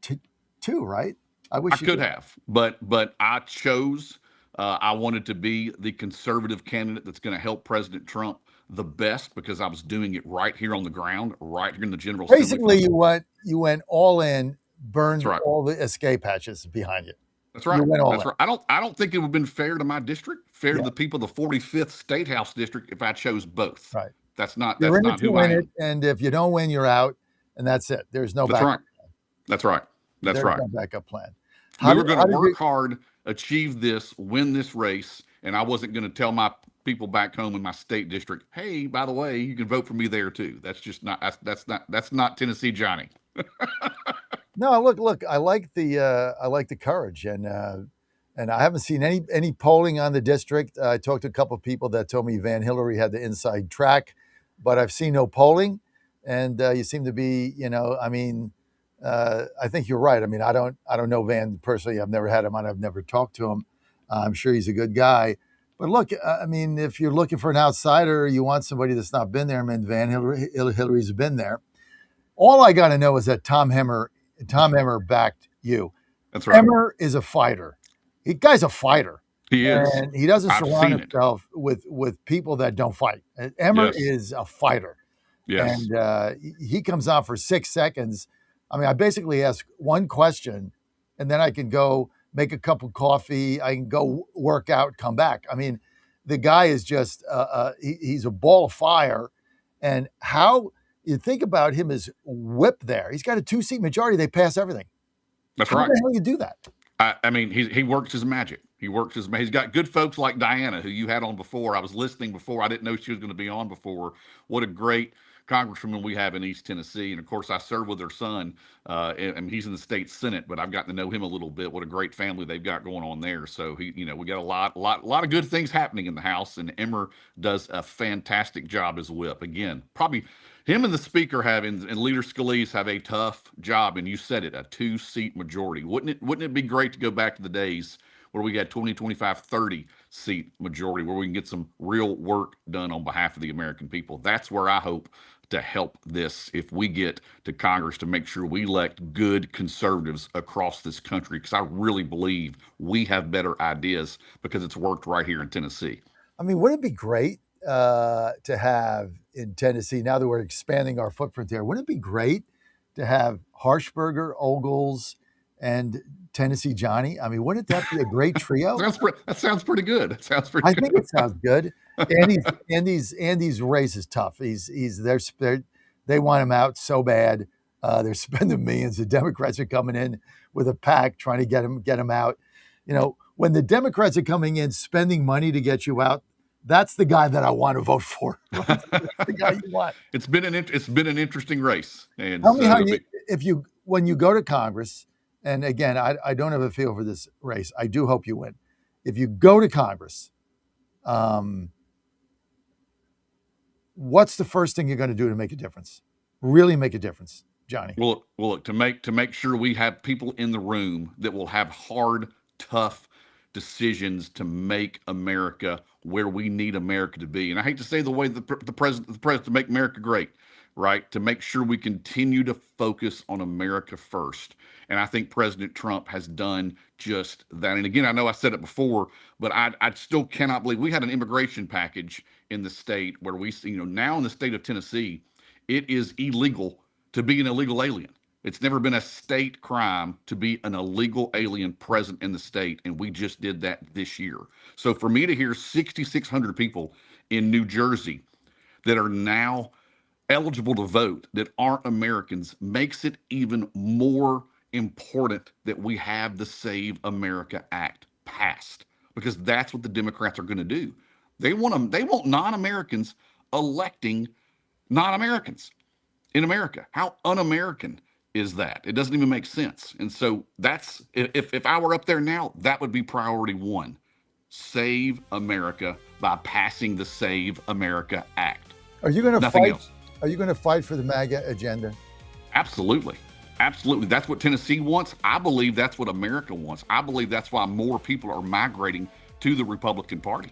too, right? I could have, but I chose. I wanted to be the conservative candidate that's going to help President Trump the best because I was doing it right here on the ground, right here in the General Assembly. Basically, you went all in, burned all the escape hatches behind you. That's right. That's right. I don't think it would have been fair to my district, fair to the people of the 45th State House district if I chose both. Right. That's not who I am. And if you don't win, you're out, and that's it. There's no backup. That's right. That's right. No backup plan. We were going to work hard, achieve this, win this race, and I wasn't going to tell my people back home in my state district, hey, by the way, you can vote for me there too. That's just not that's not Tennessee Johnny. No, look. I like the courage, and I haven't seen any polling on the district. I talked to a couple of people that told me Van Hillary had the inside track, but I've seen no polling, and you seem to be, I mean, I think you're right. I mean, I don't know Van personally. I've never had him on. I've never talked to him. I'm sure he's a good guy. But look, I mean, if you're looking for an outsider, you want somebody that's not been there. I mean, Van Hillary's been there. All I got to know is that Tom Emmer backed you. That's right. Emmer is a fighter. Guy's a fighter. He is. And he doesn't surround himself with people that don't fight. Emmer is a fighter. Yes. And he comes on for 6 seconds. I mean, I basically ask one question, and then I can go make a cup of coffee. I can go work out, come back. I mean, the guy is just, he's a ball of fire. And how you think about him as whip there. He's got a 2-seat majority. They pass everything. That's right. How the hell do you do that? I mean, he works his magic. He's got good folks like Diana, who you had on before. I was listening before. I didn't know she was going to be on before. What a great congresswoman we have in East Tennessee. And of course, I serve with her son, and he's in the state Senate, but I've gotten to know him a little bit. What a great family they've got going on there. So we got a lot of good things happening in the House, and Emmer does a fantastic job as whip. Again, probably him and the speaker and Leader Scalise have a tough job, and you said it, a 2-seat majority. Wouldn't it be great to go back to the days where we had 20, 25, 30 seat majority, where we can get some real work done on behalf of the American people? That's where I hope to help this, if we get to Congress, to make sure we elect good conservatives across this country, because I really believe we have better ideas because it's worked right here in Tennessee. I mean, wouldn't it be great? to have in Tennessee now that we're expanding our footprint there? Wouldn't it be great to have Harshberger, Ogles, and Tennessee Johnny? I mean, wouldn't that be a great trio? That sounds pretty good. That sounds pretty I good. think it sounds good. Andy's race is tough. They want him out so bad. They're spending millions. The Democrats are coming in with a pack trying to get him out. You know, when the Democrats are coming in spending money to get you out, that's the guy that I want to vote for. That's the guy you want. It's been an interesting race. And Tell me how when you go to Congress, and again, I don't have a feel for this race. I do hope you win. If you go to Congress, what's the first thing you're going to do to make a difference? Really make a difference, Johnny? Well, look, to make sure we have people in the room that will have hard, tough decisions to make America where we need America to be. And I hate to say the way the president to make America great, right? To make sure we continue to focus on America first. And I think President Trump has done just that. And again, I know I said it before, but I still cannot believe we had an immigration package in the state where we see, now in the state of Tennessee, it is illegal to be an illegal alien. It's never been a state crime to be an illegal alien present in the state, and we just did that this year. So for me to hear 6,600 people in New Jersey that are now eligible to vote that aren't Americans makes it even more important that we have the Save America Act passed, because that's what the Democrats are going to do. They want non-Americans electing non-Americans in America. How un-American is that? It doesn't even make sense. And so that's, if I were up there now, that would be priority one. Save America by passing the Save America Act. Are you going to Nothing fight? else. Are you going to fight for the MAGA agenda? Absolutely. Absolutely. That's what Tennessee wants. I believe that's what America wants. I believe that's why more people are migrating to the Republican Party,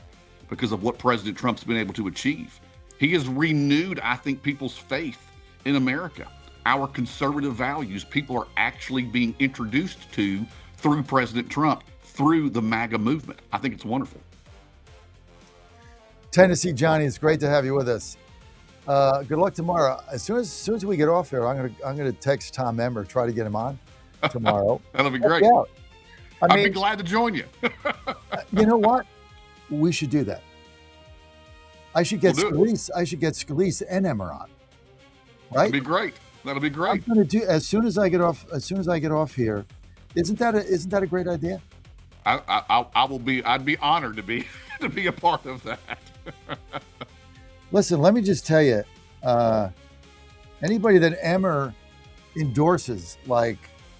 because of what President Trump's been able to achieve. He has renewed, I think, people's faith in America. Our conservative values, people are actually being introduced to through President Trump, through the MAGA movement. I think it's wonderful. Tennessee Johnny, it's great to have you with us. Good luck tomorrow. As soon as we get off here, I'm gonna text Tom Emmer, try to get him on tomorrow. That'll be great. Yeah. I'd be glad to join you. You know what? We should do that. I should get Scalise. I should get Scalise and Emmer on. Right? That'd be great. That'll be great. I'm gonna do as soon as I get off here. Isn't that a great idea? I'd be honored to be a part of that. Listen, let me just tell you, anybody that Emmer endorses, like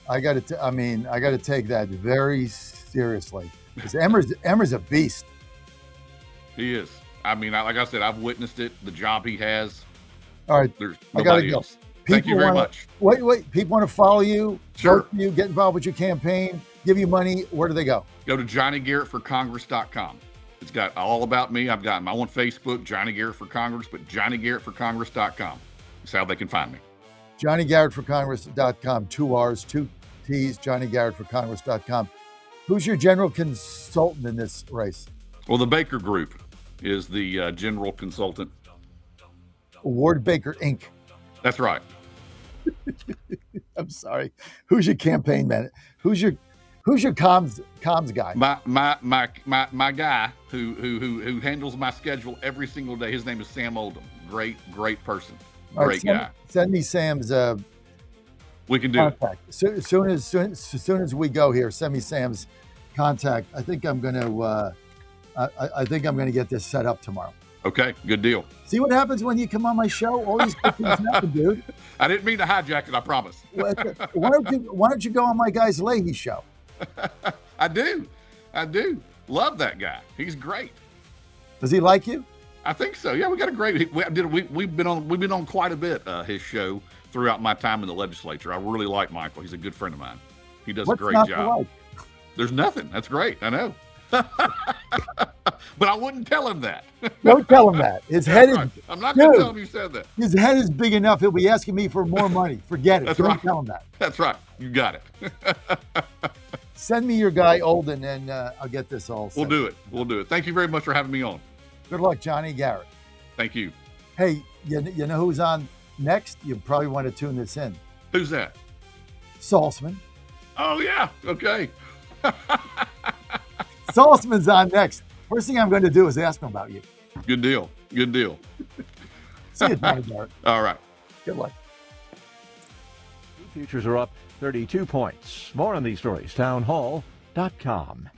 I got to take that very seriously, because Emmer's a beast. He is. I mean, like I said, I've witnessed it. The job he has. All right, there's I gotta nobody go. else. Thank you very much. Wait. People want to follow you, Sure. vote for you, get involved with your campaign, give you money. Where do they go? Go to JohnnyGarrettForCongress.com. It's got all about me. I've got my own Facebook, Johnny Garrett for Congress, but JohnnyGarrettForCongress.com. That's how they can find me. JohnnyGarrettForCongress.com. 2 R's, 2 T's. JohnnyGarrettForCongress.com. Who's your general consultant in this race? Well, the Baker Group is the general consultant. Ward Baker Inc. That's right. I'm sorry. Who's your campaign man? Who's your comms guy? My guy who handles my schedule every single day. His name is Sam Oldham. Great person. Great guy. Send me Sam's we can do contact. As soon as we go here, send me Sam's contact. I think I'm gonna get this set up tomorrow. Okay, good deal. See what happens when you come on my show? All these good things happen, dude. I didn't mean to hijack it, I promise. Why don't you go on my guy's Leahy show? I do. Love that guy. He's great. Does he like you? I think so. Yeah, we got a great. We've been on quite a bit his show throughout my time in the legislature. I really like Michael. He's a good friend of mine. He does a great job. Like? There's nothing. That's great. I know. But I wouldn't tell him that. Don't tell him that. His head is. Right. I'm not going to tell him you said that. His head is big enough. He'll be asking me for more money. Forget it. That's Don't right. tell him that. That's right. You got it. Send me your guy Olden, and I'll get this all set. We'll do it. Thank you very much for having me on. Good luck, Johnny Garrett. Thank you. Hey, you know who's on next? You probably want to tune this in. Who's that? Saltzman. Oh, yeah. Okay. Saltzman's on next. First thing I'm going to do is ask him about you. Good deal. Good deal. See you tomorrow, Garrett. All right. Good luck. Futures are up 32 points. More on these stories, townhall.com.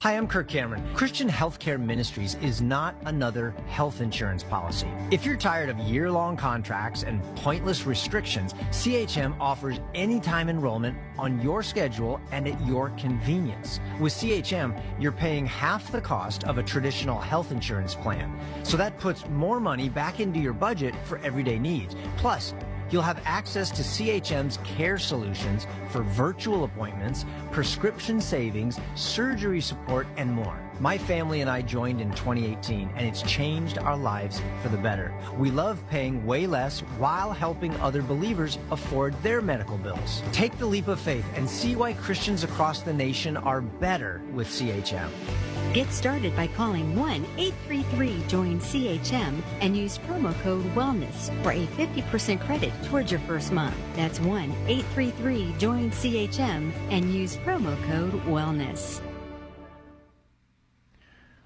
Hi, I'm Kirk Cameron. Christian Healthcare Ministries is not another health insurance policy. If you're tired of year-long contracts and pointless restrictions, CHM offers anytime enrollment on your schedule and at your convenience. With CHM, you're paying half the cost of a traditional health insurance plan. So that puts more money back into your budget for everyday needs. Plus, you'll have access to CHM's care solutions for virtual appointments, prescription savings, surgery support, and more. My family and I joined in 2018, and it's changed our lives for the better. We love paying way less while helping other believers afford their medical bills. Take the leap of faith and see why Christians across the nation are better with CHM. Get started by calling 1-833-JOIN-CHM and use promo code WELLNESS for a 50% credit towards your first month. That's 1-833-JOIN-CHM and use promo code WELLNESS.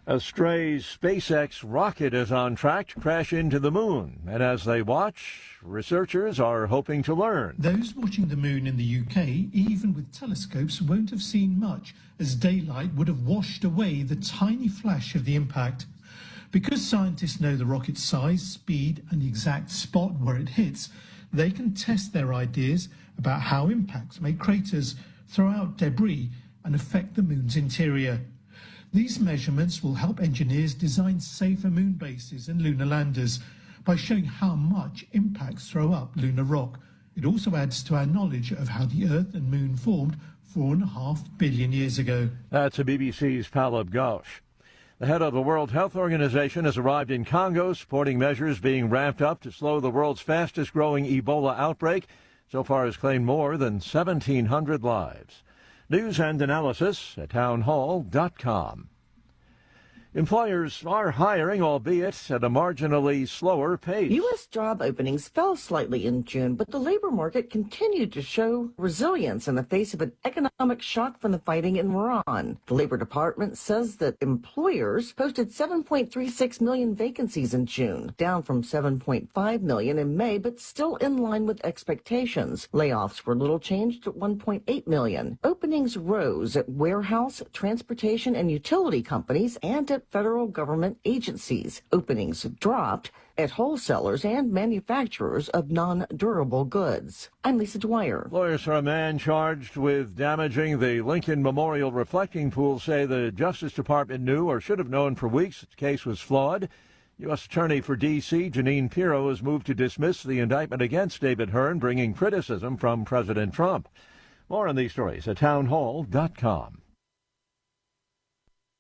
A stray SpaceX rocket is on track to crash into the moon, and as they watch, researchers are hoping to learn. Those watching the moon in the UK, even with telescopes, won't have seen much, as daylight would have washed away the tiny flash of the impact. Because scientists know the rocket's size, speed, and the exact spot where it hits, they can test their ideas about how impacts make craters, throw out debris, and affect the moon's interior. These measurements will help engineers design safer moon bases and lunar landers by showing how much impacts throw up lunar rock. It also adds to our knowledge of how the Earth and Moon formed 4.5 billion years ago. That's a BBC's Pallab Ghosh. The head of the World Health Organization has arrived in Congo, supporting measures being ramped up to slow the world's fastest-growing Ebola outbreak. So far has claimed more than 1,700 lives. News and analysis at townhall.com. Employers are hiring, albeit at a marginally slower pace. U.S. job openings fell slightly in June, but the labor market continued to show resilience in the face of an economic shock from the fighting in Iran. The Labor Department says that employers posted 7.36 million vacancies in June, down from 7.5 million in May, but still in line with expectations. Layoffs were little changed at 1.8 million. Openings rose at warehouse, transportation, and utility companies and at federal government agencies. Openings dropped at wholesalers and manufacturers of non-durable goods. I'm Lisa Dwyer. Lawyers for a man charged with damaging the Lincoln Memorial reflecting pool say the Justice Department knew or should have known for weeks that the case was flawed. U.S. Attorney for D.C. Janine Pirro has moved to dismiss the indictment against David Hearn, bringing criticism from President Trump. More on these stories at townhall.com.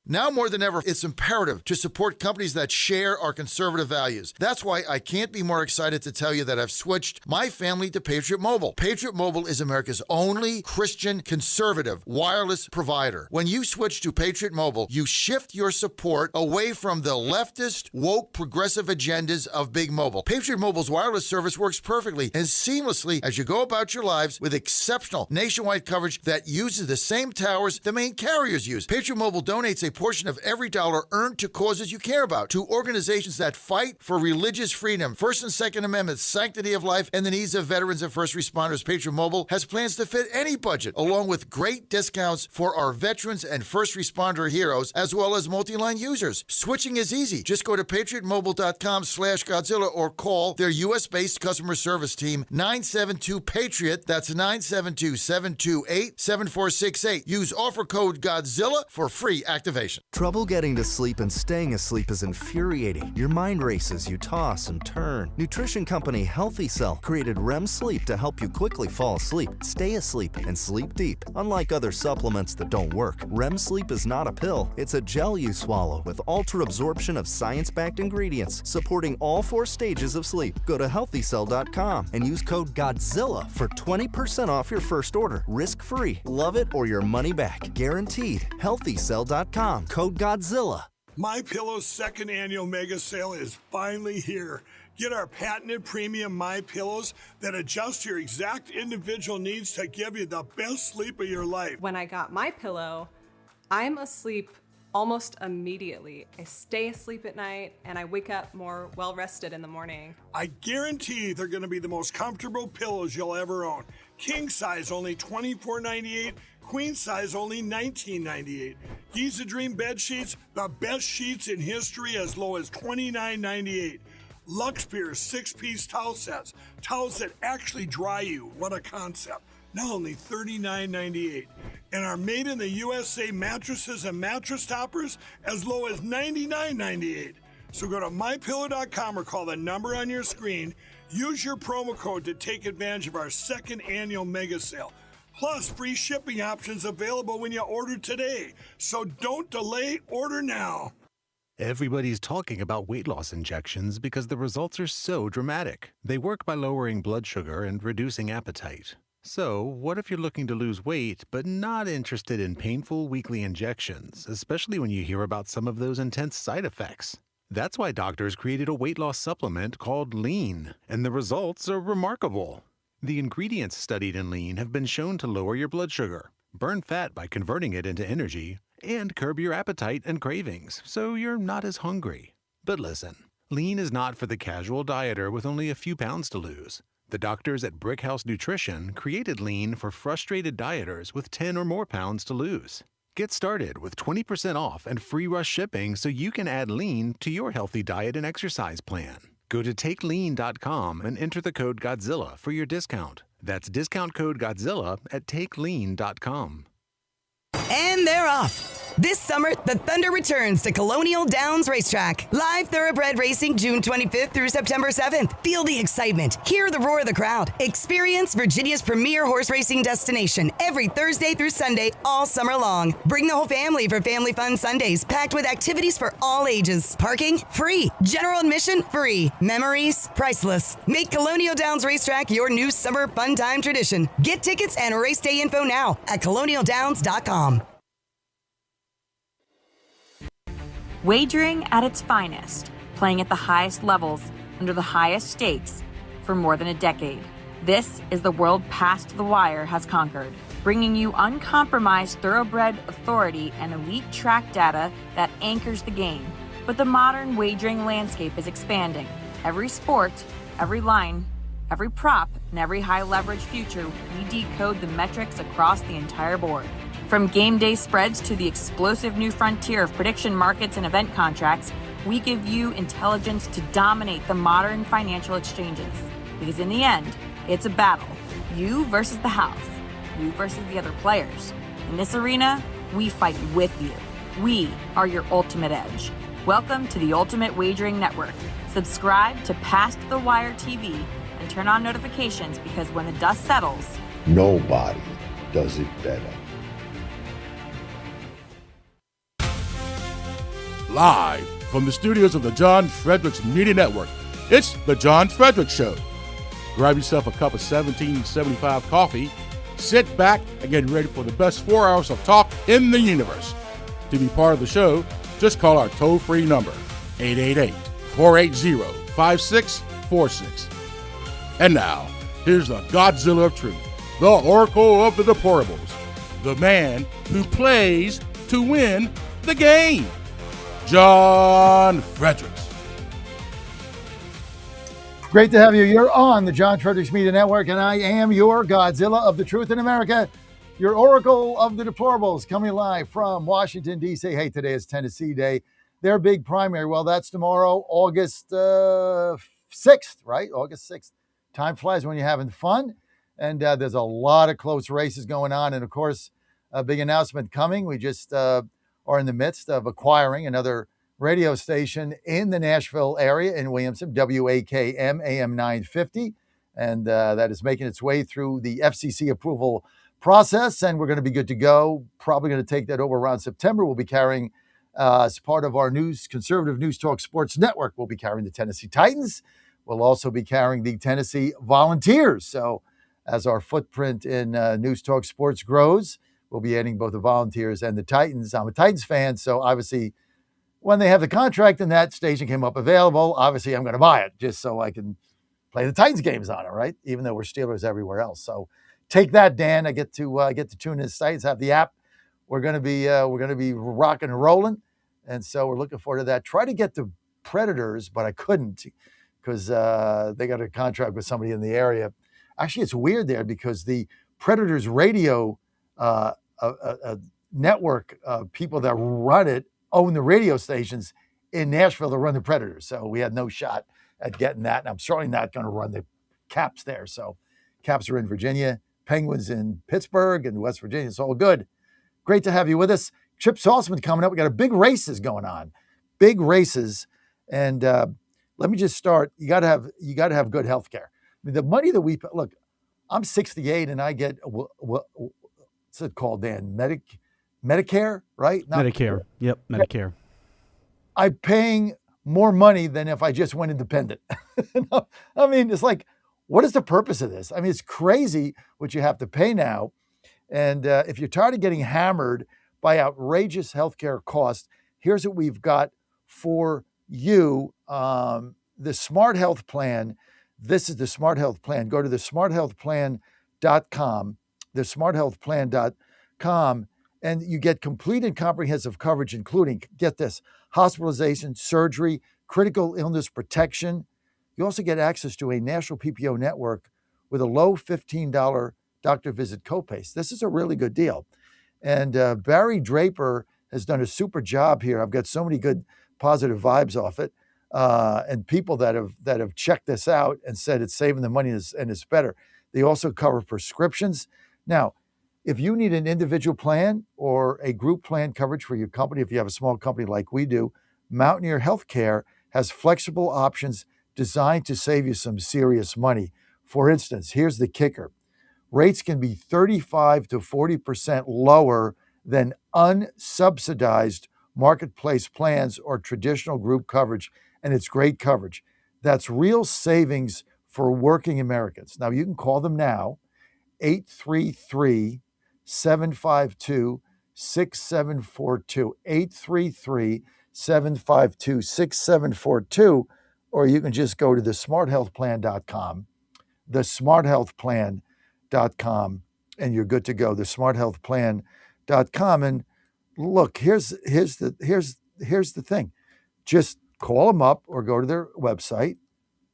Now more than ever, it's imperative to support companies that share our conservative values. That's why I can't be more excited to tell you that I've switched my family to Patriot Mobile. Patriot Mobile is America's only Christian conservative wireless provider. When you switch to Patriot Mobile, you shift your support away from the leftist, woke, progressive agendas of Big Mobile. Patriot Mobile's wireless service works perfectly and seamlessly as you go about your lives with exceptional nationwide coverage that uses the same towers the main carriers use. Patriot Mobile donates a portion of every dollar earned to causes you care about, to organizations that fight for religious freedom, First and Second Amendments, sanctity of life, and the needs of veterans and first responders. Patriot Mobile has plans to fit any budget, along with great discounts for our veterans and first responder heroes, as well as multi-line users. Switching is easy. Just go to patriotmobile.com/Godzilla or call their U.S.-based customer service team, 972-PATRIOT. That's 972-728-7468. Use offer code Godzilla for free activation. Trouble getting to sleep and staying asleep is infuriating. Your mind races, you toss and turn. Nutrition company Healthy Cell created REM sleep to help you quickly fall asleep, stay asleep, and sleep deep. Unlike other supplements that don't work, REM sleep is not a pill. It's a gel you swallow with ultra-absorption of science-backed ingredients supporting all 4 stages of sleep. Go to healthycell.com and use code GODZILLA for 20% off your first order. Risk-free. Love it or your money back. Guaranteed. Healthycell.com. Code Godzilla. MyPillow's second annual mega sale is finally here. Get our patented premium MyPillows that adjust your exact individual needs to give you the best sleep of your life. When I got MyPillow, I'm asleep almost immediately. I stay asleep at night and I wake up more well-rested in the morning. I guarantee they're going to be the most comfortable pillows you'll ever own. King size only $24.98, queen size only $19.98. Giza Dream bed sheets, the best sheets in history, as low as $29.98. Lux Pier 6-piece towel sets, towels that actually dry you. What a concept. Now only $39.98. And our made in the USA mattresses and mattress toppers as low as $99.98. So go to mypillow.com or call the number on your screen. Use your promo code to take advantage of our second annual mega sale. Plus, free shipping options available when you order today. So don't delay, order now. Everybody's talking about weight loss injections because the results are so dramatic. They work by lowering blood sugar and reducing appetite. So, what if you're looking to lose weight but not interested in painful weekly injections, especially when you hear about some of those intense side effects? That's why doctors created a weight loss supplement called Lean, and the results are remarkable. The ingredients studied in Lean have been shown to lower your blood sugar, burn fat by converting it into energy, and curb your appetite and cravings, so you're not as hungry. But listen, Lean is not for the casual dieter with only a few pounds to lose. The doctors at Brickhouse Nutrition created Lean for frustrated dieters with 10 or more pounds to lose. Get started with 20% off and free rush shipping so you can add Lean to your healthy diet and exercise plan. Go to takelean.com and enter the code Godzilla for your discount. That's discount code Godzilla at takelean.com. And they're off. This summer, the Thunder returns to Colonial Downs Racetrack. Live thoroughbred racing June 25th through September 7th. Feel the excitement. Hear the roar of the crowd. Experience Virginia's premier horse racing destination every Thursday through Sunday all summer long. Bring the whole family for Family Fun Sundays, packed with activities for all ages. Parking? Free. General admission? Free. Memories? Priceless. Make Colonial Downs Racetrack your new summer fun time tradition. Get tickets and race day info now at colonialdowns.com. Wagering at its finest, playing at the highest levels, under the highest stakes, for more than a decade. This is the world Past the Wire has conquered, bringing you uncompromised thoroughbred authority and elite track data that anchors the game. But the modern wagering landscape is expanding. Every sport, every line, every prop, and every high-leverage future, we decode the metrics across the entire board. From game day spreads to the explosive new frontier of prediction markets and event contracts, we give you intelligence to dominate the modern financial exchanges. Because in the end, it's a battle. You versus the house. You versus the other players. In this arena, we fight with you. We are your ultimate edge. Welcome to the Ultimate Wagering Network. Subscribe to Past the Wire TV and turn on notifications, because when the dust settles, nobody does it better. Live from the studios of the John Fredericks Media Network, it's The John Fredericks Show. Grab yourself a cup of 1775 coffee, sit back, and get ready for the best 4 hours of talk in the universe. To be part of the show, just call our toll-free number, 888-480-5646. And now, here's the Godzilla of Truth, the Oracle of the Deplorables, the man who plays to win the game, John Fredericks. Great to have you. You're on the John Fredericks Media Network, and I am your Godzilla of the Truth in America, your Oracle of the Deplorables, coming live from Washington, D.C. Hey, today is Tennessee Day. Their big primary, well, that's tomorrow, August 6th, right? August 6th. Time flies when you're having fun, and there's a lot of close races going on, and, of course, a big announcement coming. We just are in the midst of acquiring another radio station in the Nashville area in Williamson, WAKM AM 950, and that is making its way through the FCC approval process, and we're going to be good to go. Probably going to take that over around September. We'll be carrying, as part of our conservative News Talk Sports Network, we'll be carrying the Tennessee Titans. We'll also be carrying the Tennessee Volunteers. So as our footprint in News Talk Sports grows, we'll be adding both the Volunteers and the Titans. I'm a Titans fan, so obviously when they have the contract and that station came up available, obviously I'm going to buy it just so I can play the Titans games on it, right? Even though we're Steelers everywhere else. So take that, Dan. I get to tune in sites, have the app. We're going to be rocking and rolling, and so we're looking forward to that. Try to get the Predators, but I couldn't because they got a contract with somebody in the area. Actually, it's weird there because the Predators radio network people that run it own the radio stations in Nashville that run the Predators. So we had no shot at getting that, and I'm certainly not going to run the Caps there. So Caps are in Virginia, Penguins in Pittsburgh and West Virginia. It's all good. Great to have you with us. Chip Saltzman coming up. We got a big races going on, big races. And let me just start. You got to have good health care. I mean, the money that we look, I'm 68 and I get what's it called, Dan? Medicare, right? Not Medicare. Yep, Medicare. I'm paying more money than if I just went independent. I mean, it's like, what is the purpose of this? I mean, it's crazy what you have to pay now. And if you're tired of getting hammered by outrageous healthcare costs, here's what we've got for you. The Smart Health Plan. This is the Smart Health Plan. Go to the smarthealthplan.com, thesmarthealthplan.com, and you get complete and comprehensive coverage, including, get this, hospitalization, surgery, critical illness protection. You also get access to a national PPO network with a low $15 doctor visit copays. This is a really good deal. And Barry Draper has done a super job here. I've got so many good positive vibes off it. And people that have checked this out and said it's saving them money and it's better. They also cover prescriptions. Now, if you need an individual plan or a group plan coverage for your company, if you have a small company like we do, Mountaineer Healthcare has flexible options designed to save you some serious money. For instance, here's the kicker. Rates can be 35 to 40% lower than unsubsidized marketplace plans or traditional group coverage, and it's great coverage. That's real savings for working Americans. Now, you can call them now, 833-752-6742, 833-752-6742, or you can just go to thesmarthealthplan.com, thesmarthealthplan.com, and you're good to go. Thesmarthealthplan.com. And look, here's the thing. Just call them up or go to their website,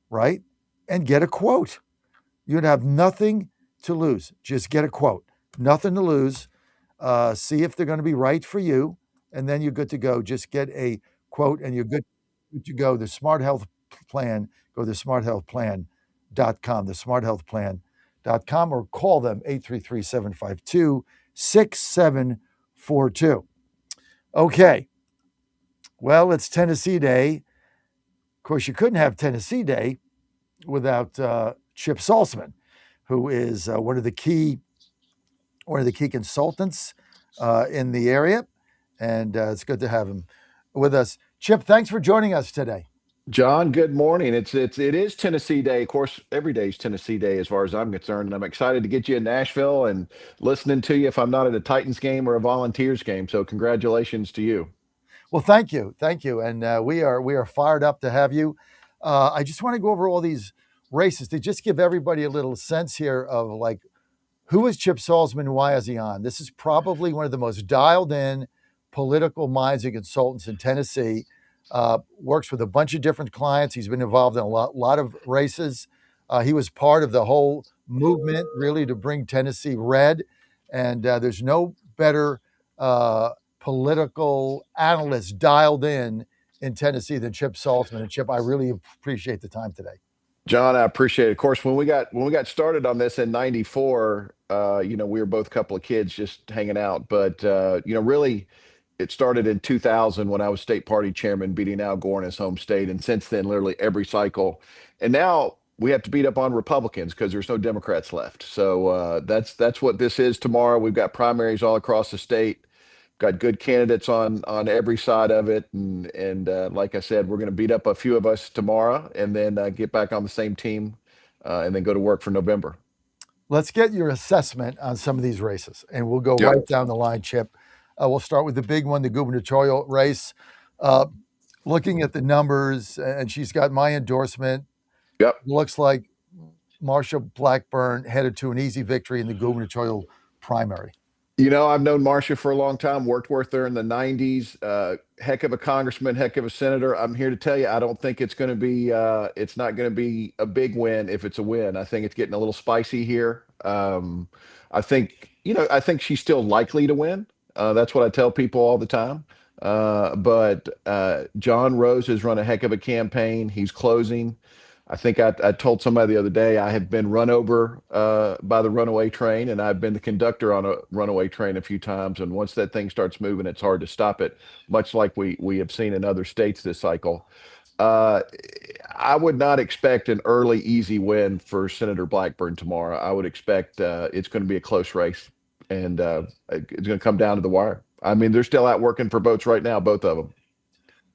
right, and get a quote. You'd have nothing to lose. Just get a quote. Nothing to lose. See if they're going to be right for you, and then you're good to go. Just get a quote, and you're good to go. The Smart Health Plan, go to smarthealthplan.com, thesmarthealthplan.com, or call them 833-752-6742. Okay. Well, it's Tennessee Day. Of course, you couldn't have Tennessee Day without Chip Saltzman, who is one of the key consultants in the area, and it's good to have him with us. Chip, thanks for joining us today. John, good morning. It is Tennessee Day. Of course, every day is Tennessee Day as far as I'm concerned, and I'm excited to get you in Nashville and listening to you if I'm not at a Titans game or a Volunteers game. So congratulations to you. Well, thank you, and we are fired up to have you. I just want to go over all these races to just give everybody a little sense here of like, who is Chip Saltzman? Why is he on? This is probably one of the most dialed in political minds and consultants in Tennessee. Works with a bunch of different clients. He's been involved in a lot of races. He was part of the whole movement really to bring Tennessee red. And there's no better political analyst dialed in Tennessee than Chip Saltzman. And Chip, I really appreciate the time today. John, I appreciate it. Of course, when we got started on this in '94, we were both a couple of kids just hanging out. But really, it started in 2000 when I was state party chairman, beating Al Gore in his home state, and since then, literally every cycle. And now we have to beat up on Republicans because there's no Democrats left. So that's what this is tomorrow. We've got primaries all across the state. Got good candidates on every side of it, and like I said, we're going to beat up a few of us tomorrow, and then get back on the same team, and then go to work for November. Let's get your assessment on some of these races, and we'll go right down the line, Chip. We'll start with the big one, the gubernatorial race. Uh, looking at the numbers, and she's got my endorsement. Yep. Looks like Marsha Blackburn headed to an easy victory in the gubernatorial primary. You know, I've known Marcia for a long time, worked with her in the 90s. Heck of a congressman, heck of a senator. I'm here to tell you, I don't think it's going to be, it's not going to be a big win if it's a win. I think it's getting a little spicy here. I think, I think she's still likely to win. That's what I tell people all the time. But John Rose has run a heck of a campaign. He's closing. I think I told somebody the other day I have been run over by the runaway train, and I've been the conductor on a runaway train a few times. And once that thing starts moving, it's hard to stop it, much like we have seen in other states this cycle. Uh, I would not expect an early, easy win for Senator Blackburn tomorrow. I would expect it's going to be a close race, and it's going to come down to the wire. I mean, they're still out working for votes right now, both of them.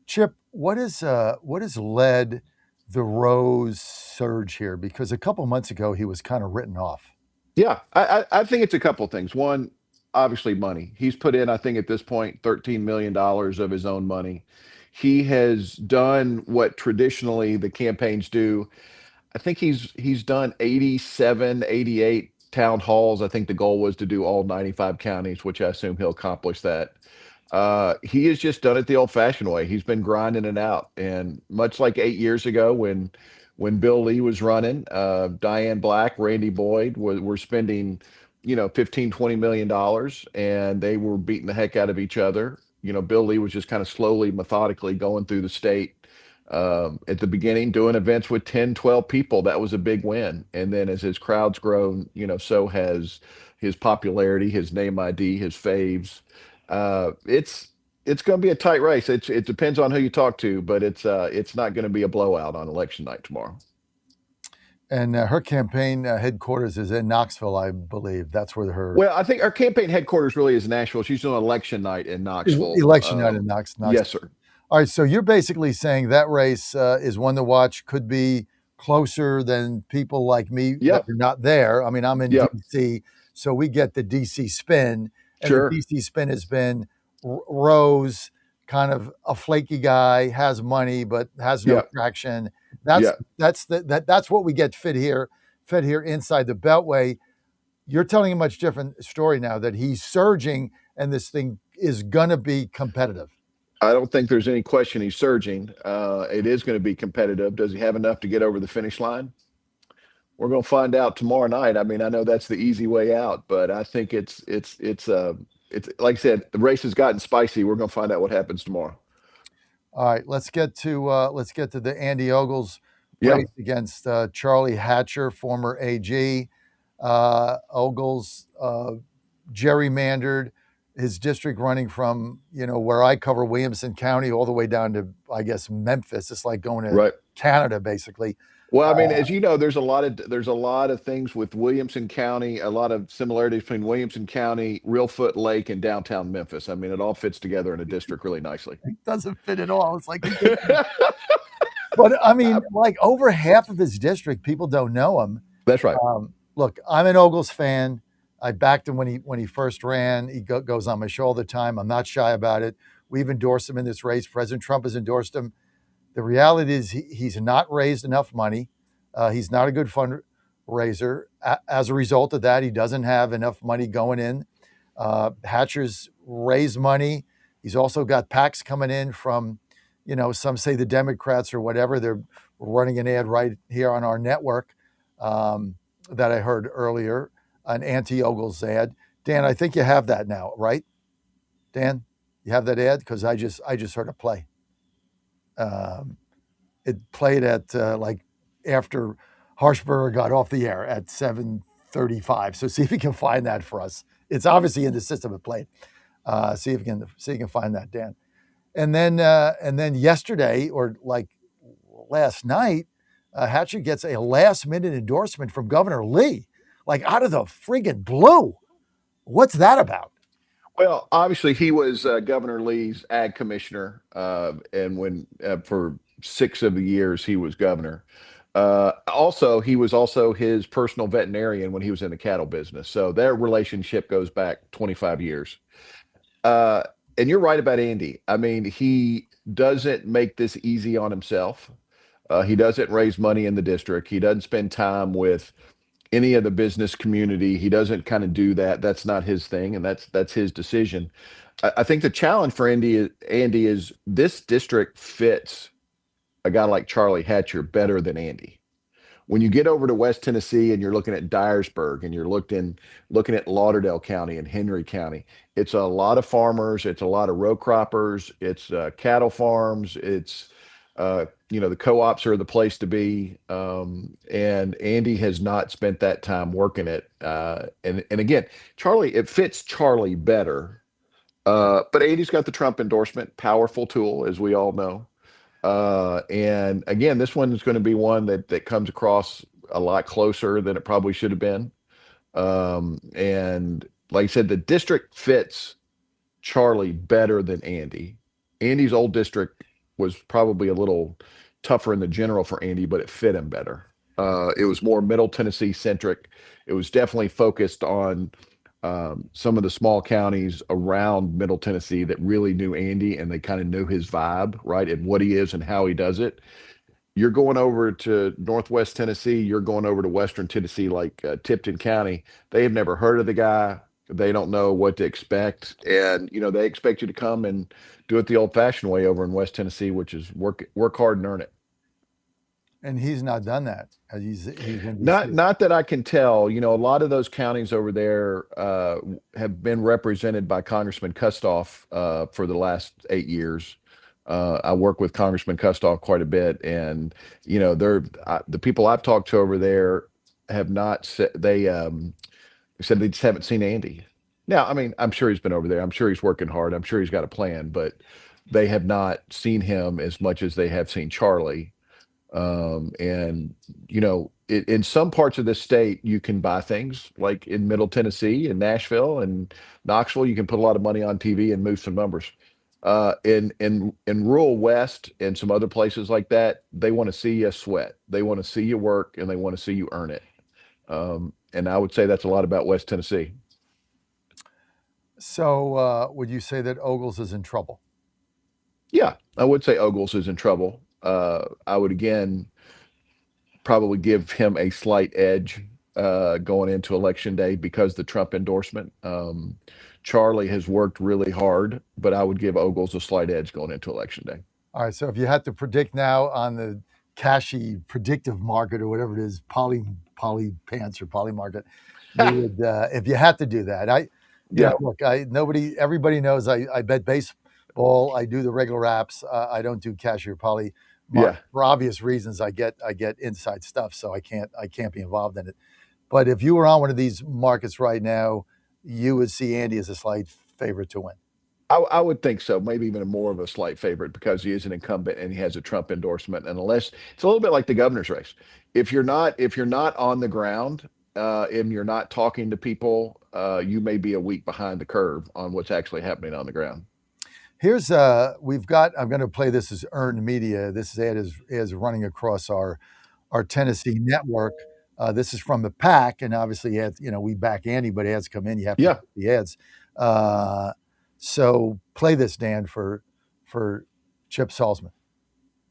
Chip, what has led the Rose surge here? Because a couple months ago he was kind of written off. Yeah, I think it's a couple things. One, obviously money. He's put in, I think at this point, $13 million of his own money. He has done what traditionally the campaigns do. I think he's done 87, 88 town halls. I think the goal was to do all 95 counties, which I assume he'll accomplish that. He has just done it the old-fashioned way. He's been grinding it out, and much like 8 years ago when Bill Lee was running, Diane Black, Randy Boyd were spending, 15, $20 million, and they were beating the heck out of each other. Bill Lee was just kind of slowly, methodically going through the state at the beginning, doing events with 10, 12 people. That was a big win. And then as his crowd's grown, so has his popularity, his name ID, his faves. It's going to be a tight race. It depends on who you talk to, but it's not going to be a blowout on election night tomorrow. And her campaign headquarters is in Knoxville, I believe. That's where her. Well, I think our campaign headquarters really is Nashville. She's doing election night in Knoxville. Election night in Knoxville. Yes, sir. All right, so you're basically saying that race is one to watch, could be closer than people like me that are not there. I mean, I'm in D.C., so we get the D.C. spin. And Sure. The D.C. spin has been Rose, kind of a flaky guy, has money, but has no traction. That's what we get fed here inside the Beltway. You're telling a much different story now that he's surging and this thing is going to be competitive. I don't think there's any question he's surging. It is going to be competitive. Does he have enough to get over the finish line? We're going to find out tomorrow night. I mean, I know that's the easy way out, but I think it's like I said, the race has gotten spicy. We're going to find out what happens tomorrow. All right, let's get to the Andy Ogles race against Charlie Hatcher, former AG. Ogles gerrymandered his district, running from where I cover Williamson County all the way down to, I guess, Memphis. It's like going to Canada, basically. Well, I mean, as you know, there's a lot of things with Williamson County, a lot of similarities between Williamson County, Reelfoot Lake, and downtown Memphis. I mean, it all fits together in a district really nicely. It doesn't fit at all. It's like, but I mean, like over half of his district, people don't know him. That's right. Look, I'm an Ogles fan. I backed him when he first ran. He goes on my show all the time. I'm not shy about it. We've endorsed him in this race. President Trump has endorsed him. The reality is he's not raised enough money. He's not a good fundraiser. As a result of that, he doesn't have enough money going in. Hatcher's raised money. He's also got PACs coming in from, some say the Democrats or whatever. They're running an ad right here on our network that I heard earlier, an anti-Ogles ad. Dan, I think you have that now, right? Dan, you have that ad? Because I just heard it play. It played at after Harshberger got off the air at 7:35. So see if you can find that for us. It's obviously in the system it played. See if you can find that, Dan. And then yesterday, or like last night, Hatcher gets a last-minute endorsement from Governor Lee, like out of the friggin' blue. What's that about? Well, obviously, he was Governor Lee's ag commissioner, and when for 6 of the years he was governor. Also, he was also his personal veterinarian when he was in the cattle business. So their relationship goes back 25 years. And you're right about Andy. I mean, he doesn't make this easy on himself. He doesn't raise money in the district. He doesn't spend time with any of the business community. He doesn't kind of do that. That's not his thing, and that's his decision. I think the challenge for Andy is this district fits a guy like Charlie Hatcher better than Andy. When you get over to West Tennessee and you're looking at Dyersburg and you're looking at Lauderdale County and Henry County, it's a lot of farmers, it's a lot of row croppers, it's cattle farms, it's the co-ops are the place to be. And Andy has not spent that time working it. And again, Charlie, it fits Charlie better. But Andy's got the Trump endorsement, powerful tool, as we all know. And again, this one is going to be one that comes across a lot closer than it probably should have been. And like I said, the district fits Charlie better than Andy. Andy's old district was probably a little tougher in the general for Andy, but it fit him better. It was more Middle Tennessee centric. It was definitely focused on some of the small counties around Middle Tennessee that really knew Andy and they kind of knew his vibe, right? And what he is and how he does it. You're going over to Northwest Tennessee, you're going over to Western Tennessee, like Tipton County. They have never heard of the guy. They don't know what to expect. And, they expect you to come and do it the old fashioned way over in West Tennessee, which is work hard and earn it. And he's not done that. He's in not that I can tell. A lot of those counties over there have been represented by Congressman Kustoff for the last 8 years. I work with Congressman Kustoff quite a bit, and the people I've talked to over there have not said they said they just haven't seen Andy. Now, I mean, I'm sure he's been over there. I'm sure he's working hard. I'm sure he's got a plan, but they have not seen him as much as they have seen Charlie. And in some parts of the state, you can buy things like in Middle Tennessee and Nashville and Knoxville. You can put a lot of money on TV and move some numbers. In rural West and some other places like that, they want to see you sweat. They want to see you work, and they want to see you earn it. And I would say that's a lot about West Tennessee. So, would you say that Ogles is in trouble? Yeah, I would say Ogles is in trouble. I would again probably give him a slight edge going into election day because the Trump endorsement. Charlie has worked really hard, but I would give Ogles a slight edge going into election day. All right. So if you had to predict now on the Cashy predictive market or whatever it is, poly pants or poly market, would, if you had to do that, look, everybody knows I bet baseball. I do the regular apps. I don't do Cashy or poly. For obvious reasons, I get inside stuff, so I can't be involved in it. But if you were on one of these markets right now, you would see Andy as a slight favorite to win. I would think so. Maybe even more of a slight favorite because he is an incumbent and he has a Trump endorsement. And unless it's a little bit like the governor's race, if you're not on the ground and you're not talking to people, you may be a week behind the curve on what's actually happening on the ground. Here's I'm going to play this as earned media. This ad is running across our Tennessee network. This is from the PAC, and obviously ads, we back Andy, but ads come in, you have to get the ads. So play this, Dan, for Chip Salzman.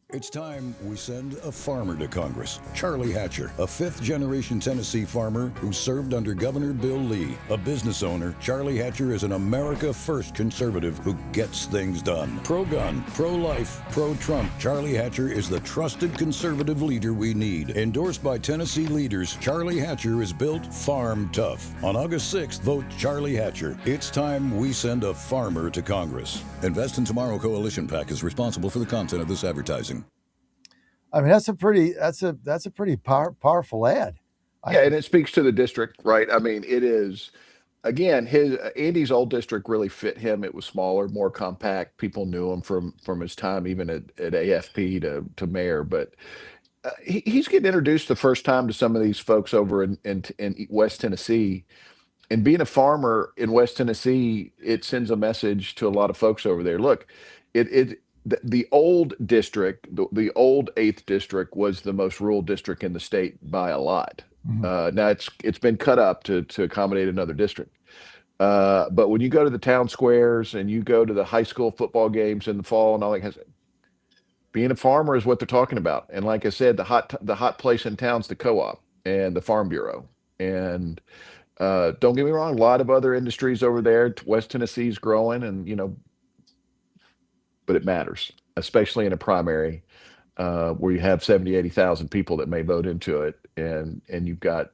It's time we send a farmer to Congress. Charlie Hatcher, a fifth-generation Tennessee farmer who served under Governor Bill Lee. A business owner, Charlie Hatcher is an America First conservative who gets things done. Pro-gun, pro-life, pro-Trump, Charlie Hatcher is the trusted conservative leader we need. Endorsed by Tennessee leaders, Charlie Hatcher is built farm tough. On August 6th, vote Charlie Hatcher. It's time we send a farmer to Congress. Invest in Tomorrow Coalition PAC is responsible for the content of this advertising. I mean, that's a pretty powerful ad. And it speaks to the district, right? I mean, it is, again, Andy's old district really fit him. It was smaller, more compact. People knew him from his time, even at AFP to mayor. But he's getting introduced the first time to some of these folks over in West Tennessee. And being a farmer in West Tennessee, it sends a message to a lot of folks over there. Look, the old district, the old 8th district was the most rural district in the state by a lot. Now it's been cut up to accommodate another district. But when you go to the town squares and you go to the high school football games in the fall and all that, being a farmer is what they're talking about. And like I said, the hot place in town's the co-op and the farm bureau. And don't get me wrong, a lot of other industries over there. West Tennessee's growing, and but it matters, especially in a primary where you have 70, 80,000 people that may vote into it, and you've got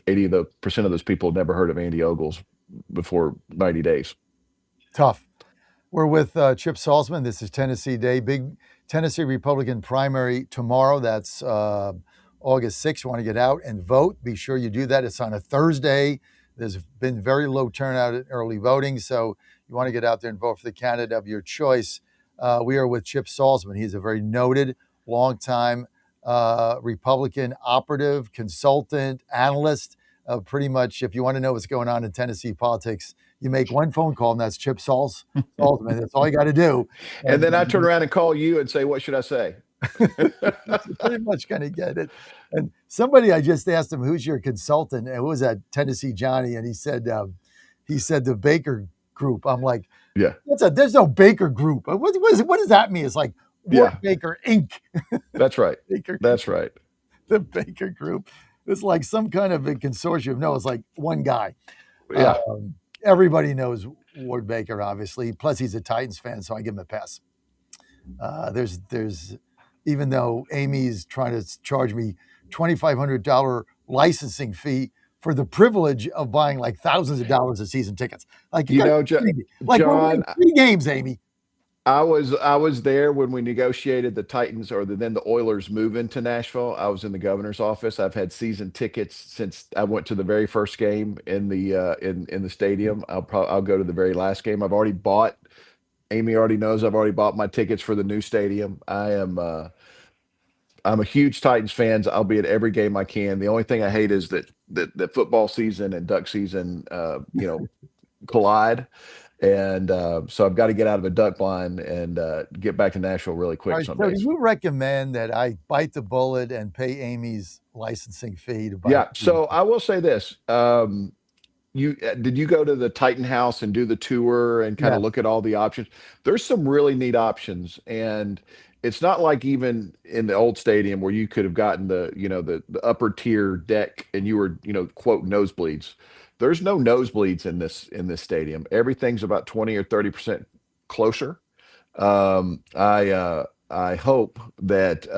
80% of those people never heard of Andy Ogles before 90 days. Tough. We're with Chip Salzman. This is Tennessee Day. Big Tennessee Republican primary tomorrow. That's August 6th. You want to get out and vote. Be sure you do that. It's on a Thursday. There's been very low turnout in early voting, so you want to get out there and vote for the candidate of your choice. We are with Chip Salzman. He's a very noted, longtime Republican operative, consultant, analyst. Pretty much, if you want to know what's going on in Tennessee politics, you make one phone call, and that's Chip Salzman. That's all you got to do. And then I turn around and call you and say, what should I say? Pretty much going to get it. And somebody, I just asked him, who's your consultant? And it was at Tennessee Johnny. And he said the Baker Group. I'm like, yeah, there's no Baker Group. What does that mean? It's like Baker Inc. That's right. That's right. The Baker Group. It's like some kind of a consortium. No, it's like one guy. Yeah. Everybody knows Ward Baker, obviously. Plus, he's a Titans fan, so I give him a pass. There's even though Amy's trying to charge me $2,500 licensing fee for the privilege of buying like thousands of dollars of season tickets. Like John, 3 games, Amy. I was there when we negotiated the Titans then the Oilers move into Nashville. I was in the governor's office. I've had season tickets since I went to the very first game in the in the stadium. I'll go to the very last game. I've already bought. Amy already knows I've already bought my tickets for the new stadium. I'm a huge Titans fan. I'll be at every game I can. The only thing I hate is that football season and duck season collide. And so I've got to get out of a duck blind and get back to Nashville really quick. So do you recommend that I bite the bullet and pay Amy's licensing fee to buy? Yeah. So I will say this. Did you go to the Titan House and do the tour and kind of look at all the options? There's some really neat options, and it's not like even in the old stadium where you could have gotten the upper tier deck and you were quote nosebleeds. There's no nosebleeds in this stadium. Everything's about 20 or 30% closer. I hope that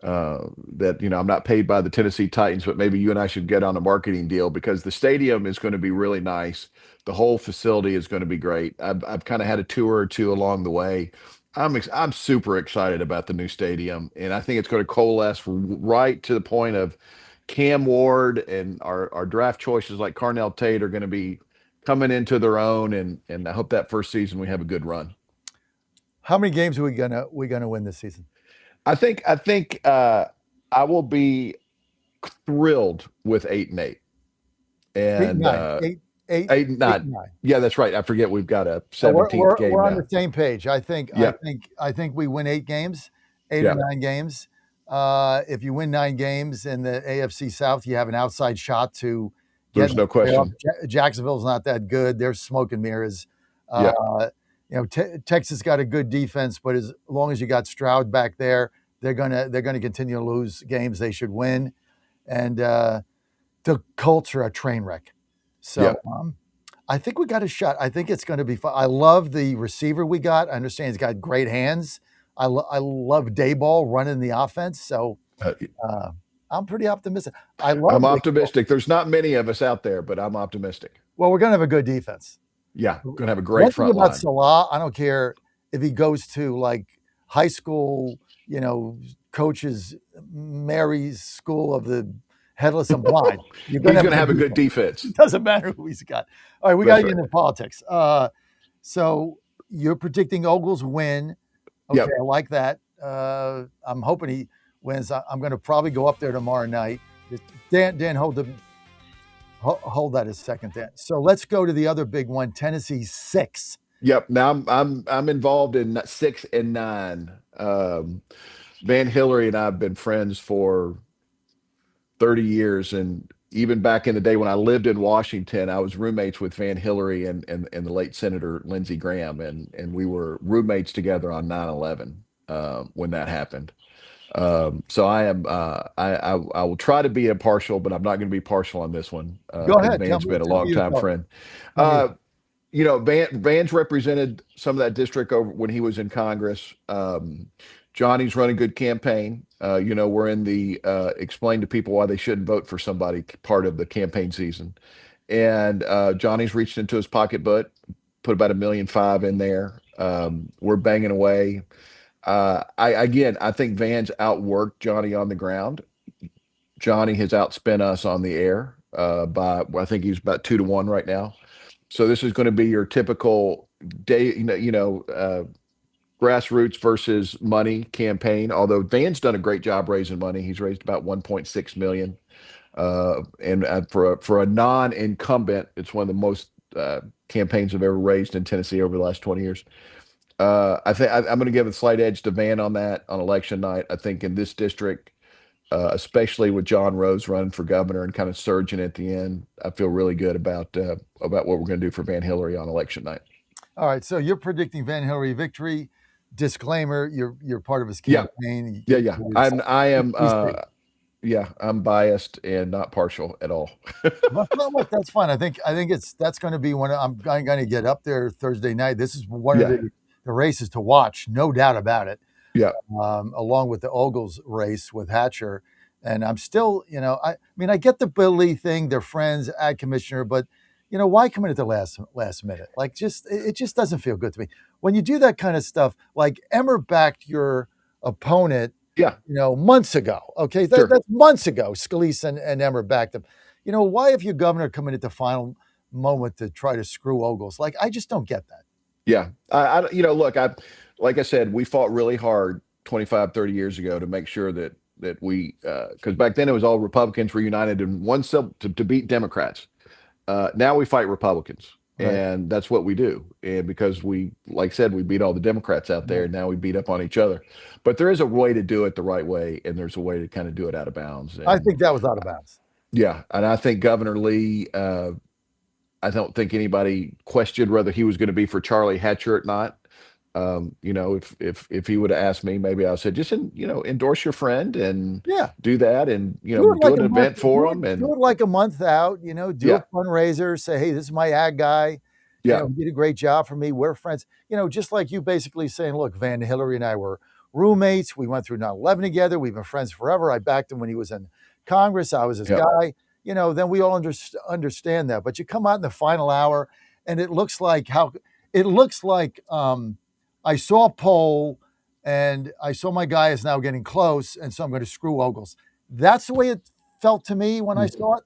I'm not paid by the Tennessee Titans, but maybe you and I should get on a marketing deal, because the stadium is going to be really nice. The whole facility is going to be great. I've kind of had a tour or two along the way. I'm super excited about the new stadium, and I think it's going to coalesce right to the point of Cam Ward, and our draft choices like Carnell Tate are going to be coming into their own, and I hope that first season we have a good run. How many games are we gonna win this season? I think I will be thrilled with 8-8. And 8-9. Yeah, that's right. I forget we've got a 17th game. We're on now. the same page. I think we win 8 games, 8 or 9 games. If you win 9 games in the AFC South, you have an outside shot to get. There's no question. Jacksonville's not that good. They're smoke and mirrors. Texas got a good defense, but as long as you got Stroud back there, they're gonna continue to lose games they should win. And the Colts are a train wreck. So I think we got a shot. I think it's going to be fun. I love the receiver we got. I understand he's got great hands. I love Dayball running the offense. So I'm pretty optimistic. I'm optimistic. There's not many of us out there, but I'm optimistic. Well, we're going to have a good defense. Yeah, going to have a great front line. About Salah, I don't care if he goes to like high school, coaches Mary's School of the Headless and Blind. He's going to have a good defense. It doesn't matter who he's got. All right, we got to get into politics. So you're predicting Ogles win. Okay, I like that. I'm hoping he wins. I'm going to probably go up there tomorrow night. Dan, hold that a second, Dan. So let's go to the other big one, Tennessee 6. Yep. Now I'm involved in 6 and 9. Van Hillary and I have been friends for 30 years, and even back in the day when I lived in Washington, I was roommates with Van Hillary and the late Senator Lindsey Graham, and we were roommates together on 9/11 when that happened. So I am I will try to be impartial, but I'm not going to be partial on this one Go because ahead. Van's been a long your time thoughts. friend. Tell me your thoughts. Van's represented some of that district over when he was in Congress. Johnny's run a good campaign. We're in the explain to people why they shouldn't vote for somebody part of the campaign season. And Johnny's reached into his pocketbook, put about $1.5 million in there. We're banging away. I think Van's outworked Johnny on the ground. Johnny has outspent us on the air by I think he's about 2-1 right now. So this is going to be your typical day, grassroots versus money campaign. Although Van's done a great job raising money, he's raised about 1.6 million. And for a non-incumbent, it's one of the most campaigns I've ever raised in Tennessee over the last 20 years. I think I'm going to give a slight edge to Van on that on election night. I think in this district, especially with John Rose running for governor and kind of surging at the end, I feel really good about what we're going to do for Van Hillary on election night. All right, so you're predicting Van Hillary victory. Disclaimer: you're part of his campaign. Yeah. I'm biased and not partial at all. Look, that's fine. I think that's going to be one. I'm going to get up there Thursday night. This is one of the races to watch, no doubt about it. Yeah. Along with the Ogles race with Hatcher, and I'm still, I mean, I get the Bill Lee thing. They're friends, ag commissioner, but why come in at the last minute? Like, it just doesn't feel good to me when you do that kind of stuff. Like Emmer backed your opponent. Yeah. Months ago. Okay. That's months ago. Scalise and Emmer backed them. Why have your governor come in at the final moment to try to screw Ogles? Like, I just don't get that. Yeah. Look, like I said, we fought really hard 25, 30 years ago to make sure that we, because back then it was all Republicans were united in one to beat Democrats. Now we fight Republicans. Right. And that's what we do. And because we, like I said, we beat all the Democrats out there. Now we beat up on each other. But there is a way to do it the right way. And there's a way to kind of do it out of bounds. And, I think that was out of bounds. Yeah. And I think Governor Lee, I don't think anybody questioned whether he was going to be for Charlie Hatcher or not. If he would have asked me, maybe I said, just endorse your friend and do that, and do an event for him, and do it like a month out. Do a fundraiser. Say, hey, this is my ag guy. Yeah, he did a great job for me. We're friends. Just like you basically saying, look, Van Hillary and I were roommates. We went through 9/11 together. We've been friends forever. I backed him when he was in Congress. I was his guy. Then we all understand that. But you come out in the final hour, and it looks like I saw a poll, and I saw my guy is now getting close, and so I'm going to screw Ogles. That's the way it felt to me when I saw it.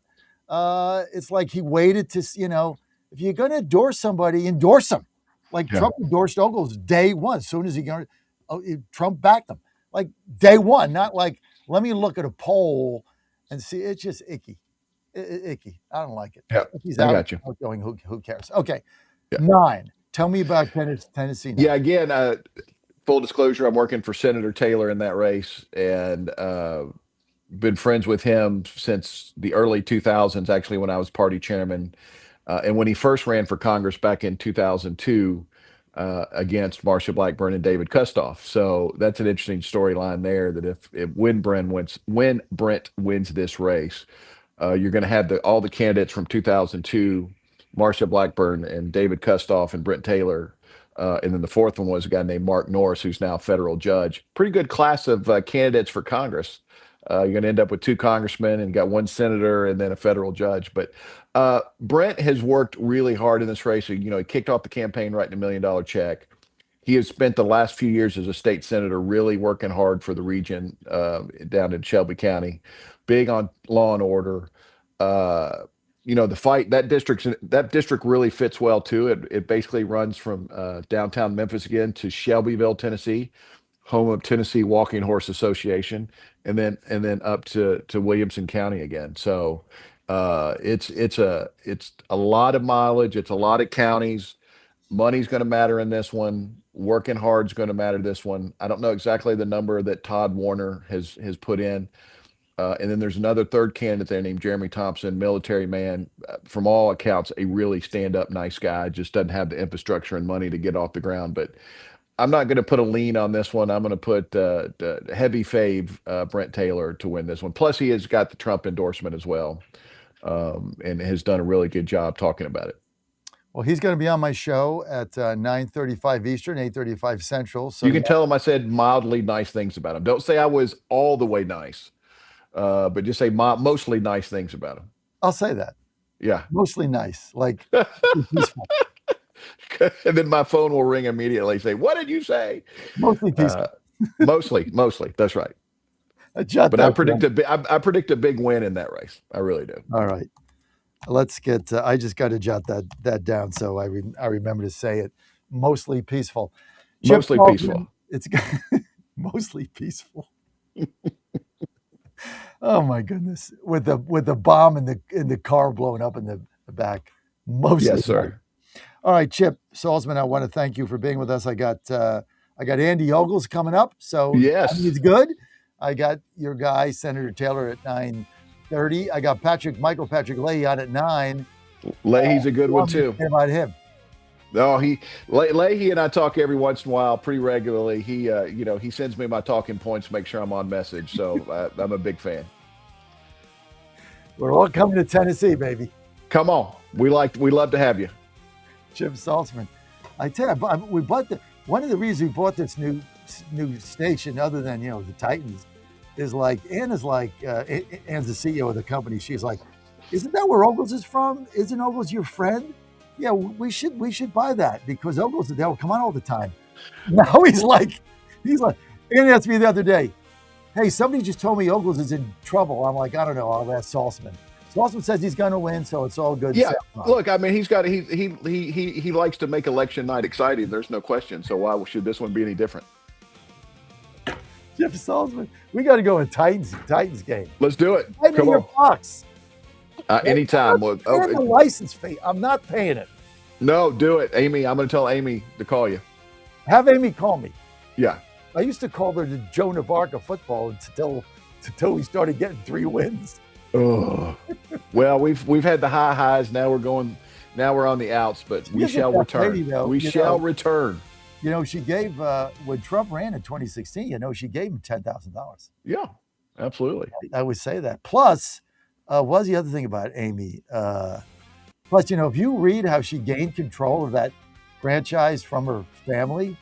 It's like he waited to, if you're going to endorse somebody, endorse them. Like Trump endorsed Ogles day one. As soon as Trump backed him, like day one, not like, let me look at a poll and see. It's just icky. Icky. I don't like it. Yeah, he's I got you. Going, who cares? Okay, 9. Tell me about Tennessee. Yeah, again, full disclosure, I'm working for Senator Taylor in that race, and been friends with him since the early 2000s, actually, when I was party chairman. And when he first ran for Congress back in 2002 against Marsha Blackburn and David Kustoff. So that's an interesting storyline there, that when Brent wins this race, you're going to have all the candidates from 2002, Marsha Blackburn and David Kustoff and Brent Taylor. And then the fourth one was a guy named Mark Norris, who's now a federal judge. Pretty good class of candidates for Congress. You're going to end up with 2 congressmen and got 1 senator and then a federal judge. But Brent has worked really hard in this race. He kicked off the campaign writing $1 million check. He has spent the last few years as a state senator really working hard for the region down in Shelby County, big on law and order. The fight, that district really fits well too. It basically runs from downtown Memphis again to Shelbyville, Tennessee, home of Tennessee Walking Horse Association, and then up to Williamson County again. So it's a lot of mileage. It's a lot of counties. Money's going to matter in this one. Working hard is going to matter this one. I don't know exactly the number that Todd Warner has put in. And then there's another third candidate there named Jeremy Thompson, military man, from all accounts, a really stand-up, nice guy. Just doesn't have the infrastructure and money to get off the ground. But I'm not going to put a lean on this one. I'm going to put heavy fave Brent Taylor to win this one. Plus, he has got the Trump endorsement as well, and has done a really good job talking about it. Well, he's going to be on my show at 9:35 Eastern, 8:35 Central. So you can tell him I said mildly nice things about him. Don't say I was all the way nice, but just say mostly nice things about him. I'll say that. Yeah. Mostly nice, like peaceful. And then my phone will ring immediately. Say, what did you say? Mostly peaceful. Mostly. That's right. But I predict a big win in that race. I really do. All right. Let's get. I just got to jot that down so I remember to say it. Mostly peaceful. Mostly peaceful. It's mostly peaceful. Oh my goodness! With the bomb in the car blowing up in the back. Mostly. Yes, sir. All right, Chip Salzman, I want to thank you for being with us. I got Andy Ogles coming up, so yes, he's good. I got your guy Senator Taylor at 9:30. I got Michael Patrick Leahy on at 9. Leahy's a good one too. About him. No, Leahy and I talk every once in a while, pretty regularly. He sends me my talking points to make sure I'm on message. So I'm a big fan. We're all coming to Tennessee, baby. Come on, we love to have you. Jim Salzman. I tell you, we bought one of the reasons we bought this new station, other than the Titans, is like Anna's the CEO of the company. She's like, isn't that where Ogles is from? Isn't Ogles your friend? Yeah, we should buy that because Ogles they'll come on all the time. Now he's like, Anna asked me the other day, hey, somebody just told me Ogles is in trouble. I'm like, I don't know. I'll ask Salzman. Salzman says he's going to win, so it's all good. Yeah, look, I mean, he likes to make election night exciting. There's no question. So why should this one be any different? Jeff Salzman, we got to go in Titans game. Let's do it. Come on, box. Anytime. Look, the license fee. I'm not paying it. No, do it, Amy. I'm going to tell Amy to call you. Have Amy call me. Yeah. I used to call her the Joan of Arc of football until we started getting 3 wins. Oh, well, we've had the highs. Now we're on the outs, but we shall return. We shall return. She gave when Trump ran in 2016. She gave him $10,000. Yeah, absolutely. I would say that. Plus, what's the other thing about Amy? Plus, if you read how she gained control of that franchise from her family.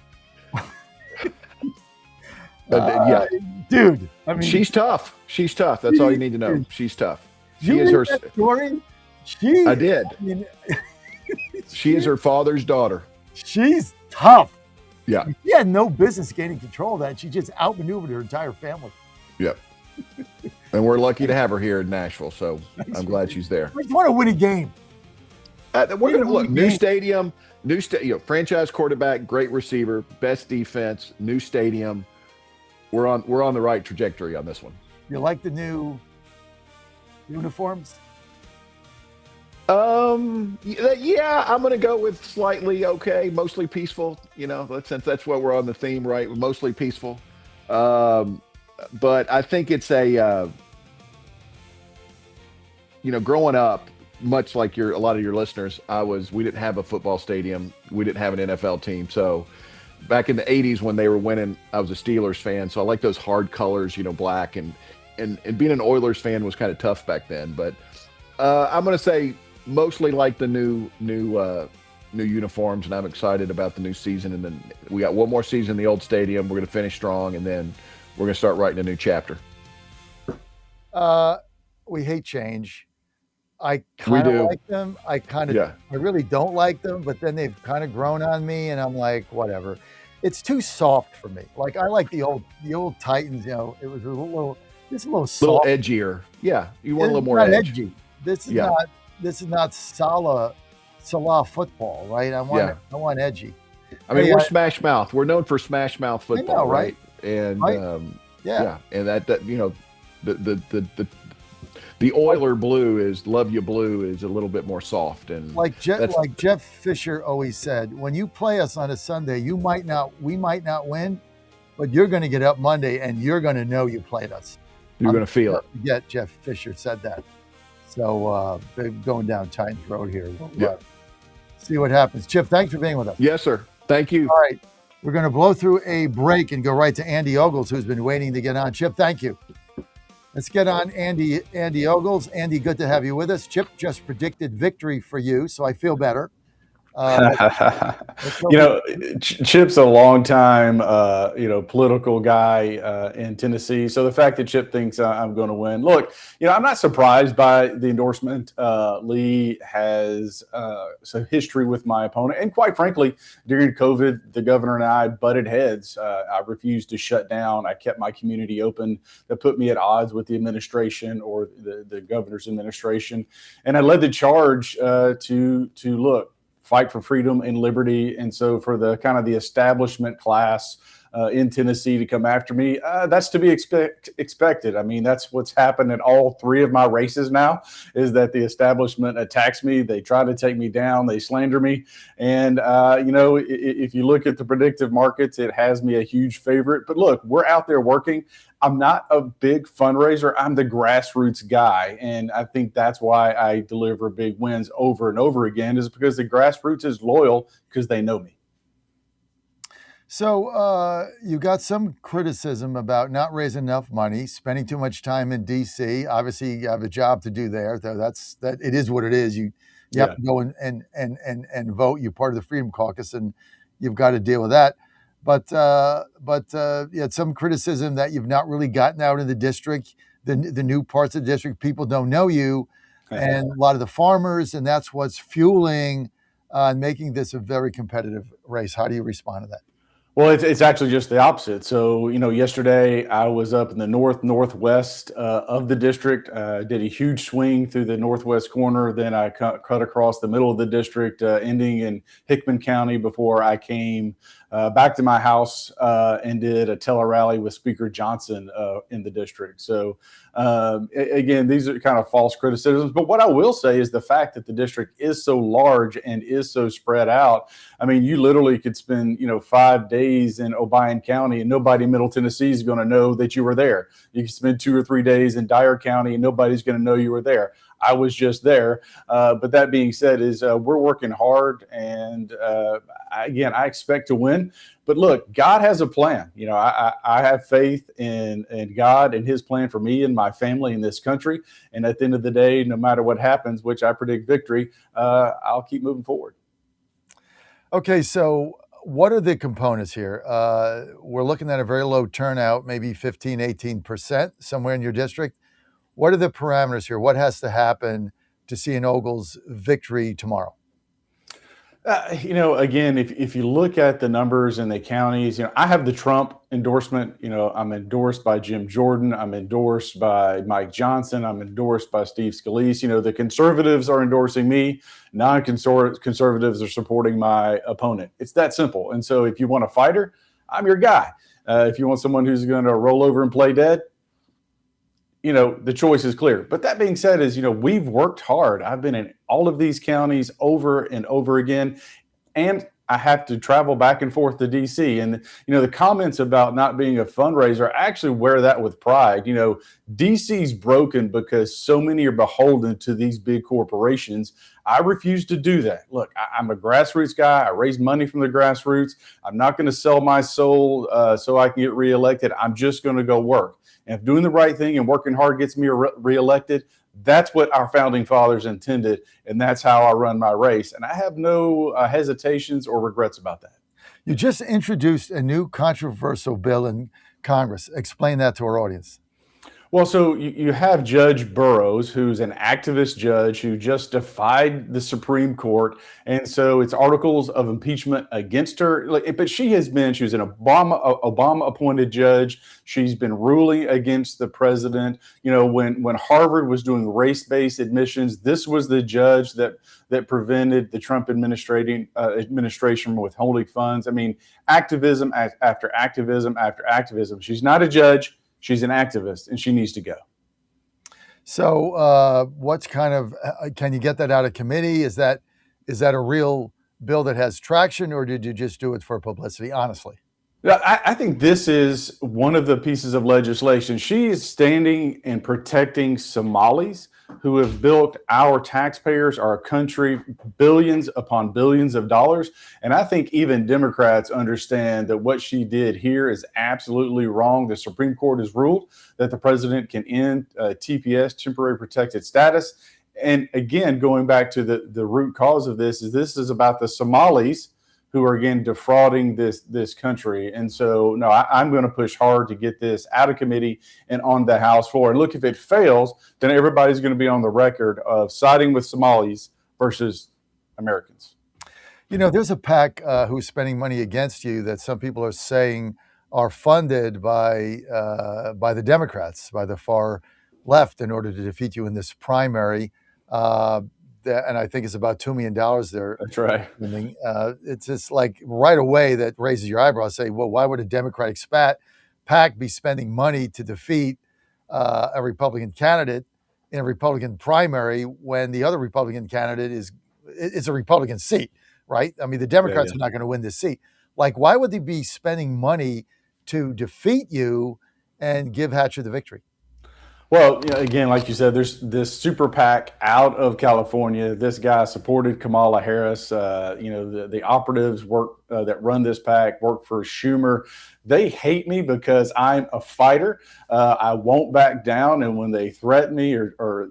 Yeah, dude. I mean, she's tough. She's tough. That's all you need to know. She's tough. She is her story. I did. She is her father's daughter. She's tough. Yeah. She had no business gaining control of that. She just outmaneuvered her entire family. Yep. And we're lucky to have her here in Nashville. So I'm glad she's there. I just want to win a game. We're going to look. New stadium, franchise quarterback, great receiver, best defense, new stadium. We're on the right trajectory on this one. You like the new uniforms? Yeah, I'm going to go with slightly okay, mostly peaceful. Since that's what we're on the theme, right? Mostly peaceful. But I think it's growing up, much like a lot of your listeners, we didn't have a football stadium, we didn't have an NFL team, so. Back in the 80s when they were winning, I was a Steelers fan, so I like those hard colors, black, and being an Oilers fan was kind of tough back then. But I'm going to say mostly like the new uniforms, and I'm excited about the new season. And then we got one more season in the old stadium. We're going to finish strong, and then we're going to start writing a new chapter. We hate change. I kind of like them. I really don't like them, but then they've kind of grown on me, and I'm like, whatever. It's too soft for me. Like I like the old Titans. It was a little soft, a little edgier. Yeah, you want a little more edgy. This is not Salah football, right? I want edgy. I mean, we're Smash Mouth. We're known for Smash Mouth football, I know, right? And and that the Oiler blue is Love You Blue is a little bit more soft, and like Jeff Fisher always said, when you play us on a Sunday, we might not win, but you're going to get up Monday and you're going to know you played us. You're going to feel it. Yeah, Jeff Fisher said that. So they're going down Titans Road here. We'll see what happens. Chip, thanks for being with us. Yes, sir. Thank you. All right. We're going to blow through a break and go right to Andy Ogles, who's been waiting to get on. Chip, thank you. Let's get on Andy Ogles. Andy, good to have you with us. Chip just predicted victory for you, so I feel better. Chip's a long time, political guy in Tennessee. So the fact that Chip thinks I'm going to win, look, I'm not surprised by the endorsement. Lee has some history with my opponent, and quite frankly, during COVID, the governor and I butted heads. I refused to shut down. I kept my community open. That put me at odds with the administration or the governor's administration, and I led the charge to look. Fight for freedom and liberty. And so for the kind of the establishment class in Tennessee to come after me, that's to be expected. I mean, that's what's happened in all three of my races now, is that the establishment attacks me. They try to take me down. They slander me. And, if you look at the predictive markets, it has me a huge favorite. But look, we're out there working. I'm not a big fundraiser. I'm the grassroots guy. And I think that's why I deliver big wins over and over again, is because the grassroots is loyal because they know me. So you got some criticism about not raising enough money, spending too much time in D.C. Obviously, you have a job to do there. Though that it is what it is. You have to go and vote. You're part of the Freedom Caucus, and you've got to deal with that. But you had some criticism that you've not really gotten out of the district, the new parts of the district. People don't know you, and a lot of the farmers, and that's what's fueling and making this a very competitive race. How do you respond to that? Well, it's actually just the opposite. So, yesterday I was up in the northwest of the district, did a huge swing through the northwest corner. Then I cut across the middle of the district, ending in Hickman County before I came back to my house and did a tele-rally with Speaker Johnson in the district. So, again, these are kind of false criticisms. But what I will say is the fact that the district is so large and is so spread out. I mean, you literally could spend, 5 days in Obion County and nobody in Middle Tennessee is going to know that you were there. You can spend 2 or 3 days in Dyer County and nobody's going to know you were there. I was just there. But that being said, we're working hard, and I expect to win. But look, God has a plan. I have faith in God and His plan for me and my family in this country. And at the end of the day, no matter what happens, which I predict victory, I'll keep moving forward. Okay, so what are the components here? We're looking at a very low turnout, maybe 15, 18% somewhere in your district. What are the parameters here? What has to happen to see an Ogles victory tomorrow? Again, if you look at the numbers in the counties, I have the Trump endorsement. I'm endorsed by Jim Jordan. I'm endorsed by Mike Johnson. I'm endorsed by Steve Scalise. The conservatives are endorsing me. Non-conservatives are supporting my opponent. It's that simple. And so if you want a fighter, I'm your guy. If you want someone who's going to roll over and play dead, the choice is clear. But that being said we've worked hard. I've been in all of these counties over and over again, and I have to travel back and forth to DC. And, the comments about not being a fundraiser, I actually wear that with pride. DC's broken because so many are beholden to these big corporations. I refuse to do that. Look, I'm a grassroots guy. I raise money from the grassroots. I'm not going to sell my soul so I can get reelected. I'm just going to go work. And if doing the right thing and working hard gets me reelected, that's what our founding fathers intended, and that's how I run my race. And I have no hesitations or regrets about that. You just introduced a new controversial bill in Congress. Explain that to our audience. Well, so you have Judge Burroughs, who's an activist judge who just defied the Supreme Court. And so it's articles of impeachment against her. But she was an Obama appointed judge. She's been ruling against the president. When Harvard was doing race-based admissions, this was the judge that prevented the Trump administration from withholding funds. I mean, activism after activism after activism. She's not a judge. She's an activist, and she needs to go. So what's can you get that out of committee? Is that a real bill that has traction, or did you just do it for publicity, honestly? Yeah, I think this is one of the pieces of legislation. She is standing and protecting Somalis who have built our taxpayers, our country, billions upon billions of dollars. And I think even Democrats understand that what she did here is absolutely wrong. The Supreme Court has ruled that the president can end TPS, temporary protected status. And again, going back to the root cause of this is about the Somalis who are again defrauding this country. And so, no, I'm going to push hard to get this out of committee and on the House floor. And look, if it fails, then everybody's going to be on the record of siding with Somalis versus Americans. You know, there's a PAC who's spending money against you that some people are saying are funded by the Democrats, by the far left, in order to defeat you in this primary. And I think it's about $2 million there. That's right. It's just like right away that raises your eyebrows. Say, well, why would a Democratic PAC be spending money to defeat a Republican candidate in a Republican primary when the other Republican candidate it's a Republican seat, right? I mean, the Democrats are not going to win this seat. Like, why would they be spending money to defeat you and give Hatcher the victory? Well, again, like you said, there's this super PAC out of California. This guy supported Kamala Harris. The operatives that run this PAC work for Schumer. They hate me because I'm a fighter. I won't back down, and when they threaten me or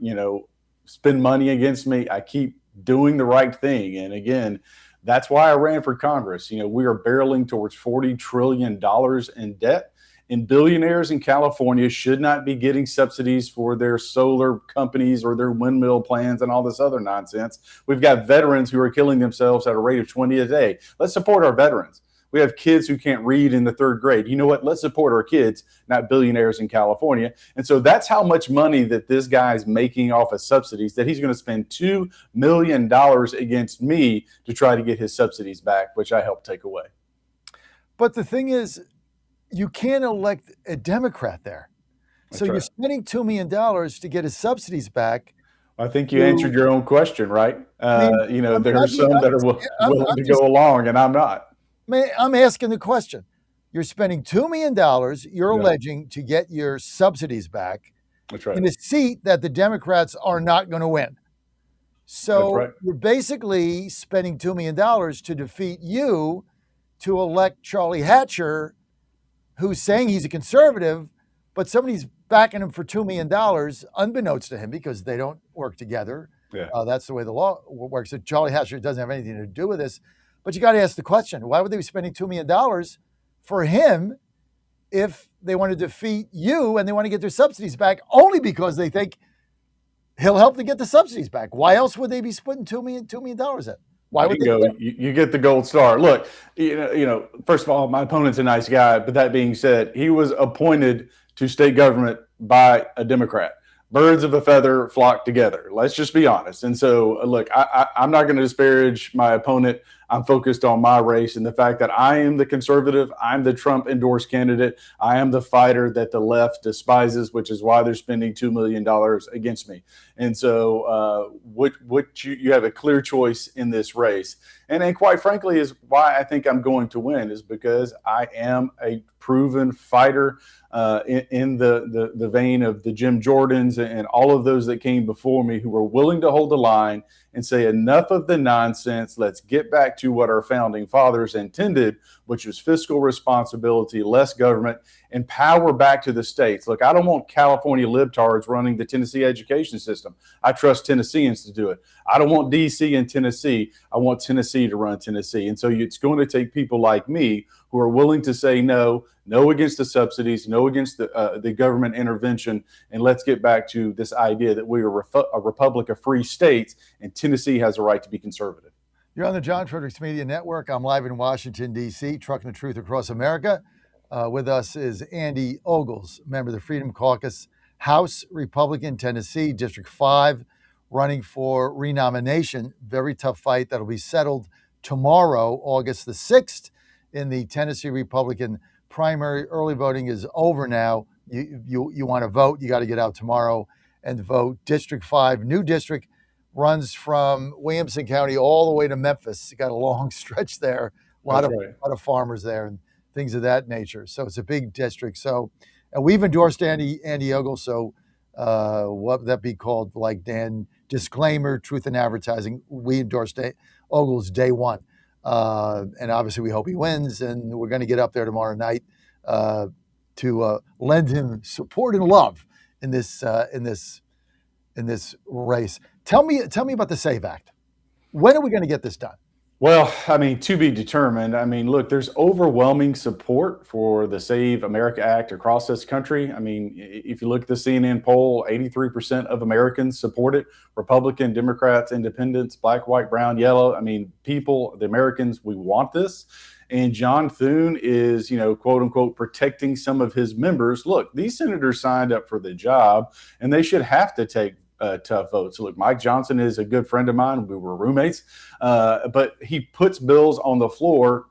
spend money against me, I keep doing the right thing. And again, that's why I ran for Congress. We are barreling towards $40 trillion in debt. And billionaires in California should not be getting subsidies for their solar companies or their windmill plans and all this other nonsense. We've got veterans who are killing themselves at a rate of 20 a day. Let's support our veterans. We have kids who can't read in the third grade. You know what? Let's support our kids, not billionaires in California. And so that's how much money that this guy's making off of subsidies, that he's going to spend $2 million against me to try to get his subsidies back, which I helped take away. But the thing is, you can't elect a Democrat there. So you're spending $2 million to get his subsidies back. I think you answered your own question, right? There are some that are willing to go along, and I'm not. I'm asking the question. You're spending $2 million, you're alleging, to get your subsidies back. That's right. In a seat that the Democrats are not going to win. So you're basically spending $2 million to defeat you to elect Charlie Hatcher, who's saying he's a conservative, but somebody's backing him for $2 million, unbeknownst to him, because they don't work together. Yeah. That's the way the law works. So Charlie Hatcher doesn't have anything to do with this. But you got to ask the question, why would they be spending $2 million for him if they want to defeat you and they want to get their subsidies back only because they think he'll help to get the subsidies back? Why else would they be splitting $2 million at? Why would you get the gold star? Look, first of all, my opponent's a nice guy, but that being said, he was appointed to state government by a Democrat. Birds of a feather flock together. Let's just be honest. And so, look, I'm not going to disparage my opponent. I'm focused on my race and the fact that I am the conservative. I'm the Trump endorsed candidate. I am the fighter that the left despises, which is why they're spending $2 million against me. And so you have a clear choice in this race. And quite frankly, is why I think I'm going to win, is because I am a proven fighter in the vein of the Jim Jordans and all of those that came before me who were willing to hold the line and say enough of the nonsense. Let's get back to what our founding fathers intended, which was fiscal responsibility, less government, and power back to the states. Look, I don't want California libtards running the Tennessee education system. I trust Tennesseans to do it. I don't want D.C. and Tennessee. I want Tennessee to run Tennessee. And so it's going to take people like me who are willing to say no against the subsidies, no against the government intervention, and let's get back to this idea that we are a republic of free states, and Tennessee has a right to be conservative. You're on the John Fredericks Media Network. I'm live in Washington, D.C., trucking the truth across America. With us is Andy Ogles, member of the Freedom Caucus, House Republican, Tennessee, District 5, running for renomination. Very tough fight that'll be settled tomorrow, August the 6th, in the Tennessee Republican primary. Early voting is over now. You want to vote, you got to get out tomorrow and vote. District 5, new district, runs from Williamson County all the way to Memphis. You got a long stretch there. A lot of farmers there. And things of that nature. So it's a big district. So, and we've endorsed Andy Ogle. So what would that be called? Like Dan, disclaimer, truth in advertising. We endorsed Ogle's day one. And obviously we hope he wins, and we're going to get up there tomorrow night to lend him support and love in this race. Tell me about the SAVE Act. When are we going to get this done? Well, I mean, to be determined. I mean, look, there's overwhelming support for the Save America Act across this country. I mean, if you look at the CNN poll, 83% of Americans support it. Republican, Democrats, Independents, black, white, brown, yellow. I mean, people, the Americans, we want this. And John Thune is, quote unquote, protecting some of his members. Look, these senators signed up for the job, and they should have to take tough votes. So look, Mike Johnson is a good friend of mine. We were roommates, but he puts bills on the floor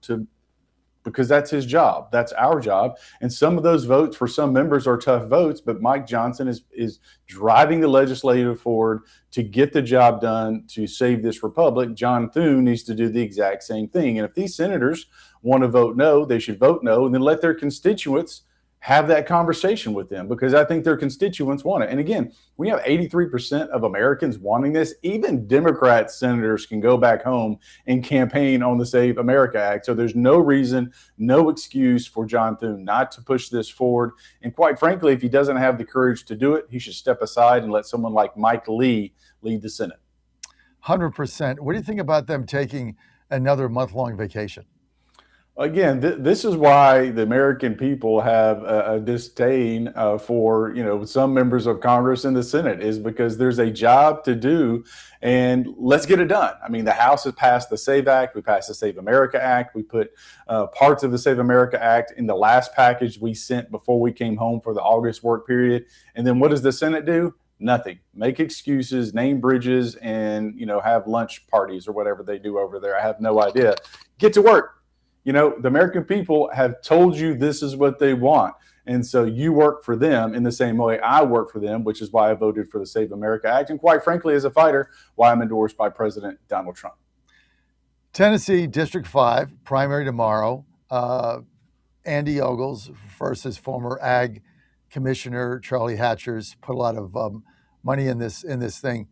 because that's his job. That's our job. And some of those votes for some members are tough votes, but Mike Johnson is driving the legislative forward to get the job done to save this republic. John Thune needs to do the exact same thing. And if these senators want to vote no, they should vote no, and then let their constituents have that conversation with them, because I think their constituents want it. And again, we have 83% of Americans wanting this. Even Democrat senators can go back home and campaign on the Save America Act. So there's no reason, no excuse for John Thune not to push this forward. And quite frankly, if he doesn't have the courage to do it, he should step aside and let someone like Mike Lee lead the Senate. 100%. What do you think about them taking another month-long vacation? Again, this is why the American people have a disdain for, some members of Congress and the Senate, is because there's a job to do, and let's get it done. I mean, the House has passed the SAVE Act. We passed the Save America Act. We put parts of the Save America Act in the last package we sent before we came home for the August work period. And then what does the Senate do? Nothing. Make excuses, name bridges, and, have lunch parties or whatever they do over there. I have no idea. Get to work. The American people have told you this is what they want. And so you work for them in the same way I work for them, which is why I voted for the Save America Act. And quite frankly, as a fighter, why I'm endorsed by President Donald Trump. Tennessee District 5, primary tomorrow. Andy Ogles versus former Ag Commissioner Charlie Hatcher's put a lot of money in this thing.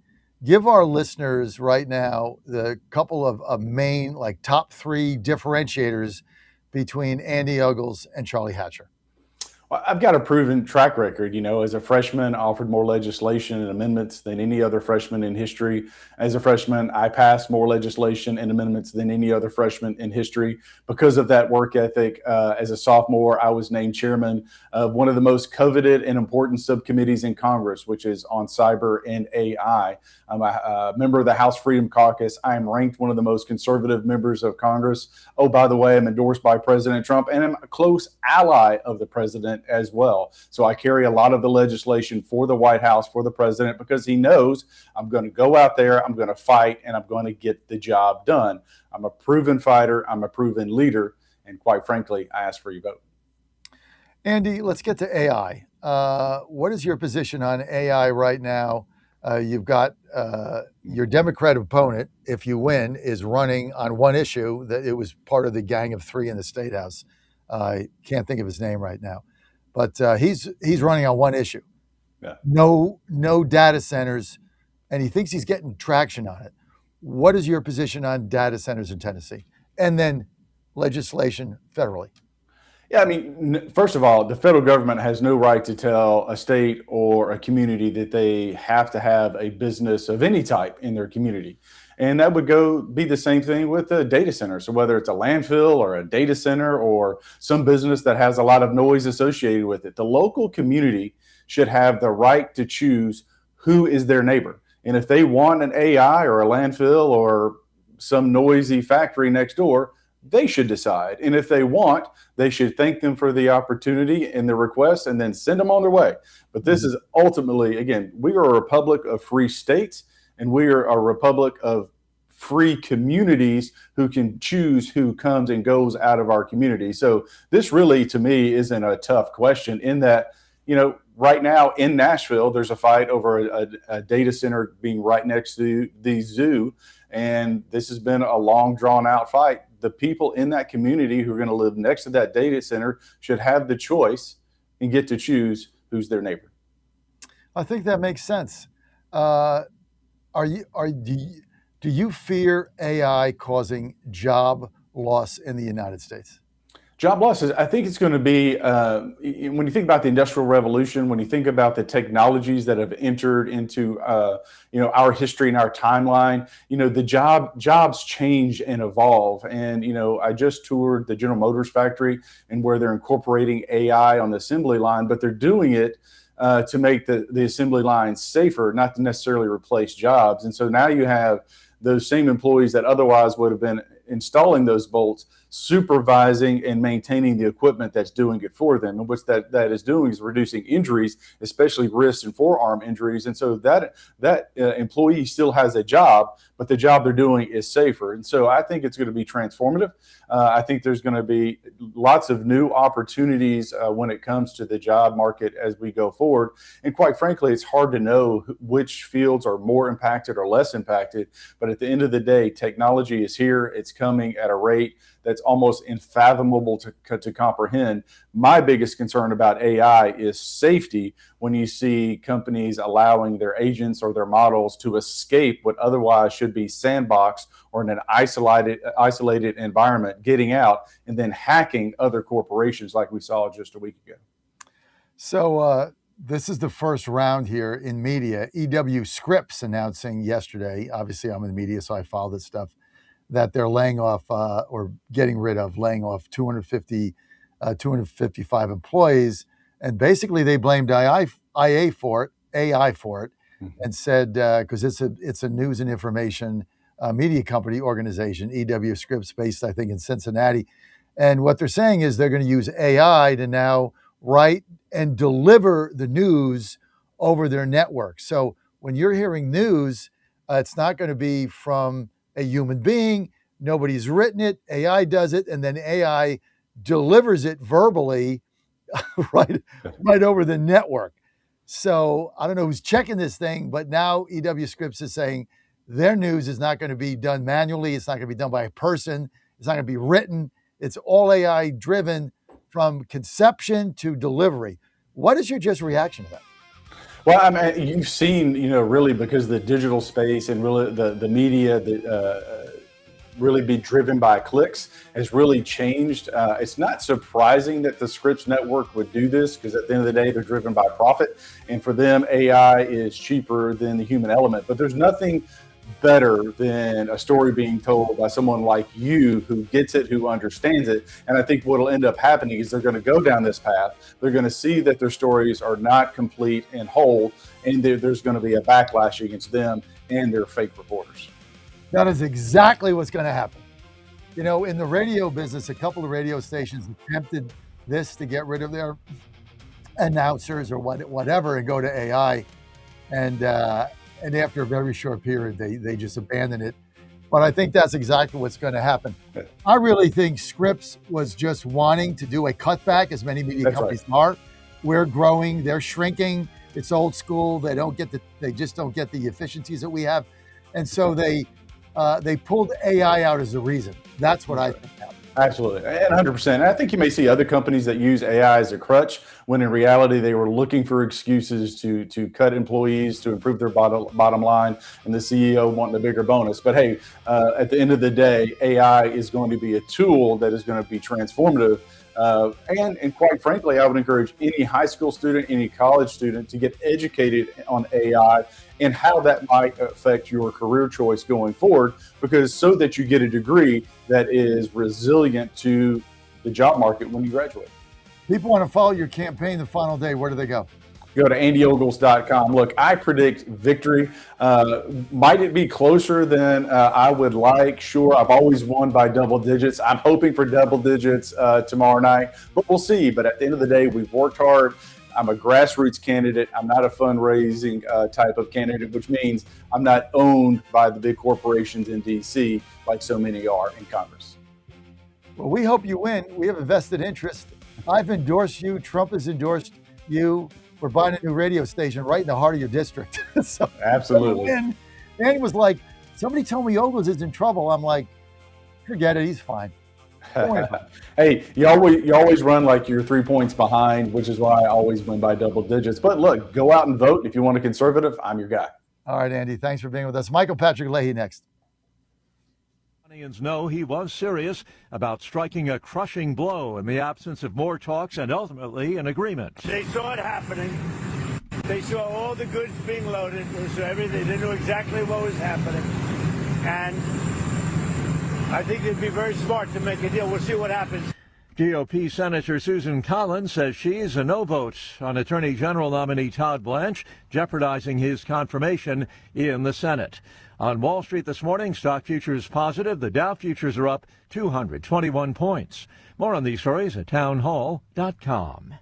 Give our listeners right now the couple of main, top three differentiators between Andy Ogles and Charlie Hatcher. Well, I've got a proven track record. As a freshman, I offered more legislation and amendments than any other freshman in history. As a freshman, I passed more legislation and amendments than any other freshman in history. Because of that work ethic, as a sophomore, I was named chairman of one of the most coveted and important subcommittees in Congress, which is on cyber and AI. I'm a member of the House Freedom Caucus. I am ranked one of the most conservative members of Congress. Oh, by the way, I'm endorsed by President Trump, and I'm a close ally of the president as well. So I carry a lot of the legislation for the White House, for the president, because he knows I'm going to go out there, I'm going to fight, and I'm going to get the job done. I'm a proven fighter. I'm a proven leader. And quite frankly, I ask for your vote. Andy, let's get to AI. What is your position on AI right now? You've got your Democrat opponent, if you win, is running on one issue. That it was part of the gang of three in the State House. I can't think of his name right now, but he's running on one issue. Yeah. No data centers, and he thinks he's getting traction on it. What is your position on data centers in Tennessee, and then legislation federally? Yeah, I mean, first of all, the federal government has no right to tell a state or a community that they have to have a business of any type in their community. And that would be the same thing with a data center. So whether it's a landfill or a data center or some business that has a lot of noise associated with it, the local community should have the right to choose who is their neighbor. And if they want an AI or a landfill or some noisy factory next door, they should decide. And if they want, they should thank them for the opportunity and the request and then send them on their way. But this is ultimately, again, we are a republic of free states, and we are a republic of free communities who can choose who comes and goes out of our community. So this really, to me, isn't a tough question, in that, right now in Nashville, there's a fight over a data center being right next to the zoo. And this has been a long, drawn out fight. the people in that community who are going to live next to that data center should have the choice and get to choose who's their neighbor. I think that makes sense. Do you fear AI causing job loss in the United States? Job losses, I think it's going to be, when you think about the Industrial Revolution, when you think about the technologies that have entered into, our history and our timeline, the jobs change and evolve. And, I just toured the General Motors factory and where they're incorporating AI on the assembly line, but they're doing it to make the assembly line safer, not to necessarily replace jobs. And so now you have those same employees that otherwise would have been installing those bolts, supervising and maintaining the equipment that's doing it for them. And what that is doing is reducing injuries, especially wrist and forearm injuries. And so that employee still has a job, but the job they're doing is safer. And so I think it's going to be transformative. I think there's going to be lots of new opportunities when it comes to the job market as we go forward. And quite frankly, it's hard to know which fields are more impacted or less impacted. But at the end of the day, technology is here. It's coming at a rate that's almost unfathomable to comprehend. My biggest concern about AI is safety when you see companies allowing their agents or their models to escape what otherwise should be sandbox or in an isolated environment, getting out and then hacking other corporations like we saw just a week ago. So this is the first round here in media. EW Scripps announcing yesterday, obviously I'm in the media, so I follow this stuff, that they're laying off or getting rid of, laying off 255 employees. And basically they blamed AI for it, and said, because it's a news and information media company organization, EW Scripps, based, I think, in Cincinnati. And what they're saying is they're going to use AI to now write and deliver the news over their network. So when you're hearing news, it's not going to be from a human being. Nobody's written it. AI does it, and then AI delivers it verbally right over the network. So I don't know who's checking this thing, but now EW Scripps is saying their news is not going to be done manually. It's not going to be done by a person. It's not going to be written. It's all AI driven from conception to delivery. What is your just reaction to that? Well, I mean, you've seen, really because the digital space and really the media really be driven by clicks has really changed. It's not surprising that the Scripps network would do this because at the end of the day, they're driven by profit. And for them, AI is cheaper than the human element. But there's nothing better than a story being told by someone like you who gets it, who understands it. And I think what will end up happening is they're going to go down this path. They're going to see that their stories are not complete and whole, and there's going to be a backlash against them and their fake reporters. That is exactly what's going to happen. In the radio business, a couple of radio stations attempted this to get rid of their announcers or whatever and go to AI. And after a very short period, they just abandoned it. But I think that's exactly what's going to happen. I really think Scripps was just wanting to do a cutback, as many media companies are. We're growing, they're shrinking. It's old school. They just don't get the efficiencies that we have. And so they pulled AI out as a reason. That's what I think happened. Absolutely, and 100%. And I think you may see other companies that use AI as a crutch when in reality they were looking for excuses to cut employees to improve their bottom line, and the CEO wanting a bigger bonus. But hey, at the end of the day, AI is going to be a tool that is going to be transformative. And quite frankly, I would encourage any high school student, any college student to get educated on AI and how that might affect your career choice going forward, because so that you get a degree that is resilient to the job market when you graduate. People want to follow your campaign the final day. Where do they go? Go to andyogles.com. Look, I predict victory. Might it be closer than I would like? Sure, I've always won by double digits. I'm hoping for double digits tomorrow night, but we'll see. But at the end of the day, we've worked hard. I'm a grassroots candidate. I'm not a fundraising type of candidate, which means I'm not owned by the big corporations in D.C. like so many are in Congress. Well, we hope you win. We have a vested interest. I've endorsed you. Trump has endorsed you. We're buying a new radio station right in the heart of your district. So, absolutely. And he was like, somebody told me Ogles is in trouble. I'm like, Forget it. He's fine. Don't worry about it. Hey, you always run like you're 3 points behind, which is why I always win by double digits. But look, go out and vote. If you want a conservative, I'm your guy. All right, Andy. Thanks for being with us. Michael Patrick Leahy next. Iranians know he was serious about striking a crushing blow in the absence of more talks and ultimately an agreement. They saw it happening. They saw all the goods being loaded. They saw everything. They knew exactly what was happening. And I think they'd be very smart to make a deal. We'll see what happens. GOP Senator Susan Collins says she's a no vote on Attorney General nominee Todd Blanche, jeopardizing his confirmation in the Senate. On Wall Street this morning, stock futures positive. The Dow futures are up 221 points. More on these stories at townhall.com.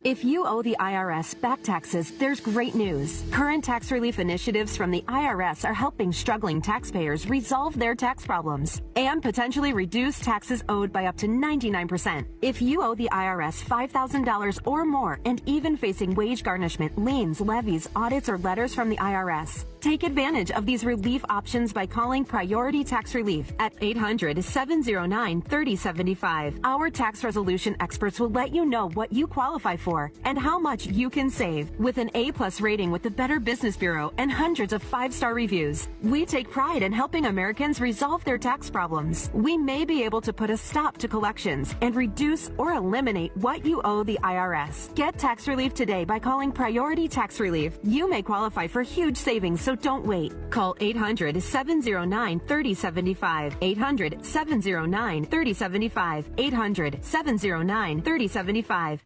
If you owe the IRS back taxes, there's great news. Current tax relief initiatives from the IRS are helping struggling taxpayers resolve their tax problems and potentially reduce taxes owed by up to 99%. If you owe the IRS $5,000 or more and even facing wage garnishment, liens, levies, audits, or letters from the IRS, take advantage of these relief options by calling Priority Tax Relief at 800-709-3075. Our tax resolution experts will let you know what you qualify for and how much you can save. With an A+ rating with the Better Business Bureau and hundreds of 5-star reviews, we take pride in helping Americans resolve their tax problems. We may be able to put a stop to collections and reduce or eliminate what you owe the IRS. Get tax relief today by calling Priority Tax Relief. You may qualify for huge savings, so don't wait. Call 800-709-3075. 800-709-3075. 800-709-3075.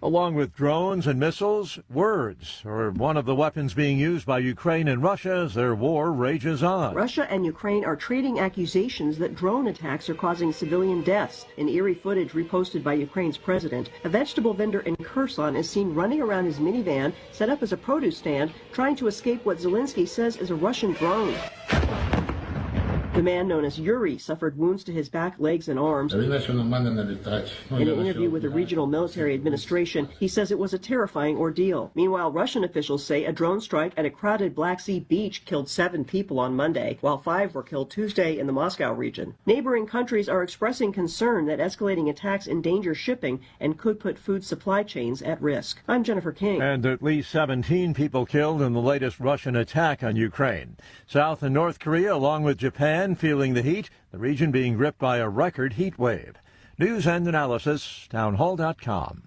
Along with drones and missiles, words are one of the weapons being used by Ukraine and Russia as their war rages on. Russia and Ukraine are trading accusations that drone attacks are causing civilian deaths. In eerie footage reposted by Ukraine's president, a vegetable vendor in Kherson is seen running around his minivan set up as a produce stand, trying to escape what Zelensky says is a Russian drone. The man known as Yuri suffered wounds to his back, legs, and arms. In an interview with the regional military administration, he says it was a terrifying ordeal. Meanwhile, Russian officials say a drone strike at a crowded Black Sea beach killed 7 people on Monday, while 5 were killed Tuesday in the Moscow region. Neighboring countries are expressing concern that escalating attacks endanger shipping and could put food supply chains at risk. I'm Jennifer King. And at least 17 people killed in the latest Russian attack on Ukraine. South and North Korea, along with Japan, feeling the heat, the region being gripped by a record heat wave. News and analysis, townhall.com.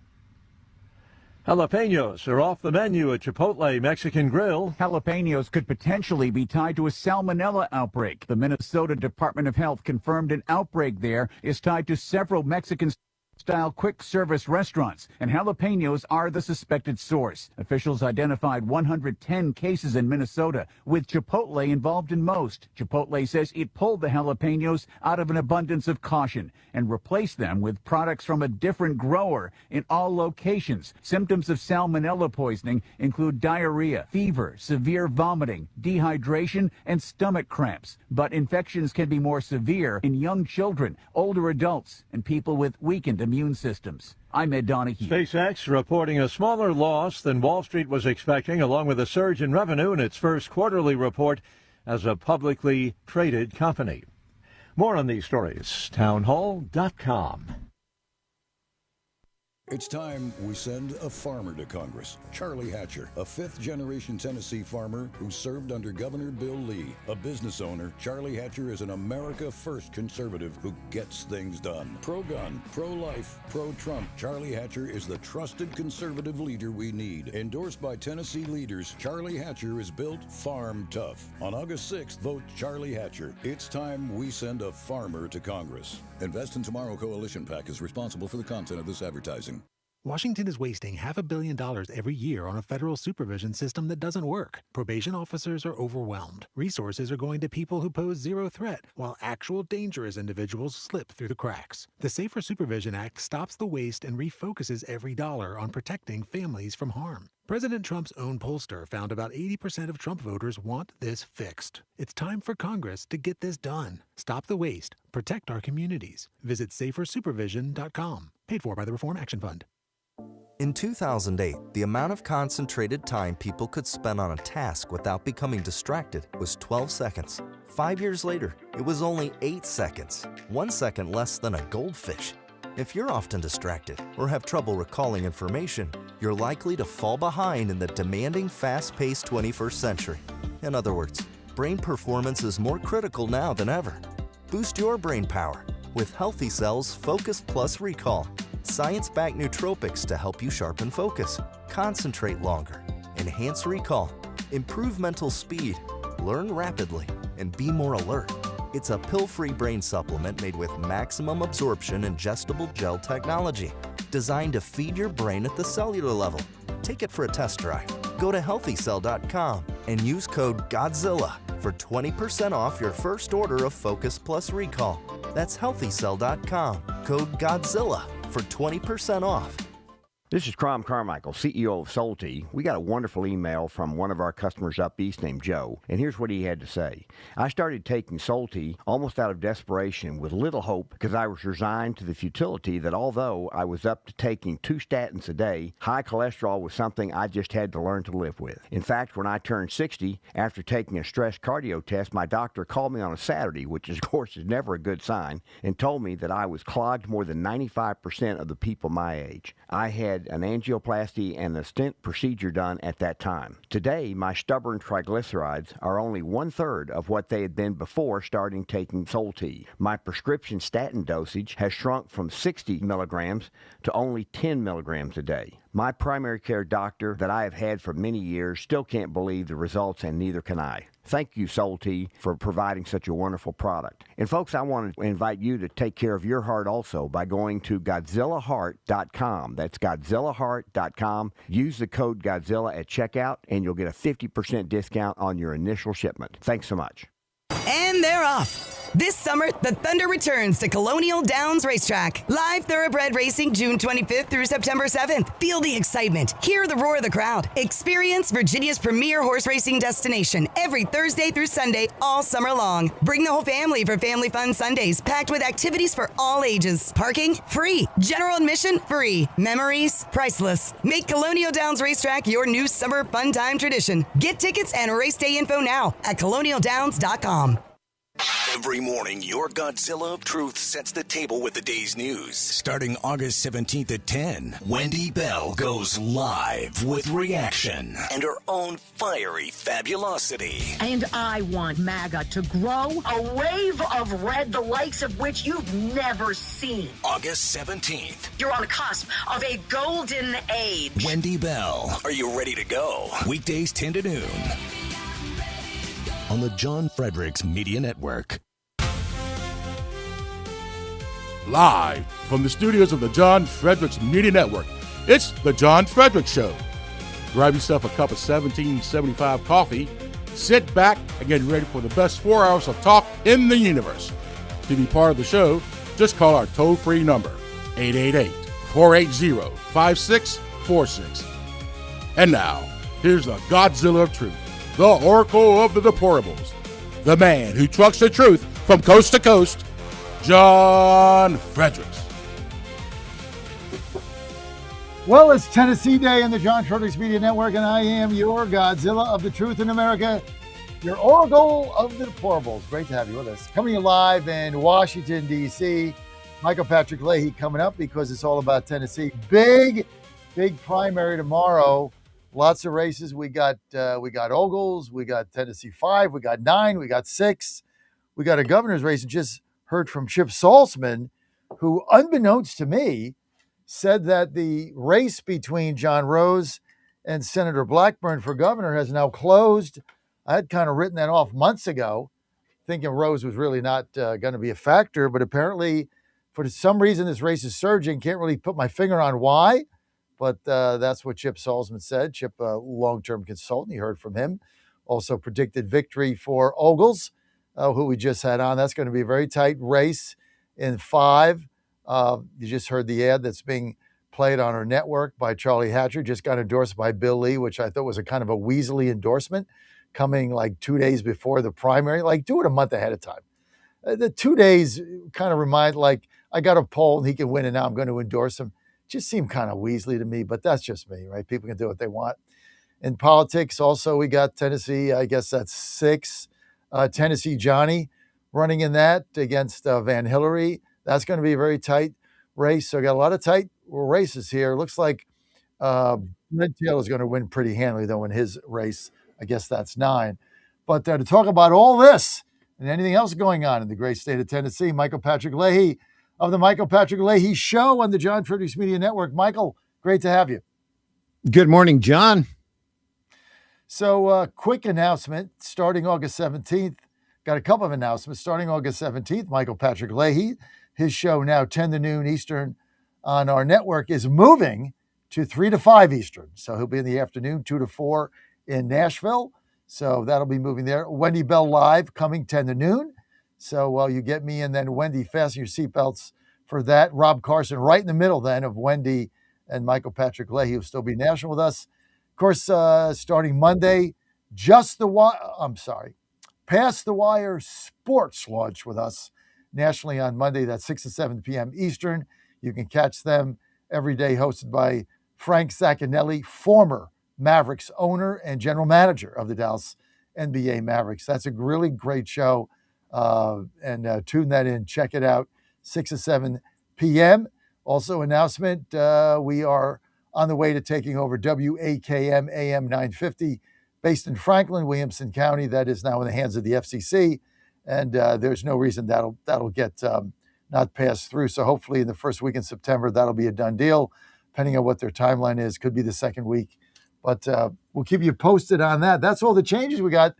Jalapenos are off the menu at Chipotle Mexican Grill. Jalapenos could potentially be tied to a salmonella outbreak. The Minnesota Department of Health confirmed an outbreak there is tied to several Mexican-style quick service restaurants, and jalapenos are the suspected source. Officials identified 110 cases in Minnesota, with Chipotle involved in most. Chipotle says it pulled the jalapenos out of an abundance of caution and replaced them with products from a different grower in all locations. Symptoms of salmonella poisoning include diarrhea, fever, severe vomiting, dehydration, and stomach cramps. But infections can be more severe in young children, older adults, and people with weakened immune systems. I'm Ed Donahue. SpaceX reporting a smaller loss than Wall Street was expecting, along with a surge in revenue in its first quarterly report as a publicly traded company. More on these stories, townhall.com. It's time we send a farmer to Congress. Charlie Hatcher, a fifth-generation Tennessee farmer who served under Governor Bill Lee. A business owner, Charlie Hatcher is an America First conservative who gets things done. Pro-gun, pro-life, pro-Trump, Charlie Hatcher is the trusted conservative leader we need. Endorsed by Tennessee leaders, Charlie Hatcher is built farm tough. On August 6th, vote Charlie Hatcher. It's time we send a farmer to Congress. Invest in Tomorrow Coalition PAC is responsible for the content of this advertising. Washington is wasting $500 million every year on a federal supervision system that doesn't work. Probation officers are overwhelmed. Resources are going to people who pose zero threat, while actual dangerous individuals slip through the cracks. The Safer Supervision Act stops the waste and refocuses every dollar on protecting families from harm. President Trump's own pollster found about 80% of Trump voters want this fixed. It's time for Congress to get this done. Stop the waste. Protect our communities. Visit safersupervision.com. Paid for by the Reform Action Fund. In 2008, the amount of concentrated time people could spend on a task without becoming distracted was 12 seconds. 5 years later, it was only 8 seconds, 1 second less than a goldfish. If you're often distracted or have trouble recalling information, you're likely to fall behind in the demanding, fast-paced 21st century. In other words, brain performance is more critical now than ever. Boost your brain power with Healthy Cell's Focus Plus Recall. Science-backed nootropics to help you sharpen focus, concentrate longer, enhance recall, improve mental speed, learn rapidly, and be more alert. It's a pill-free brain supplement made with maximum absorption ingestible gel technology, designed to feed your brain at the cellular level. Take it for a test drive. Go to healthycell.com and use code GODZILLA for 20% off your first order of Focus Plus Recall. That's healthycell.com, code GODZILLA for 20% off. This is Crom Carmichael, CEO of Solti. We got a wonderful email from one of our customers up east named Joe, and here's what he had to say. I started taking Solti almost out of desperation with little hope because I was resigned to the futility that although I was up to taking 2 statins a day, high cholesterol was something I just had to learn to live with. In fact, when I turned 60, after taking a stress cardio test, my doctor called me on a Saturday, which of course is never a good sign, and told me that I was clogged more than 95% of the people my age. I had an angioplasty and a stent procedure done at that time. Today, my stubborn triglycerides are only 1/3 of what they had been before starting taking Solti. My prescription statin dosage has shrunk from 60 milligrams to only 10 milligrams a day. My primary care doctor that I have had for many years still can't believe the results, and neither can I. Thank you, Solti, for providing such a wonderful product. And folks, I want to invite you to take care of your heart also by going to GodzillaHeart.com. That's GodzillaHeart.com. Use the code Godzilla at checkout, and you'll get a 50% discount on your initial shipment. Thanks so much. And they're off. This summer, the Thunder returns to Colonial Downs Racetrack. Live thoroughbred racing June 25th through September 7th. Feel the excitement. Hear the roar of the crowd. Experience Virginia's premier horse racing destination every Thursday through Sunday all summer long. Bring the whole family for Family Fun Sundays, packed with activities for all ages. Parking? Free. General admission? Free. Memories? Priceless. Make Colonial Downs Racetrack your new summer fun time tradition. Get tickets and race day info now at colonialdowns.com. Every morning, your Godzilla of Truth sets the table with the day's news. Starting August 17th at 10, Wendy Bell goes live with reaction and her own fiery fabulosity. And I want MAGA to grow a wave of red, the likes of which you've never seen. August 17th. You're on the cusp of a golden age. Wendy Bell, are you ready to go? Weekdays 10 to noon. On the John Fredericks Media Network. Live from the studios of the John Fredericks Media Network, it's the John Fredericks Show. Grab yourself a cup of 1775 coffee, sit back, and get ready for the best 4 hours of talk in the universe. To be part of the show, just call our toll-free number, 888-480-5646. And now, here's the Godzilla of Truth, the Oracle of the Deplorables, the man who trucks the truth from coast to coast, John Fredericks. Well, it's Tennessee Day in the John Fredericks Media Network, and I am your Godzilla of the Truth in America, your Oracle of the Deplorables. Great to have you with us. Coming live in Washington, D.C., Michael Patrick Leahy coming up because it's all about Tennessee. Big primary tomorrow. Lots of races. We got Ogles, we got Tennessee 5, we got 9, we got 6. We got a governor's race, and just heard from Chip Salzman, who, unbeknownst to me, said that the race between John Rose and Senator Blackburn for governor has now closed. I had kind of written that off months ago, thinking Rose was really not going to be a factor, but apparently for some reason this race is surging. Can't really put my finger on why. But that's what Chip Salzman said. Chip, a long-term consultant, you heard from him. Also predicted victory for Ogles, who we just had on. That's going to be a very tight race in 5. You just heard the ad that's being played on our network by Charlie Hatcher. Just got endorsed by Bill Lee, which I thought was a kind of a Weasley endorsement, coming like 2 days before the primary. Like, do it a month ahead of time. The 2 days kind of remind, like, I got a poll and he can win, and now I'm going to endorse him. Just seemed kind of Weasley to me, but that's just me, right? People can do what they want. In politics, also, we got Tennessee. I guess that's 6. Tennessee Johnny running in that against Van Hillary. That's going to be a very tight race. So got a lot of tight races here. Looks like Red Tail is going to win pretty handily, though, in his race. I guess that's 9. But to talk about all this and anything else going on in the great state of Tennessee, Michael Patrick Leahy of the Michael Patrick Leahy Show on the John Fredericks Media Network. Michael, great to have you. Good morning, John. So quick announcement starting August 17th. Got a couple of announcements. Starting August 17th, Michael Patrick Leahy, his show now 10 to noon Eastern on our network, is moving to 3 to 5 Eastern. So he'll be in the afternoon, 2 to 4 in Nashville. So that'll be moving there. Wendy Bell Live coming 10 to noon. So you get me and then Wendy, fasten your seatbelts for that. Rob Carson right in the middle then of Wendy and Michael Patrick Leahy will still be national with us. Of course, starting Monday, Past the Wire Sports launch with us nationally on Monday. That's 6 to 7 p.m. Eastern. You can catch them every day, hosted by Frank Zaccanelli, former Mavericks owner and general manager of the Dallas NBA Mavericks. That's a really great show. And tune that in. Check it out. 6 to 7 p.m. Also, announcement, we are on the way to taking over WAKM AM 950, based in Franklin, Williamson County. That is now in the hands of the FCC, and there's no reason that'll get not passed through. So hopefully in the first week in September, that'll be a done deal, depending on what their timeline is. Could be the second week, but we'll keep you posted on that. That's all the changes we got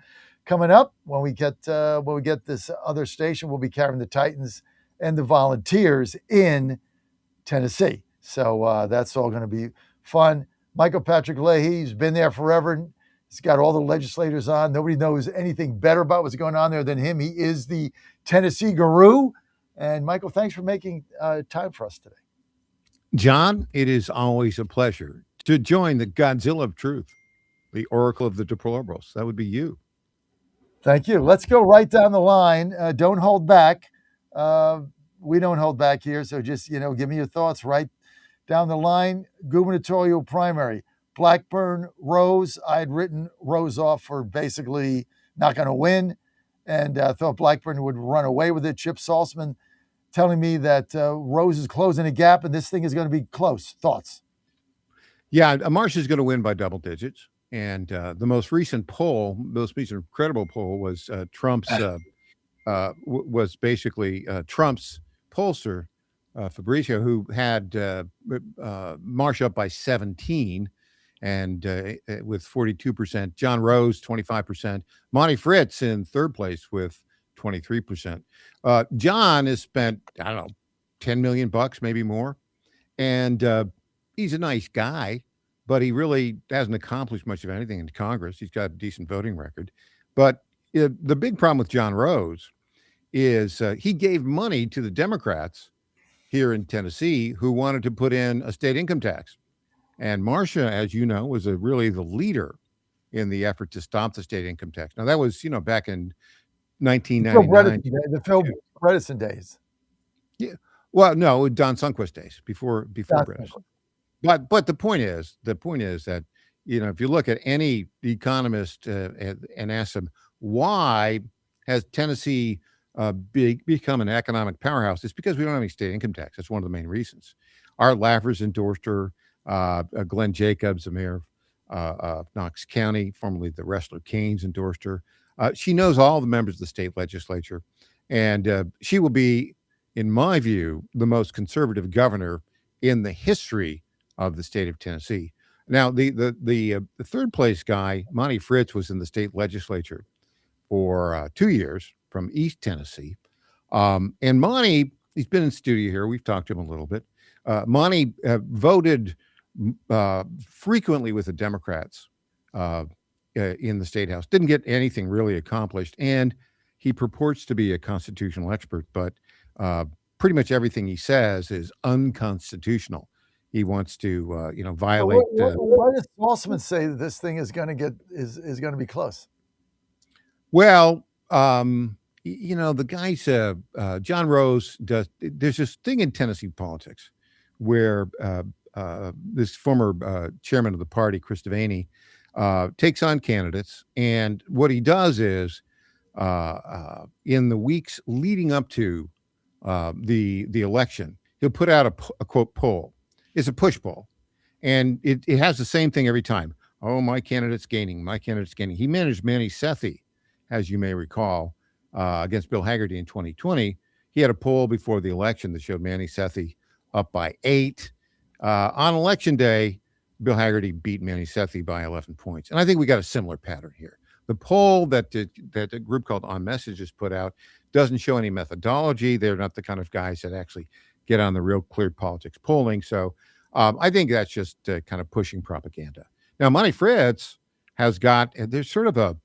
coming up. When we get this other station, we'll be carrying the Titans and the Volunteers in Tennessee. So that's all going to be fun. Michael Patrick Leahy's been there forever. He's got all the legislators on. Nobody knows anything better about what's going on there than him. He is the Tennessee guru. And Michael, thanks for making time for us today. John, it is always a pleasure to join the Godzilla of Truth, the Oracle of the Deplorables. That would be you. Thank you. Let's go right down the line. Don't hold back. We don't hold back here. So just, give me your thoughts right down the line. Gubernatorial primary, Blackburn, Rose. I had written Rose off for basically not going to win, and thought Blackburn would run away with it. Chip Salzman telling me that Rose is closing a gap and this thing is going to be close. Thoughts? Yeah, Marsh is going to win by double digits. And the most recent credible poll was Trump's Trump's pollster, Fabrizio, who had Marsh up by 17 and with 42%. John Rose, 25%. Monty Fritz in third place with 23%. John has spent, $10 million, maybe more. And he's a nice guy, but he really hasn't accomplished much of anything in Congress. He's got a decent voting record. But the big problem with John Rose is he gave money to the Democrats here in Tennessee who wanted to put in a state income tax. And Marcia, as you know, was really the leader in the effort to stop the state income tax. Now, that was, back in 1999. The Phil Bredesen days. Yeah. Well, no, Don Sundquist days, before Bredesen. But the point is that, if you look at any economist and ask them, why has Tennessee become an economic powerhouse? It's because we don't have any state income tax. That's one of the main reasons. Art Laffers endorsed her. Glenn Jacobs, the mayor of Knox County, formerly the wrestler Keynes, endorsed her. She knows all the members of the state legislature, and she will be, in my view, the most conservative governor in the history of the state of Tennessee. Now, the third place guy, Monty Fritz, was in the state legislature for 2 years from East Tennessee. And Monty, he's been in studio here. We've talked to him a little bit. Monty voted frequently with the Democrats in the state house. Didn't get anything really accomplished. And he purports to be a constitutional expert, but pretty much everything he says is unconstitutional. He wants to, violate. Why does Salzman say that this thing is going to be close? Well, the guys, John Rose does. There's this thing in Tennessee politics where this former chairman of the party, Chris Devaney, takes on candidates, and what he does is in the weeks leading up to the election, he'll put out a quote poll. It's a push poll, and it has the same thing every time. Oh, my candidate's gaining. My candidate's gaining. He managed Manny Sethi, as you may recall, against Bill Hagerty in 2020. He had a poll before the election that showed Manny Sethi up by 8. On election day, Bill Hagerty beat Manny Sethi by 11 points. And I think we got a similar pattern here. The poll that a group called On Messages put out doesn't show any methodology. They're not the kind of guys that actually get on the real clear politics polling. So I think that's just kind of pushing propaganda. Now, Monty Fritz has got, there's sort of a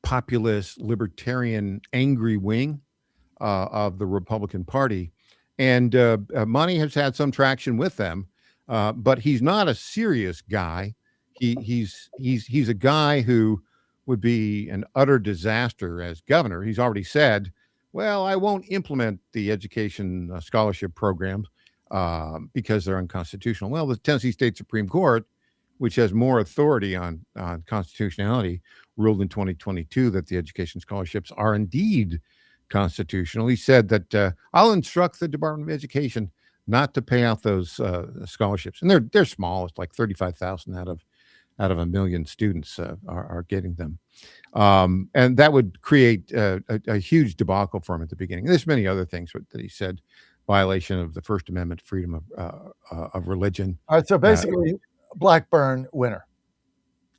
populist, libertarian, angry wing of the Republican Party. And Monty has had some traction with them, but he's not a serious guy. He's a guy who would be an utter disaster as governor. He's already said, well, I won't implement the education scholarship programs because they're unconstitutional. Well, the Tennessee State Supreme Court, which has more authority on constitutionality, ruled in 2022 that the education scholarships are indeed constitutional. He said that I'll instruct the Department of Education not to pay out those scholarships, and they're small. It's like 35,000 out of a million students are getting them, and that would create a huge debacle for him at the beginning. And there's many other things that he said, violation of the First Amendment, freedom of religion. All right, so basically, Blackburn winner.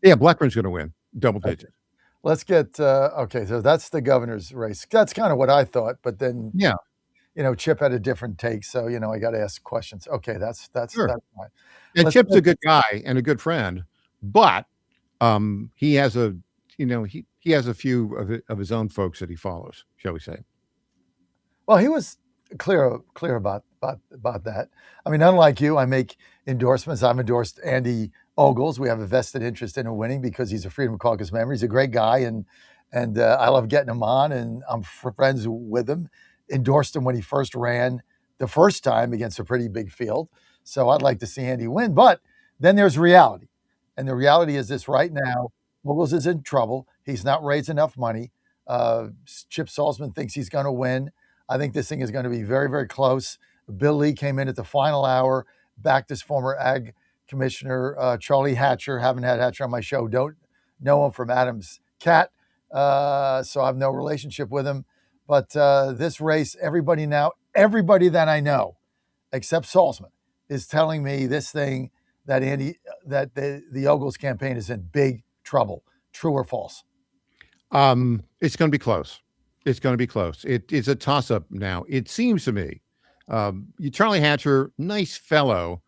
Yeah, Blackburn's going to win double digits. Okay. Let's get okay. So that's the governor's race. That's kind of what I thought, but then Chip had a different take, so I got to ask questions. Okay, that's Sure. that's fine. And Chip's a good guy and a good friend, but he has a he has a few of his own folks that he follows, shall we say? Well, he was clear about that. I mean, unlike you, I make endorsements. I've endorsed Andy Ogles. We have a vested interest in him winning because he's a Freedom Caucus member. He's a great guy, and I love getting him on, and I'm friends with him. Endorsed him when he first ran the first time against a pretty big field. So I'd like to see Andy win. But then there's reality. And the reality is this: right now, Ogles is in trouble. He's not raised enough money. Chip Salzman thinks he's going to win. I think this thing is going to be very, very close. Bill Lee came in at the final hour, backed his former ag commissioner, Charlie Hatcher. Haven't had Hatcher on my show. Don't know him from Adam's Cat, so I have no relationship with him. But this race, everybody that I know, except Salzman, is telling me this thing that the Ogles campaign is in big trouble. True or false? It's going to be close. It's going to be close. It's a toss-up now. It seems to me. Charlie Hatcher, nice fellow.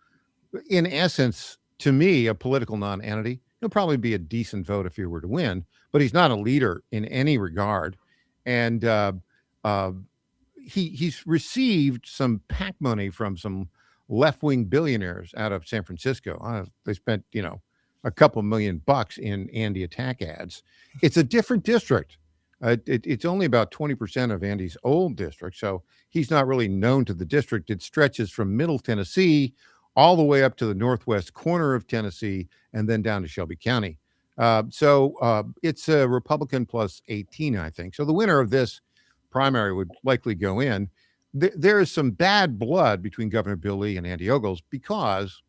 In essence, to me, a political non-entity. He'll probably be a decent vote if he were to win, but he's not a leader in any regard. And he's received some PAC money from some left-wing billionaires out of San Francisco. They spent, a couple $1 million in Andy attack ads. It's a different district. It's only about 20% of Andy's old district, so he's not really known to the district. It stretches from Middle Tennessee all the way up to the northwest corner of Tennessee and then down to Shelby County. So it's a Republican plus 18, I think. So the winner of this primary would likely go in. There is some bad blood between Governor Bill Lee and Andy Ogles because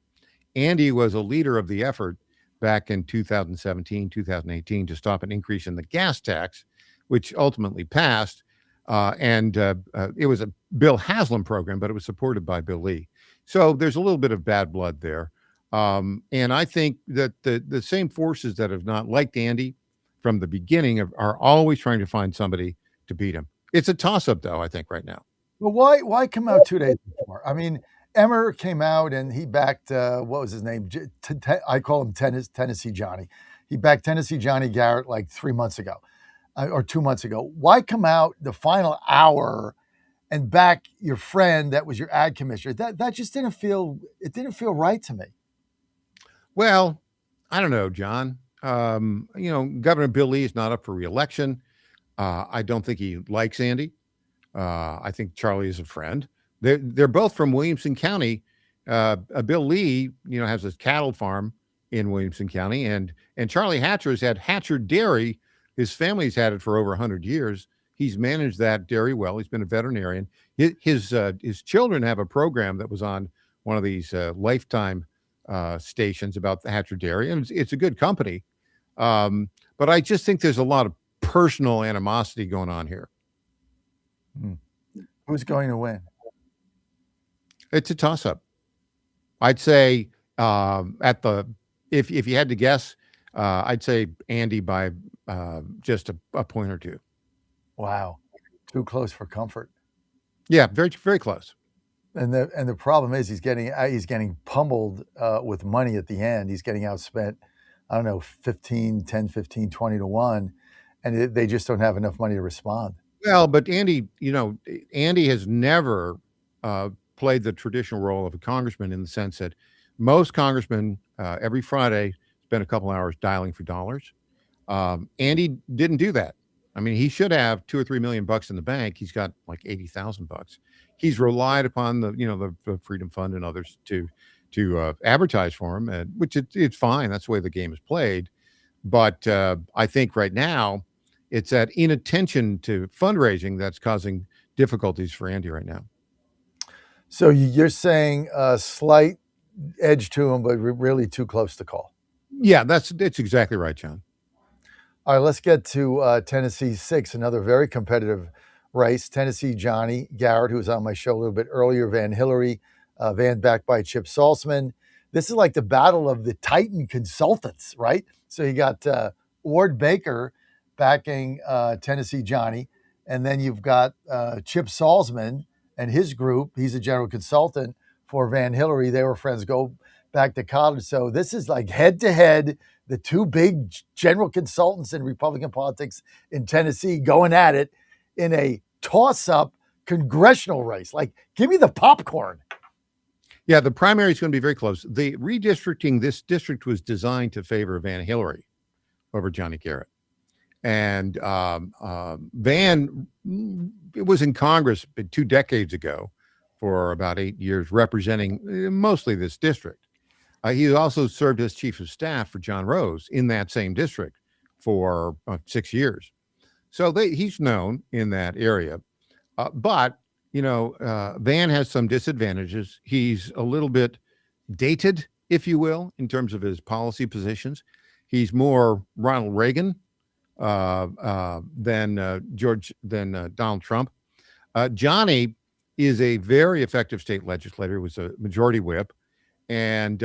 Andy was a leader of the effort back in 2017, 2018 to stop an increase in the gas tax, which ultimately passed. It was a Bill Haslam program, but it was supported by Bill Lee. So there's a little bit of bad blood there. And I think that the same forces that have not liked Andy from the beginning are always trying to find somebody to beat him. It's a toss-up, though, I think, right now. Well, why come out 2 days before? I mean, Emmer came out and he backed, what was his name? I call him Tennessee Johnny. He backed Tennessee Johnny Garrett like 3 months ago or 2 months ago. Why come out the final hour and back your friend that was your ad commissioner? That just didn't feel right to me. Well, I don't know, John. Governor Bill Lee is not up for re-election. I don't think he likes Andy. I think Charlie is a friend. They're both from Williamson County. Bill Lee, has his cattle farm in Williamson County, and Charlie Hatcher has had Hatcher Dairy His family's had it for over 100 years. He's managed that dairy well. He's been a veterinarian. His children have a program that was on one of these Lifetime stations about the Hatcher Dairy, and it's a good company. But I just think there's a lot of personal animosity going on here. Who's going to win? It's a toss-up. I'd say if you had to guess, I'd say Andy by just a point or two. Wow, too close for comfort. Yeah, very very close. And the problem is he's getting pummeled with money at the end. He's getting outspent, I don't know, 10, 15, 20 to 1, and they just don't have enough money to respond. Well, but Andy has never played the traditional role of a congressman in the sense that most congressmen every Friday spend a couple hours dialing for dollars. Andy didn't do that. I mean, he should have $2 or $3 million in the bank. He's got like $80,000. He's relied upon the Freedom Fund and others to advertise for him, which it's fine. That's the way the game is played. But I think right now it's that inattention to fundraising that's causing difficulties for Andy right now. So you're saying a slight edge to him, but really too close to call. Yeah, that's exactly right, John. All right, let's get to Tennessee 6, another very competitive race. Tennessee Johnny Garrett, who was on my show a little bit earlier, Van Hillary, Van backed by Chip Saltzman. This is like the battle of the Titan consultants, right? So you got Ward Baker backing Tennessee Johnny, and then you've got Chip Saltzman and his group. He's a general consultant for Van Hillary. They were friends go back to college. So this is like head-to-head, the two big general consultants in Republican politics in Tennessee going at it in a toss-up congressional race. Like, give me the popcorn. Yeah, the primary is going to be very close. The redistricting, this district was designed to favor Van Hillary over Johnny Garrett. And Van was in Congress 2 decades ago for about 8 years, representing mostly this district. He also served as chief of staff for John Rose in that same district for 6 years. So he's known in that area. But Van has some disadvantages. He's a little bit dated, if you will, in terms of his policy positions. He's more Ronald Reagan than Donald Trump. Johnny is a very effective state legislator, was a majority whip, and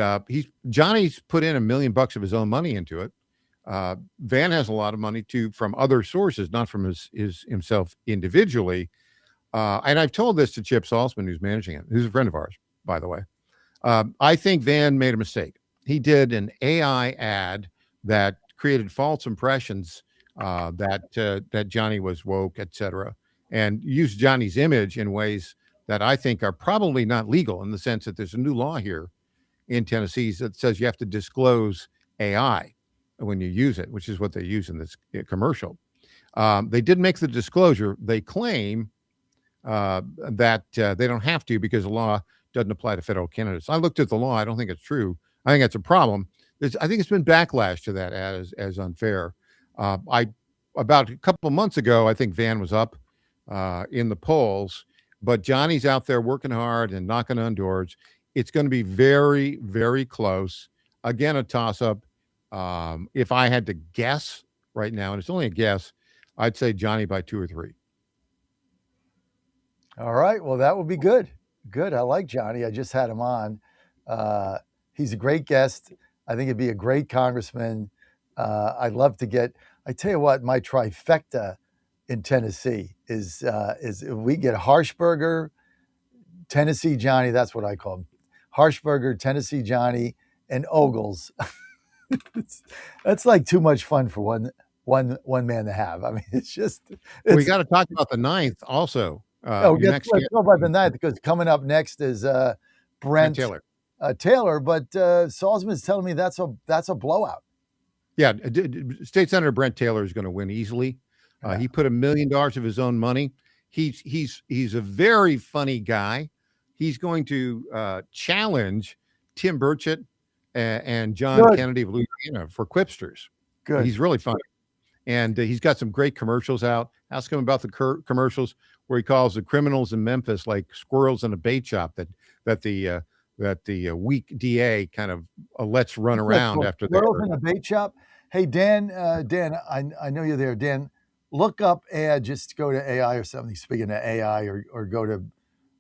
Johnny's put in $1 million of his own money into it. Van has a lot of money too from other sources, not from himself individually. And I've told this to Chip Saltzman, who's managing it, who's a friend of ours, by the way. I think Van made a mistake. He did an AI ad that created false impressions that Johnny was woke, et cetera, and used Johnny's image in ways that I think are probably not legal, in the sense that there's a new law here in Tennessee that says you have to disclose AI when you use it, which is what they use in this commercial. They did make the disclosure. They claim that they don't have to because the law doesn't apply to federal candidates. I looked at the law. I don't think it's true. I think that's a problem. I think it's been backlash to that ad as unfair. About a couple of months ago, I think Van was up in the polls, but Johnny's out there working hard and knocking on doors. It's going to be very, very close. Again, a toss-up. If I had to guess right now, and it's only a guess, I'd say Johnny by 2 or 3. All right. Well, that would be good. Good. I like Johnny. I just had him on. He's a great guest. I think he'd be a great congressman. I'd love to get, I tell you what, my trifecta in Tennessee is if we get Harshberger, Tennessee Johnny, that's what I call him. Harshberger, Tennessee Johnny, and Ogles. That's like too much fun for one man to have. I mean, we got to talk about the 9th also. Let's go about the 9th, because coming up next is Brent Taylor, but Salzman's telling me that's a blowout. Yeah, State Senator Brent Taylor is going to win easily. He put $1 million of his own money. He's a very funny guy. He's going to challenge Tim Burchett and John Kennedy of Louisiana for quipsters. Good. He's really funny. and he's got some great commercials out. Ask him about the commercials where he calls the criminals in Memphis like squirrels in a bait shop that the weak DA kind of lets run around after they squirrels in a bait shop. Hey, Dan, I know you're there. Dan, look up ad. Just go to AI or something. Speaking of AI, or go to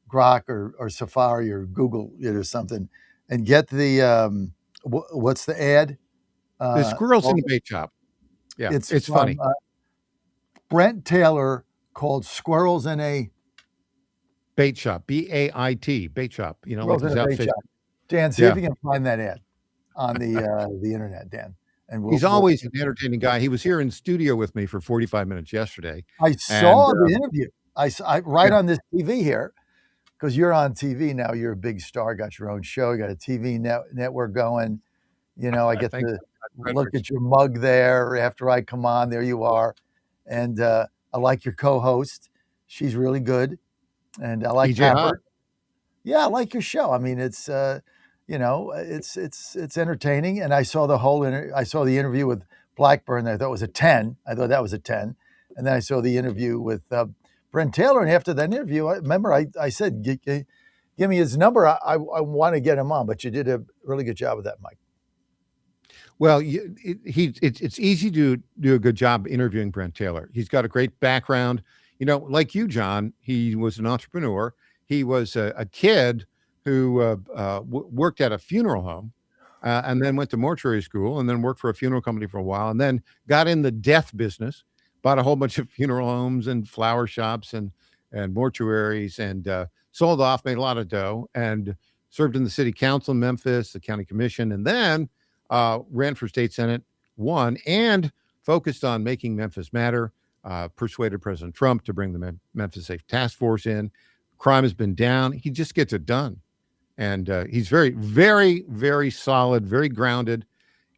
Grok or Safari or Google it or something, and get the what's the ad? The squirrels in the bait shop. Yeah, it's funny. Brent Taylor called Squirrels in a Bait shop. BAIT bait shop. You know, Squirrels like in his a bait outfit. shop. Dan, see if you can find that ad on the internet, Dan. And He's always an entertaining guy. He was here in studio with me for 45 minutes yesterday. I saw the interview. I on this TV here, because you're on TV now. You're a big star. Got your own show. You got a TV network going. You know, I get to look at your mug there after I come on. There you are. And I like your co-host. She's really good. And I like Pepper. Yeah, I like your show. I mean, it's it's entertaining. And I saw I saw the interview with Blackburn. I thought it was a 10. I thought that was a 10. And then I saw the interview with Brent Taylor. And after that interview, I said, give me his number. I want to get him on. But you did a really good job of that, Mike. Well, it's easy to do a good job interviewing Brent Taylor. He's got a great background. You know, like you, John, he was an entrepreneur. He was a kid who worked at a funeral home and then went to mortuary school and then worked for a funeral company for a while and then got in the death business, bought a whole bunch of funeral homes and flower shops and mortuaries and sold off, made a lot of dough, and served in the city council in Memphis, the county commission, and then ran for state senate, won, and focused on making Memphis matter, persuaded President Trump to bring the Memphis Safe Task Force in. Crime has been down. He just gets it done. And he's very, very, very solid, very grounded.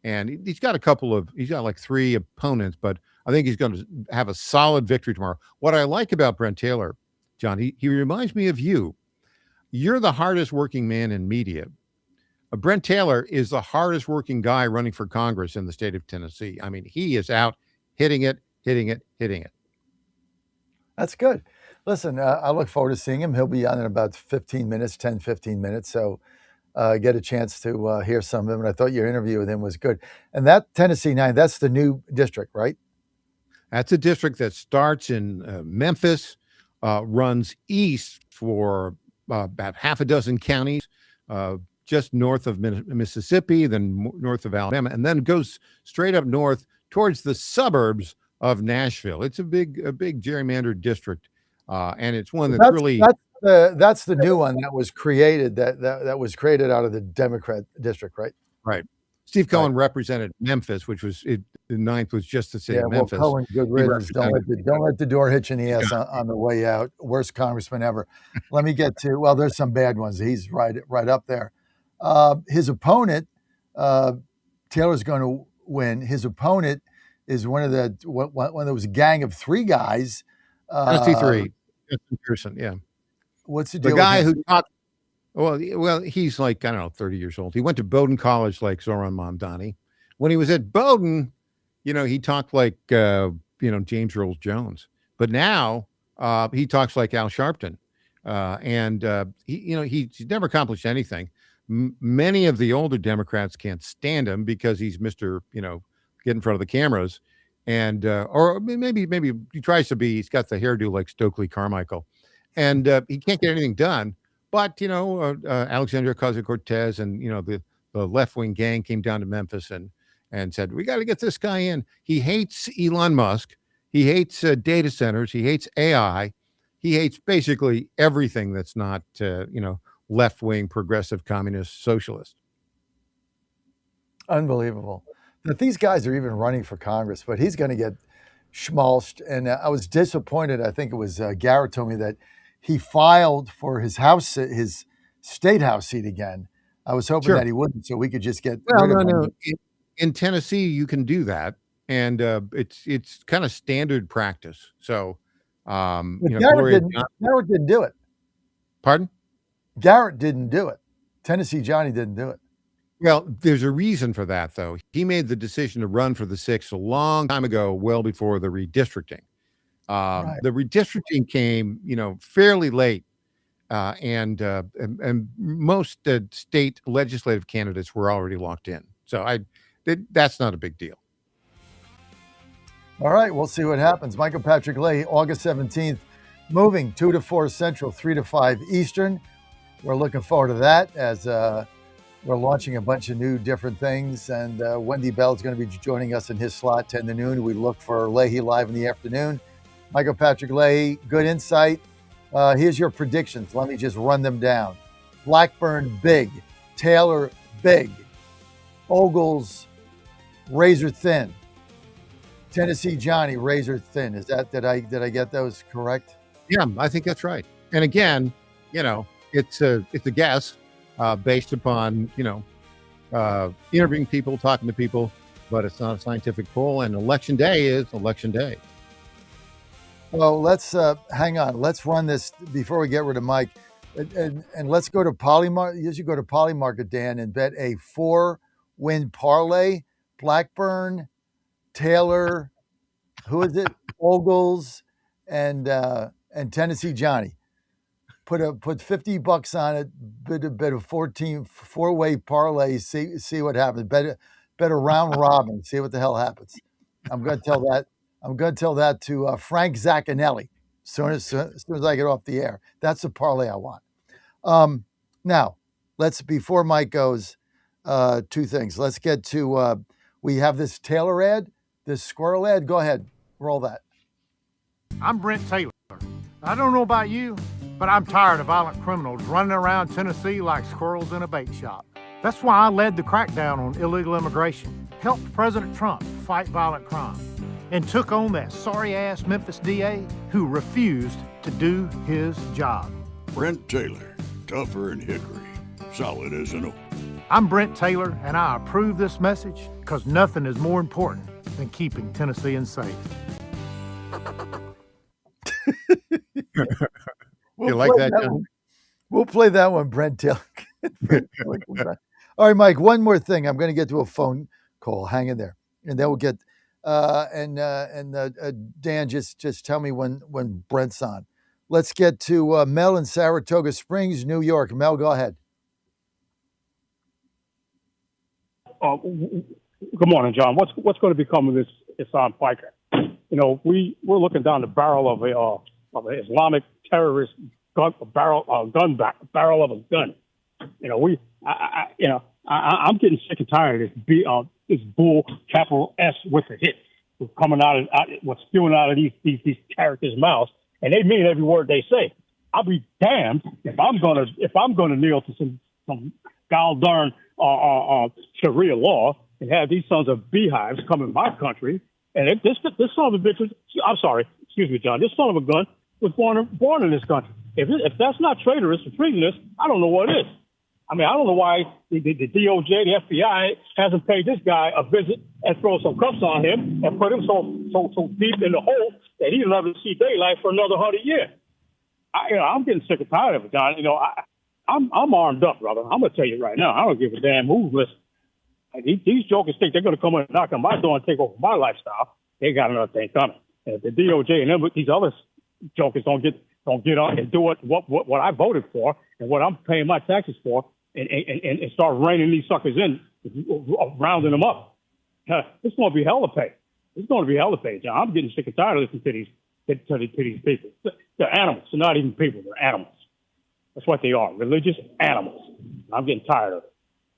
And he's got like 3 opponents, but I think he's going to have a solid victory tomorrow. What I like about Brent Taylor, John, he reminds me of you. You're the hardest working man in media. Brent Taylor is the hardest working guy running for Congress in the state of Tennessee. I mean, he is out hitting it. That's good. Listen, I look forward to seeing him. He'll be on in about 15 minutes. So get a chance to hear some of him. And I thought your interview with him was good. And that Tennessee 9, that's the new district, right? That's a district that starts in Memphis, runs east for about half a dozen counties, just north of Mississippi, then north of Alabama, and then goes straight up north towards the suburbs of Nashville. It's a big gerrymandered district, and it's one that's the new one that was created that was created out of the Democrat district, right? Right. Steve Cohen represented Memphis, which was the 9th was just the city of Memphis. Well, Cohen, good riddance. Don't let the door hit you in the ass on the way out. Worst congressman ever. Let me get to. Well, there's some bad ones. He's right up there. His opponent, Taylor's going to win. His opponent is one of those gang of 3 guys. ST3, Justin Pearson. Yeah. What's the deal? The guy who talked. Well, he's like, I don't know, 30 years old. He went to Bowdoin College like Zoran Mamdani. When he was at Bowdoin, he talked like, James Earl Jones. But now he talks like Al Sharpton. He's never accomplished anything. Many of the older Democrats can't stand him because he's Mr., get in front of the cameras. And, or maybe he tries to be, he's got the hairdo like Stokely Carmichael. And he can't get anything done. But, Alexandria Ocasio-Cortez and, the left-wing gang came down to Memphis and said, we got to get this guy in. He hates Elon Musk. He hates data centers. He hates AI. He hates basically everything that's not, left-wing, progressive, communist, socialist. Unbelievable that these guys are even running for Congress, but he's going to get schmaltzed. And I was disappointed. I think it was Garrett told me that he filed for his state house seat again. I was hoping that he wouldn't, so we could just get rid of him. No. In Tennessee, you can do that, and it's kind of standard practice. So, Garrett didn't do it. Pardon? Garrett didn't do it. Tennessee Johnny didn't do it. Well, there's a reason for that, though. He made the decision to run for the 6th a long time ago, well before the redistricting. Right. The redistricting came, fairly late, and most state legislative candidates were already locked in. So that's not a big deal. All right, we'll see what happens. Michael Patrick Leahy, August 17th, moving 2 to 4 Central, 3 to 5 Eastern. We're looking forward to that as we're launching a bunch of new different things. And Wendy Bell is going to be joining us in his slot, 10 to noon. We look for Leahy live in the afternoon. Michael Patrick Leahy, good insight. Here's your predictions. Let me just run them down. Blackburn, big. Taylor, big. Ogles, razor thin. Tennessee Johnny, razor thin. Is that did I get those correct? Yeah, I think that's right. And again, it's a guess based upon interviewing people, talking to people, but it's not a scientific poll. And election day is election day. Well, let's hang on. Let's run this before we get rid of Mike, and let's go to Polymarket. You should go to Polymarket, Dan, and bet a 4-win parlay. Blackburn, Taylor, who is it? Ogles, and Tennessee Johnny. Put $50 on it. Bet a 4-way parlay. See what happens. Bet a round robin. See what the hell happens. I'm going to tell that. I'm going to tell that to Frank Zaccanelli as soon as I get off the air. That's the parlay I want. Now, before Mike goes, 2 things. Let's get to, we have this Taylor ad, this squirrel ad. Go ahead, roll that. I'm Brent Taylor. I don't know about you, but I'm tired of violent criminals running around Tennessee like squirrels in a bait shop. That's why I led the crackdown on illegal immigration, helped President Trump fight violent crime, and took on that sorry-ass Memphis DA who refused to do his job. Brent Taylor, tougher than hickory, solid as an oak. I'm Brent Taylor, and I approve this message because nothing is more important than keeping Tennesseans safe. You like that, John? We'll play that one, Brent Taylor. All right, Mike, one more thing. I'm going to get to a phone call. Hang in there. And then we'll get Dan, just tell me when Brent's on. Let's get to Mel in Saratoga Springs, New York. Mel, go ahead. Good morning, John. What's going to become of this Hassan Piker? We're looking down the barrel of an Islamic terrorist barrel of a gun. I'm getting sick and tired of this bull, capital S with a hit, coming what's spewing out of these characters' mouths, and they mean every word they say. I'll be damned if I'm gonna kneel to some gall darn Sharia law and have these sons of beehives come in my country. And this son of a bitch I'm sorry, excuse me, John. This son of a gun was born in this country. If that's not traitorous or treasonous, I don't know what is. I mean, I don't know why the DOJ, the FBI hasn't paid this guy a visit and thrown some cuffs on him and put him so deep in the hole that he'll never see daylight for another 100 years. I'm getting sick and tired of it, John. I'm armed up, brother. I'm gonna tell you right now. I don't give a damn who's listening. These jokers think they're gonna come and knock on my door and take over my lifestyle. They got another thing coming. And if the DOJ and them, these other jokers don't get on and do what I voted for and what I'm paying my taxes for, and start reining these suckers in, rounding them up. It's going to be hell to pay. It's going to be hell to pay, John. I'm getting sick and tired of listening to these people. They're animals. They're not even people. They're animals. That's what they are. Religious animals. I'm getting tired of it.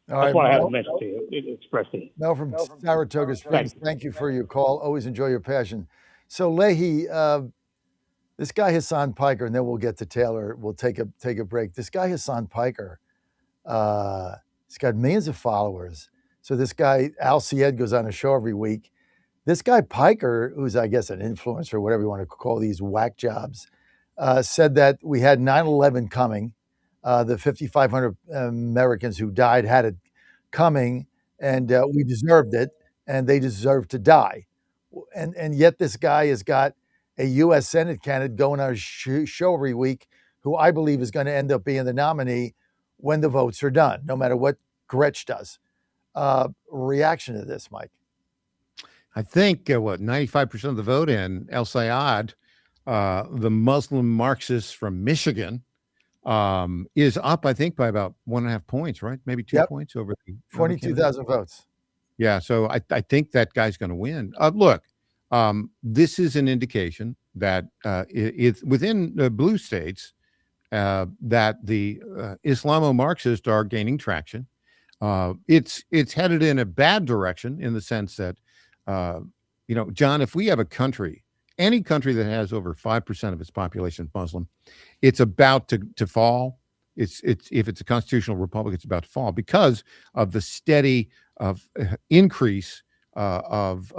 That's what I had to mention to you, express to you. Mel from Saratoga Springs, thank you for your call. Always enjoy your passion. So, Leahy, this guy Hassan Piker, and then we'll get to Taylor. We'll take a break. This guy Hassan Piker, he's got millions of followers. So this guy, Al Syed, goes on a show every week. This guy Piker, who's, I guess, an influencer, whatever you want to call these whack jobs, said that we had 9/11 coming. The 5,500 Americans who died had it coming, and we deserved it, and they deserved to die. And yet this guy has got a U.S. Senate candidate going on a show every week who I believe is going to end up being the nominee when the votes are done, no matter what Gretsch does. reaction to this, Mike? I think 95% of the vote in El Sayad, the Muslim Marxists from Michigan, is up, I think, by about 1.5 points, right? Maybe 2 points over the 22,000 votes. Yeah, so I think that guy's going to win. Look, this is an indication that it's within the blue states that the Islamo-Marxists are gaining traction. It's headed in a bad direction in the sense that, John, if we have a country, any country that has over 5% of its population Muslim, it's about to fall. If it's a constitutional republic, it's about to fall because of the steady increase of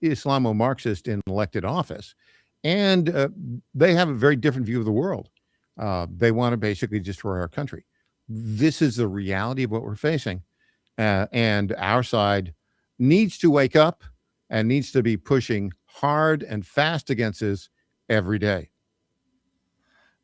Islamo-Marxist in elected office, and they have a very different view of the world. They want to basically destroy our country. This is the reality of what we're facing, and our side needs to wake up and needs to be pushing hard and fast against this every day.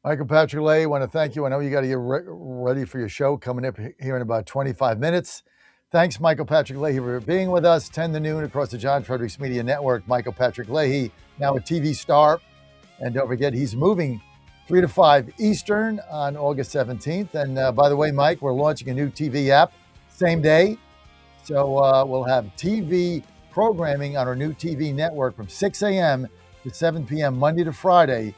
Michael Patrick Leahy, I want to thank you. I know you got to get ready for your show coming up here in about 25 minutes. Thanks, Michael Patrick Leahy, for being with us 10 to noon across the John Fredericks Media Network. Michael Patrick Leahy, now a TV star. And don't forget, he's moving 3 to 5 Eastern on August 17th. And by the way, Mike, we're launching a new TV app same day. So we'll have TV programming on our new TV network from 6 a.m. to 7 p.m. Monday to Friday,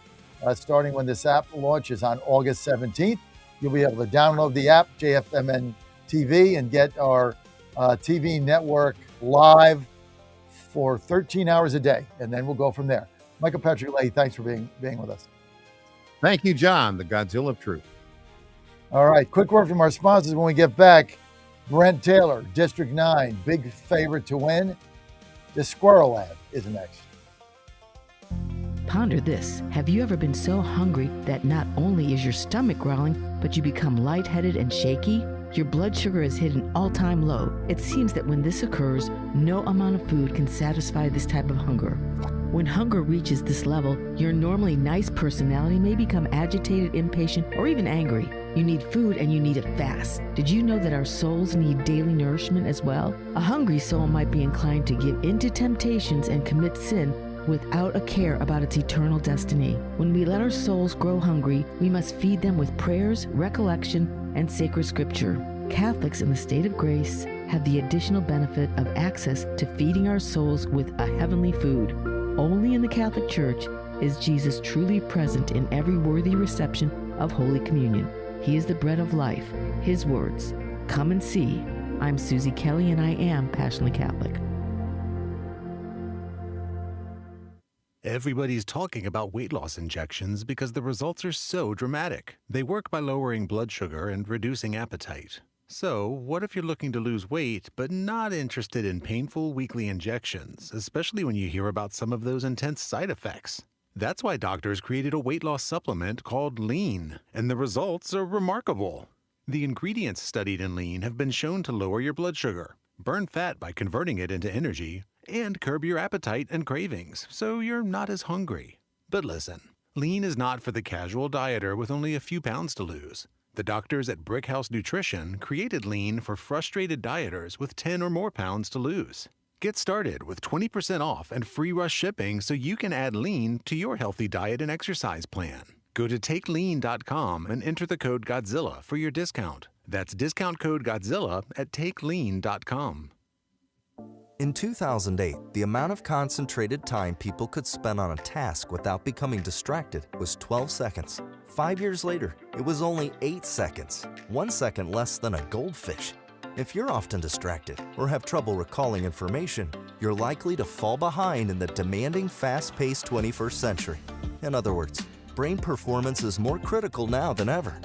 starting when this app launches on August 17th. You'll be able to download the app, JFMN TV, and get our TV network live for 13 hours a day. And then we'll go from there. Michael Patrick Leahy, thanks for being with us. Thank you, John, the Godzilla of Truth. All right, quick word from our sponsors when we get back. Brent Taylor, District 9, big favorite to win. The Squirrel ad is next. Ponder this. Have you ever been so hungry that not only is your stomach growling, but you become lightheaded and shaky? Your blood sugar has hit an all-time low. It seems that when this occurs, no amount of food can satisfy this type of hunger. When hunger reaches this level, your normally nice personality may become agitated, impatient, or even angry. You need food and you need it fast. Did you know that our souls need daily nourishment as well? A hungry soul might be inclined to give into temptations and commit sin without a care about its eternal destiny. When we let our souls grow hungry, we must feed them with prayers, recollection, and sacred scripture. Catholics in the state of grace have the additional benefit of access to feeding our souls with a heavenly food. Only in the Catholic Church is Jesus truly present in every worthy reception of Holy Communion. He is the bread of life. His words, come and see. I'm Susie Kelly and I am passionately Catholic. Everybody's talking about weight loss injections because the results are so dramatic. They work by lowering blood sugar and reducing appetite. So, what if you're looking to lose weight but not interested in painful weekly injections, especially when you hear about some of those intense side effects? That's why doctors created a weight loss supplement called Lean, and the results are remarkable. The ingredients studied in Lean have been shown to lower your blood sugar, burn fat by converting it into energy, and curb your appetite and cravings, so you're not as hungry. But listen, Lean is not for the casual dieter with only a few pounds to lose. The doctors at Brickhouse Nutrition created Lean for frustrated dieters with 10 or more pounds to lose. Get started with 20% off and free rush shipping so you can add Lean to your healthy diet and exercise plan. Go to takelean.com and enter the code Godzilla for your discount. That's discount code Godzilla at takelean.com. In 2008, the amount of concentrated time people could spend on a task without becoming distracted was 12 seconds. 5 years later, it was only 8 seconds, 1 second less than a goldfish. If you're often distracted or have trouble recalling information, you're likely to fall behind in the demanding, fast-paced 21st century. In other words, brain performance is more critical now than ever.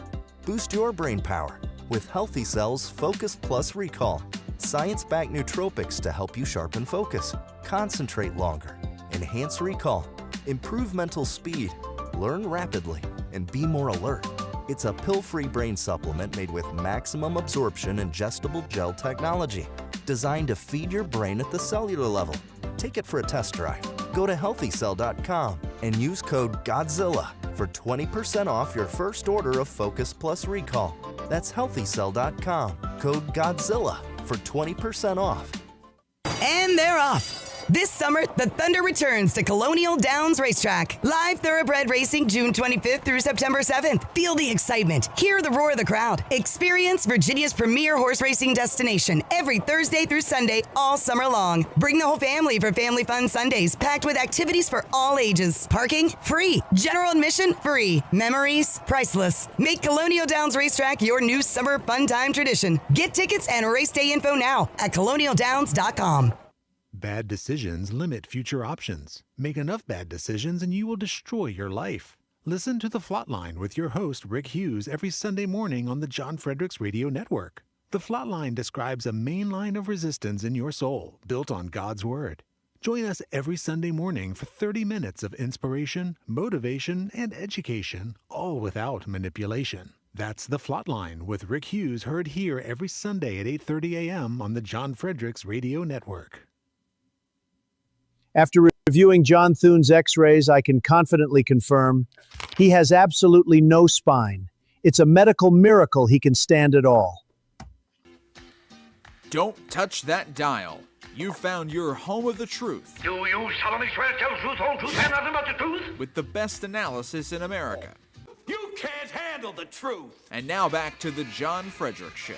Boost your brain power with Healthy Cell's Focus Plus Recall. Science-backed nootropics to help you sharpen focus, concentrate longer, enhance recall, improve mental speed, learn rapidly, and be more alert. It's a pill-free brain supplement made with maximum absorption ingestible gel technology, designed to feed your brain at the cellular level. Take it for a test drive. Go to healthycell.com and use code GODZILLA for 20% off your first order of Focus Plus Recall. That's healthycell.com, code GODZILLA for 20% off. And they're off. This summer, the Thunder returns to Colonial Downs Racetrack. Live thoroughbred racing June 25th through September 7th. Feel the excitement. Hear the roar of the crowd. Experience Virginia's premier horse racing destination every Thursday through Sunday all summer long. Bring the whole family for Family Fun Sundays, packed with activities for all ages. Parking? Free. General admission? Free. Memories? Priceless. Make Colonial Downs Racetrack your new summer fun time tradition. Get tickets and race day info now at colonialdowns.com. Bad decisions limit future options. Make enough bad decisions and you will destroy your life. Listen to The Flatline with your host, Rick Hughes, every Sunday morning on the John Fredericks Radio Network. The Flatline describes a main line of resistance in your soul, built on God's Word. Join us every Sunday morning for 30 minutes of inspiration, motivation, and education, all without manipulation. That's The Flatline with Rick Hughes, heard here every Sunday at 8:30 a.m. on the John Fredericks Radio Network. After reviewing John Thune's x-rays, I can confidently confirm he has absolutely no spine. It's a medical miracle he can stand at all. Don't touch that dial. You found your home of the truth. Do you solemnly swear to tell the truth, whole truth, and nothing but the truth? With the best analysis in America. You can't handle the truth. And now back to the John Fredericks Show.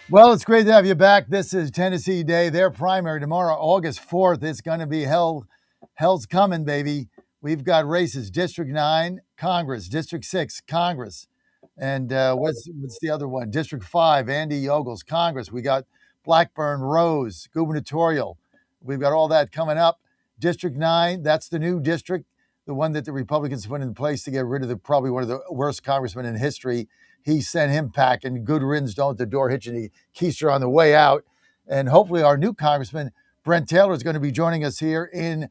Well, it's great to have you back. This is Tennessee Day. Their primary tomorrow, August 4th. It's going to be hell's coming, baby. We've got races. District 9, Congress. District 6, Congress. And what's the other one? District 5, Andy Yogels, Congress. We got Blackburn, Rose, gubernatorial. We've got all that coming up. District 9, that's the new district, the one that the Republicans put in place to get rid of probably one of the worst congressmen in history. He sent him packing. Good riddance, don't at the door, hitching the keister on the way out. And hopefully our new congressman, Brent Taylor, is going to be joining us here in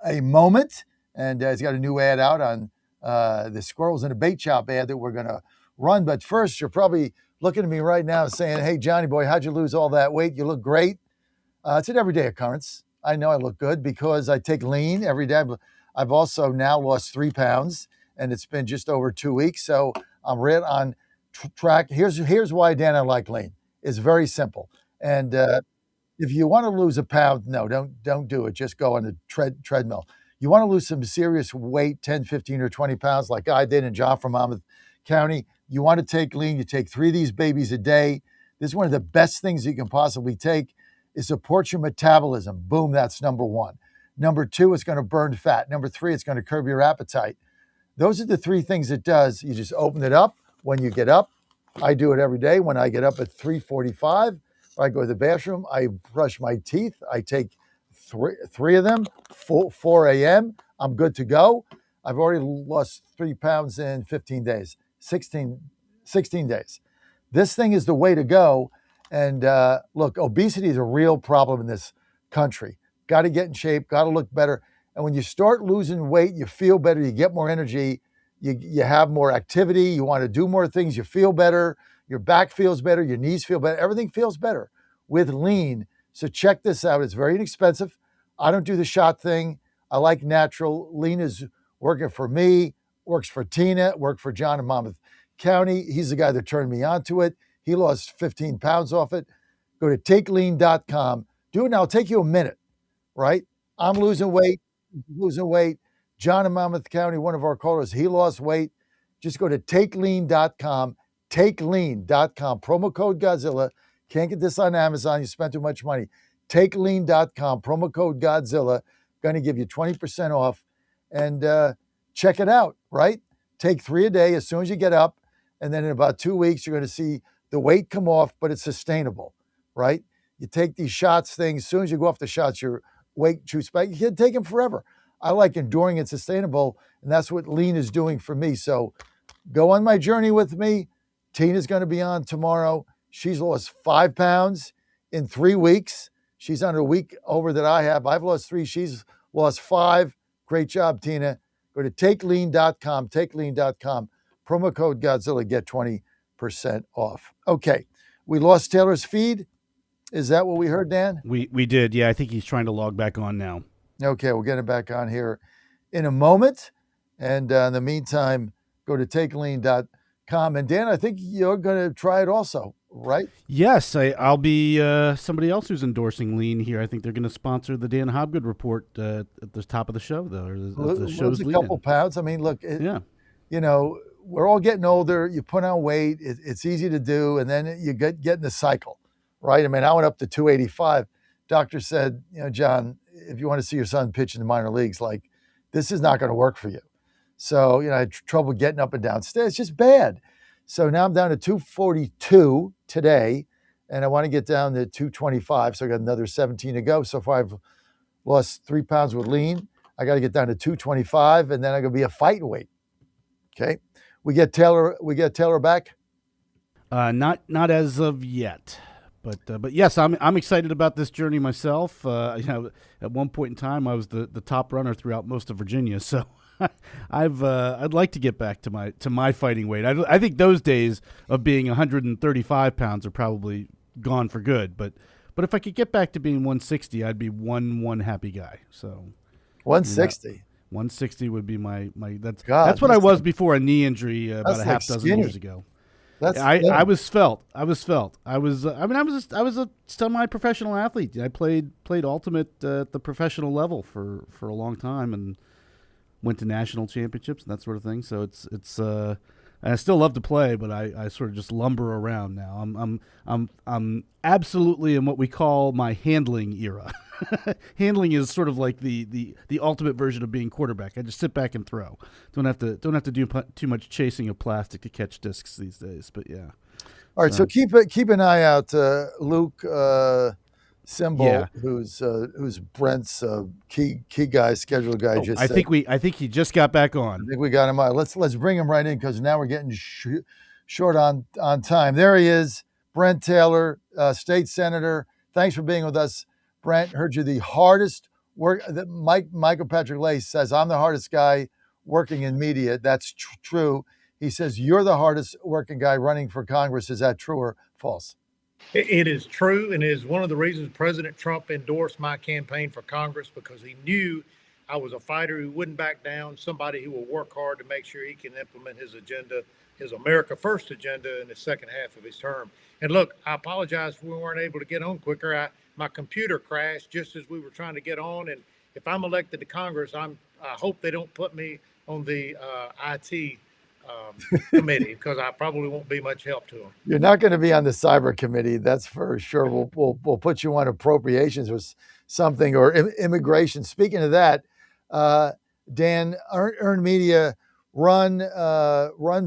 a moment. And he's got a new ad out on the squirrels in a bait shop ad that we're going to run. But first, you're probably looking at me right now saying, hey, Johnny boy, how'd you lose all that weight? You look great. It's an everyday occurrence. I know I look good because I take lean every day. I've also now lost 3 pounds, and it's been just over 2 weeks. So I'm right on track. Here's why, Dan, I like lean. It's very simple. And if you want to lose a pound, no, don't do it. Just go on the treadmill. You want to lose some serious weight, 10, 15, or 20 pounds like I did and John from Monmouth County. You want to take lean. You take 3 of these babies a day. This is one of the best things you can possibly take. It supports your metabolism. Boom, that's number 1. Number 2, it's going to burn fat. Number 3, it's going to curb your appetite. Those are the 3 things it does. You just open it up when you get up. I do it every day. When I get up at 3:45, I go to the bathroom. I brush my teeth. I take three of them, 4 a.m. I'm good to go. I've already lost 3 pounds in 15 days, 16 days. This thing is the way to go. And look, obesity is a real problem in this country. Got to get in shape, got to look better. And when you start losing weight, you feel better, you get more energy, you have more activity, you want to do more things, you feel better, your back feels better, your knees feel better, everything feels better with lean. So check this out. It's very inexpensive. I don't do the shot thing. I like natural. Lean is working for me, works for Tina, worked for John in Monmouth County. He's the guy that turned me onto it. He lost 15 pounds off it. Go to takelean.com. Do it now. It'll take you a minute, right? I'm losing weight. John in Monmouth County, one of our callers, he lost weight. Just go to takelean.com. Takelean.com. Promo code Godzilla. Can't get this on Amazon. You spent too much money. Takelean.com. Promo code Godzilla. Going to give you 20% off. And check it out, right? Take 3 a day as soon as you get up. And then in about 2 weeks, you're going to see the weight come off, but it's sustainable, right? You take these shots things. As soon as you go off the shots, your weight shoots back. You can take them forever. I like enduring and sustainable, and that's what lean is doing for me. So go on my journey with me. Tina's going to be on tomorrow. She's lost 5 pounds in 3 weeks. She's on a week over that I have. I've lost 3. She's lost 5. Great job, Tina. Go to takelean.com, takelean.com. Promo code Godzilla, get 20% off. Okay, we lost Taylor's feed. Is that what we heard, Dan? We did, yeah. I think he's trying to log back on now. Okay, we'll get him back on here in a moment. And in the meantime, go to takelean.com. And Dan, I think you're going to try it also. right? Yes, I'll be somebody else who's endorsing Lean here. I think they're going to sponsor the Dan Hobgood report at the top of the show, though, or the show's Lose a lead-in. couple pounds. I mean, look, Yeah. you know, we're all getting older. You put on weight. It's easy to do, and then you get in the cycle, right? I mean, I went up to 285. Doctor said, you know, John, if you want to see your son pitch in the minor leagues, like, this is not going to work for you. So, you know, I had trouble getting up and down stairs. It's just bad. So now I'm down to 242 today, and I want to get down to 225. So I got another 17 to go. So far, I've lost 3 pounds with Lean. I got to get down to 225, and then I'm going to be a fight weight. Okay. We get Taylor back. Not as of yet, but yes, I'm excited about this journey myself. You know, at one point in time, I was the top runner throughout most of Virginia, so I'd like to get back to my fighting weight. I think those days of being 135 pounds are probably gone for good. But if I could get back to being 160, I'd be one happy guy. So 160. 160 would be my that's what that's I was before a knee injury about a half dozen years ago. I was svelte. I was I was a semi-professional athlete. I played ultimate at the professional level for a long time and went to national championships and that sort of thing. So it's I still love to play, but I sort of just lumber around now. I'm absolutely in what we call my handling era. Handling is sort of like the ultimate version of being quarterback. I just sit back and throw. Don't have to do too much chasing of plastic to catch discs these days. But yeah. All right, so keep an eye out, Luke Symbol, who's Brent's key guy, scheduled guy. I think he just got back on. I think we got him on. Let's bring him right in because now we're getting short on time. There he is, Brent Taylor, state senator. Thanks for being with us, Brent. Heard you the hardest work. That Michael Patrick Lace says I'm the hardest guy working in media. That's true. He says you're the hardest working guy running for Congress. Is that true or false? It is true, and it is one of the reasons President Trump endorsed my campaign for Congress, because he knew I was a fighter who wouldn't back down, somebody who will work hard to make sure he can implement his agenda, his America First agenda, in the second half of his term. And look, I apologize if we weren't able to get on quicker. My computer crashed just as we were trying to get on, and if I'm elected to Congress, I hope they don't put me on the IT committee, because I probably won't be much help to them. You're not going to be on the cyber committee, that's for sure. We'll put you on appropriations or something, or immigration. Speaking of that, Dan, Earned Media, run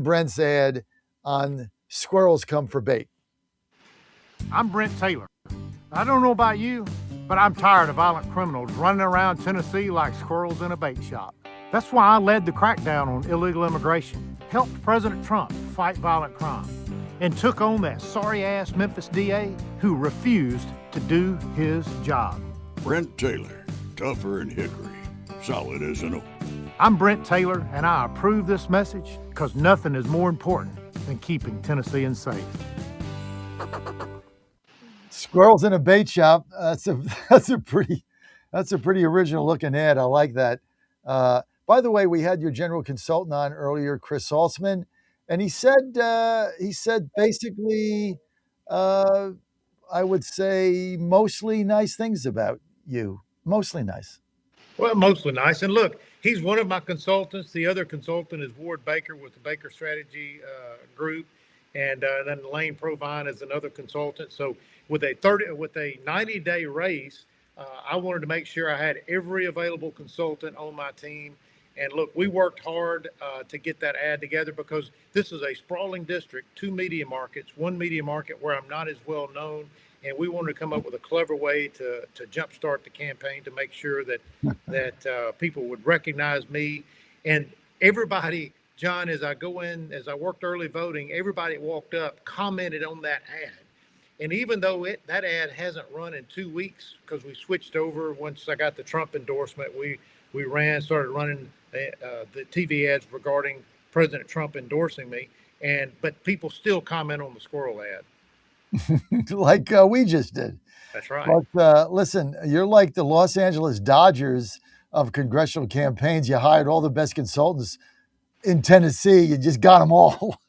Brent's ad on squirrels come for bait. I'm Brent Taylor. I don't know about you, but I'm tired of violent criminals running around Tennessee like squirrels in a bait shop. That's why I led the crackdown on illegal immigration, helped President Trump fight violent crime, and took on that sorry-ass Memphis DA who refused to do his job. Brent Taylor, tougher than hickory, solid as an oak. I'm Brent Taylor, and I approve this message because nothing is more important than keeping Tennesseans safe. Squirrels in a bait shop. That's a pretty original looking ad. I like that. By the way, we had your general consultant on earlier, Chris Saltzman, and he said basically, I would say mostly nice things about you. Mostly nice. Well, mostly nice. And look, he's one of my consultants. The other consultant is Ward Baker with the Baker Strategy Group, and then Lane Provine is another consultant. So with a 90-day race, I wanted to make sure I had every available consultant on my team. And look, we worked hard to get that ad together, because this is a sprawling district, 2 media markets, one media market where I'm not as well known. And we wanted to come up with a clever way to jumpstart the campaign to make sure that people would recognize me. And everybody, John, as I worked early voting, everybody that walked up commented on that ad. And even though that ad hasn't run in 2 weeks, because we switched over once I got the Trump endorsement, we started running the TV ads regarding President Trump endorsing me, but people still comment on the squirrel ad. Like we just did. That's right. But listen, you're like the Los Angeles Dodgers of congressional campaigns. You hired all the best consultants in Tennessee. You just got them all.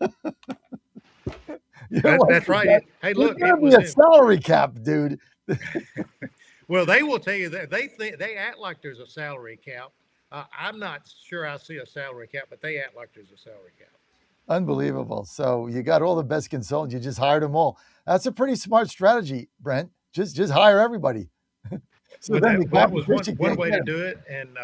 That's right. Hey, look, it was a salary cap, dude. Well, they will tell you that they act like there's a salary cap. I'm not sure I see a salary cap, but they act like there's a salary cap. Unbelievable. So you got all the best consultants. You just hired them all. That's a pretty smart strategy, Brent. Just hire everybody. So that was one way to do it. And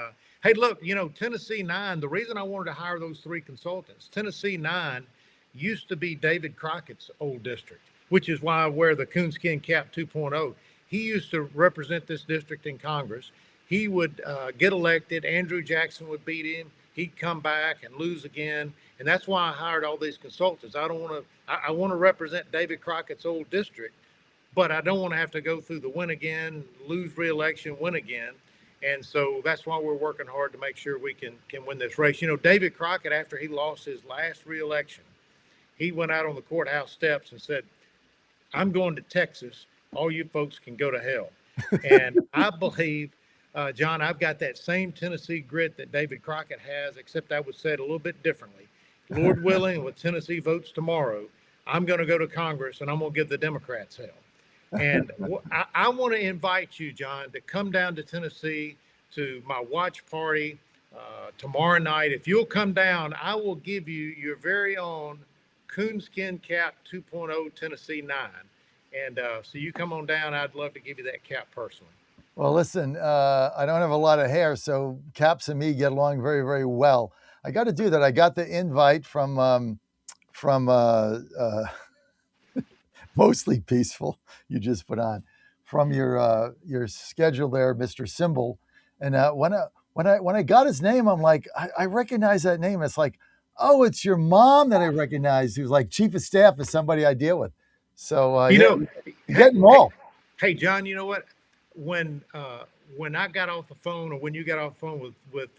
hey, look, Tennessee 9. The reason I wanted to hire those 3 consultants, Tennessee 9 used to be David Crockett's old district, which is why I wear the coonskin cap 2.0. He used to represent this district in Congress. He would get elected. Andrew Jackson would beat him. He'd come back and lose again. And that's why I hired all these consultants. I want to represent David Crockett's old district, but I don't want to have to go through the win again, lose re-election, win again. And so that's why we're working hard to make sure we can win this race. David Crockett, after he lost his last re-election, he went out on the courthouse steps and said, "I'm going to Texas. All you folks can go to hell." And I believe, John, I've got that same Tennessee grit that David Crockett has, except I would say it a little bit differently. Lord willing, with Tennessee votes tomorrow, I'm going to go to Congress and I'm going to give the Democrats hell. And I want to invite you, John, to come down to Tennessee to my watch party tomorrow night. If you'll come down, I will give you your very own coonskin cap 2.0 Tennessee 9. And so you come on down. I'd love to give you that cap personally. Well, listen, I don't have a lot of hair, so Caps and me get along very, very well. I got to do that. I got the invite from Mostly Peaceful, you just put on, from your schedule there, Mr. Symbol. And when I got his name, I'm like, I recognize that name. It's like, oh, it's your mom that I recognize, who's like chief of staff of somebody I deal with. So get them all. Hey, John, you know what? When I got off the phone, or when you got off the phone with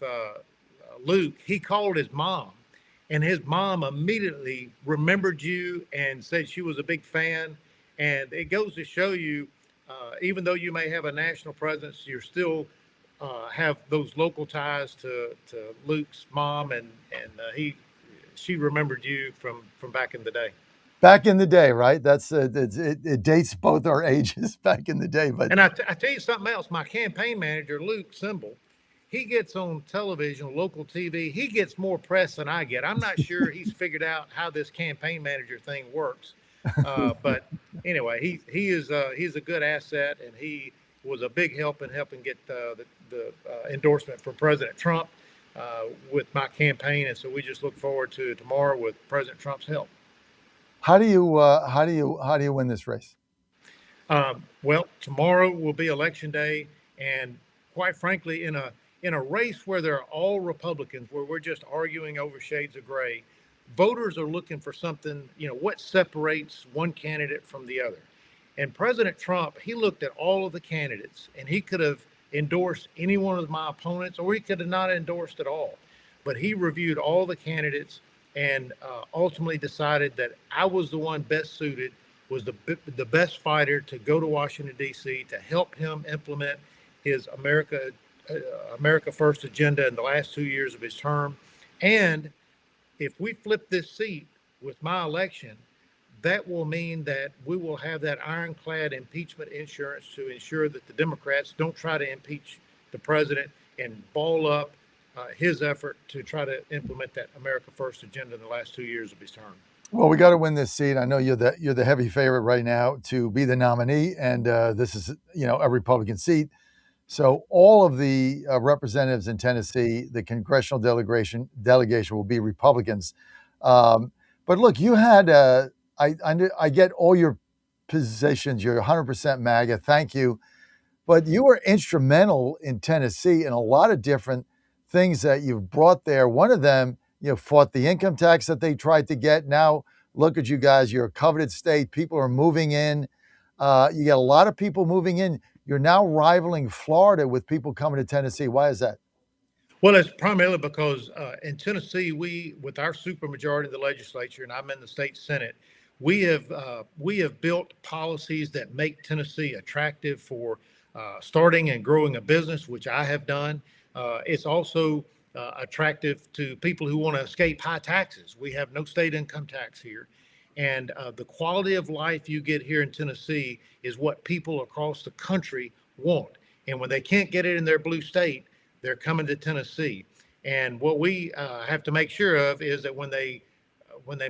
Luke, he called his mom, and his mom immediately remembered you and said she was a big fan. And it goes to show you, even though you may have a national presence, you're still have those local ties to Luke's mom, and she remembered you from back in the day. Back in the day, right? That's it dates both our ages back in the day. But I tell you something else. My campaign manager, Luke Symbol, he gets on television, local TV. He gets more press than I get. I'm not sure he's figured out how this campaign manager thing works. But anyway, he's a good asset, and he was a big help in helping get the endorsement from President Trump with my campaign. And so we just look forward to tomorrow with President Trump's help. How do you win this race? Well, tomorrow will be election day, and quite frankly, in a race where they're all Republicans, where we're just arguing over shades of gray, voters are looking for something, what separates one candidate from the other. And President Trump, he looked at all of the candidates, and he could have endorsed any one of my opponents, or he could have not endorsed at all. But he reviewed all the candidates and ultimately decided that I was the one best suited, was the best fighter to go to Washington, D.C., to help him implement his America First agenda in the last 2 years of his term. And if we flip this seat with my election, that will mean that we will have that ironclad impeachment insurance to ensure that the Democrats don't try to impeach the president and ball up his effort to try to implement that America First agenda in the last 2 years of his term. Well, we got to win this seat. I know you're the heavy favorite right now to be the nominee, and this is a Republican seat. So all of the representatives in Tennessee, the congressional delegation will be Republicans. But look, you had I get all your positions. You're 100% MAGA. Thank you. But you were instrumental in Tennessee in a lot of different things that you've brought there. One of them, fought the income tax that they tried to get. Now, look at you guys. You're a coveted state. People are moving in. You got a lot of people moving in. You're now rivaling Florida with people coming to Tennessee. Why is that? Well, it's primarily because in Tennessee, we, with our supermajority of the legislature, and I'm in the state Senate, we have built policies that make Tennessee attractive for starting and growing a business, which I have done. It's also attractive to people who want to escape high taxes. We have no state income tax here. And the quality of life you get here in Tennessee is what people across the country want. And when they can't get it in their blue state, they're coming to Tennessee. And what we have to make sure of is that when they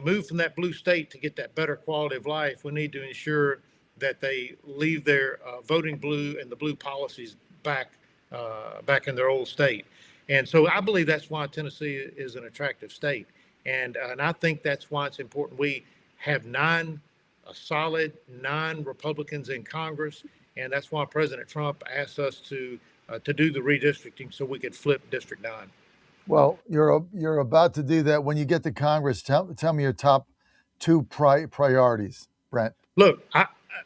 move from that blue state to get that better quality of life, we need to ensure that they leave their voting blue and the blue policies back in their old state. And so I believe that's why Tennessee is an attractive state. And I think that's why it's important we have solid 9 Republicans in Congress. And that's why President Trump asked us to do the redistricting so we could flip District 9. Well, you're about to do that. When you get to Congress, tell me your top 2 priorities, Brent. Look,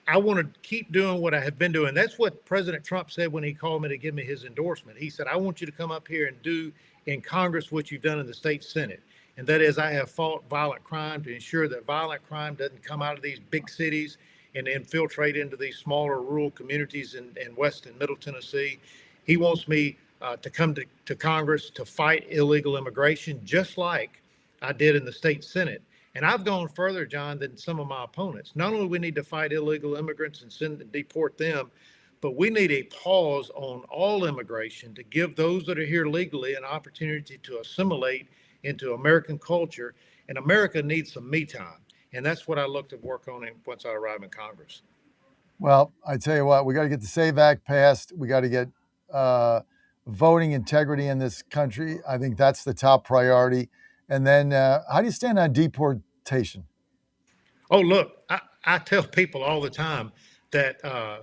I want to keep doing what I have been doing. That's what President Trump said when he called me to give me his endorsement. He said, I want you to come up here and do in Congress what you've done in the state Senate. And that is, I have fought violent crime to ensure that violent crime doesn't come out of these big cities and infiltrate into these smaller rural communities in West and Middle Tennessee. He wants me to come to Congress to fight illegal immigration, just like I did in the state Senate. And I've gone further, John, than some of my opponents. Not only do we need to fight illegal immigrants and deport them, but we need a pause on all immigration to give those that are here legally an opportunity to assimilate into American culture. And America needs some me time. And that's what I look to work on once I arrive in Congress. Well, I tell you what, we got to get the SAVE Act passed. We got to get voting integrity in this country. I think that's the top priority. And then how do you stand on deportation? Oh, look, I tell people all the time that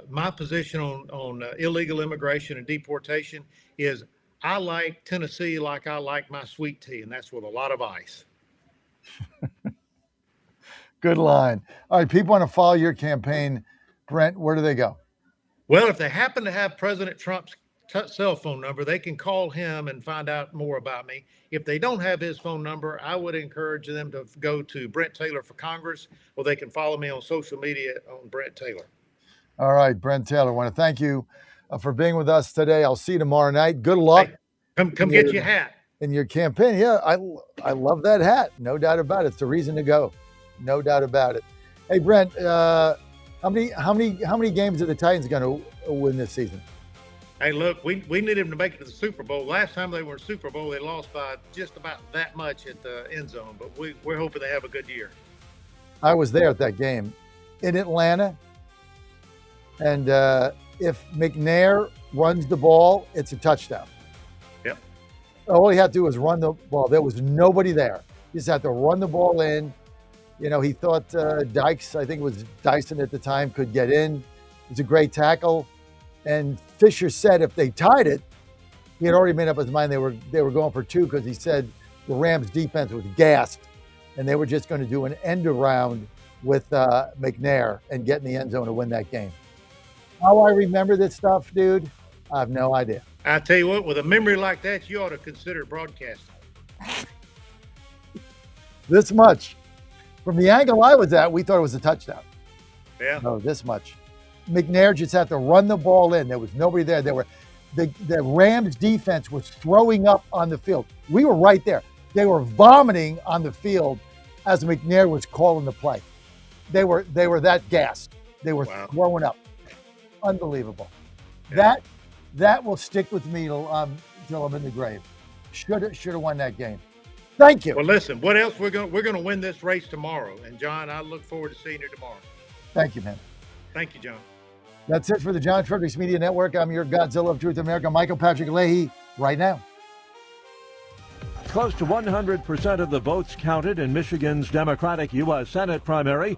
my position on illegal immigration and deportation is I like Tennessee like I like my sweet tea, and that's with a lot of ice. Good line. All right, people want to follow your campaign. Brent, where do they go? Well, if they happen to have President Trump's cell phone number, they can call him and find out more about me. If they don't have his phone number, I would encourage them to go to Brent Taylor for Congress, or they can follow me on social media on Brent Taylor. All right, Brent Taylor, I want to thank you for being with us today. I'll see you tomorrow night. Good luck. Hey, come get your hat. In your campaign. Yeah, I love that hat. No doubt about it. It's a reason to go. No doubt about it. Hey, Brent, how many games are the Titans going to win this season? Hey, look, we need them to make it to the Super Bowl. Last time they were in the Super Bowl, they lost by just about that much at the end zone. But we're hoping they have a good year. I was there at that game in Atlanta. And if McNair runs the ball, it's a touchdown. Yep. All he had to do was run the ball. There was nobody there. He just had to run the ball in. You know, he thought Dykes, I think it was Dyson at the time, could get in. It was a great tackle. And Fisher said if they tied it, he had already made up his mind they were going for 2 because he said the Rams defense was gassed and they were just going to do an end around with McNair and get in the end zone to win that game. How I remember this stuff, dude, I have no idea. I tell you what, with a memory like that, you ought to consider broadcasting. This much. From the angle I was at, we thought it was a touchdown. Yeah. No, this much. McNair just had to run the ball in. There was nobody there. The Rams defense was throwing up on the field. We were right there. They were vomiting on the field as McNair was calling the play. They were that gassed. They were throwing up. Unbelievable. Yeah. That will stick with me till I'm in the grave. Should have won that game. Thank you. Well, listen, what else? We're going to win this race tomorrow. And John, I look forward to seeing you tomorrow. Thank you, man. Thank you, John. That's it for the John Fredericks Media Network. I'm your Godzilla of Truth America, Michael Patrick Leahy, right now. Close to 100% of the votes counted in Michigan's Democratic U.S. Senate primary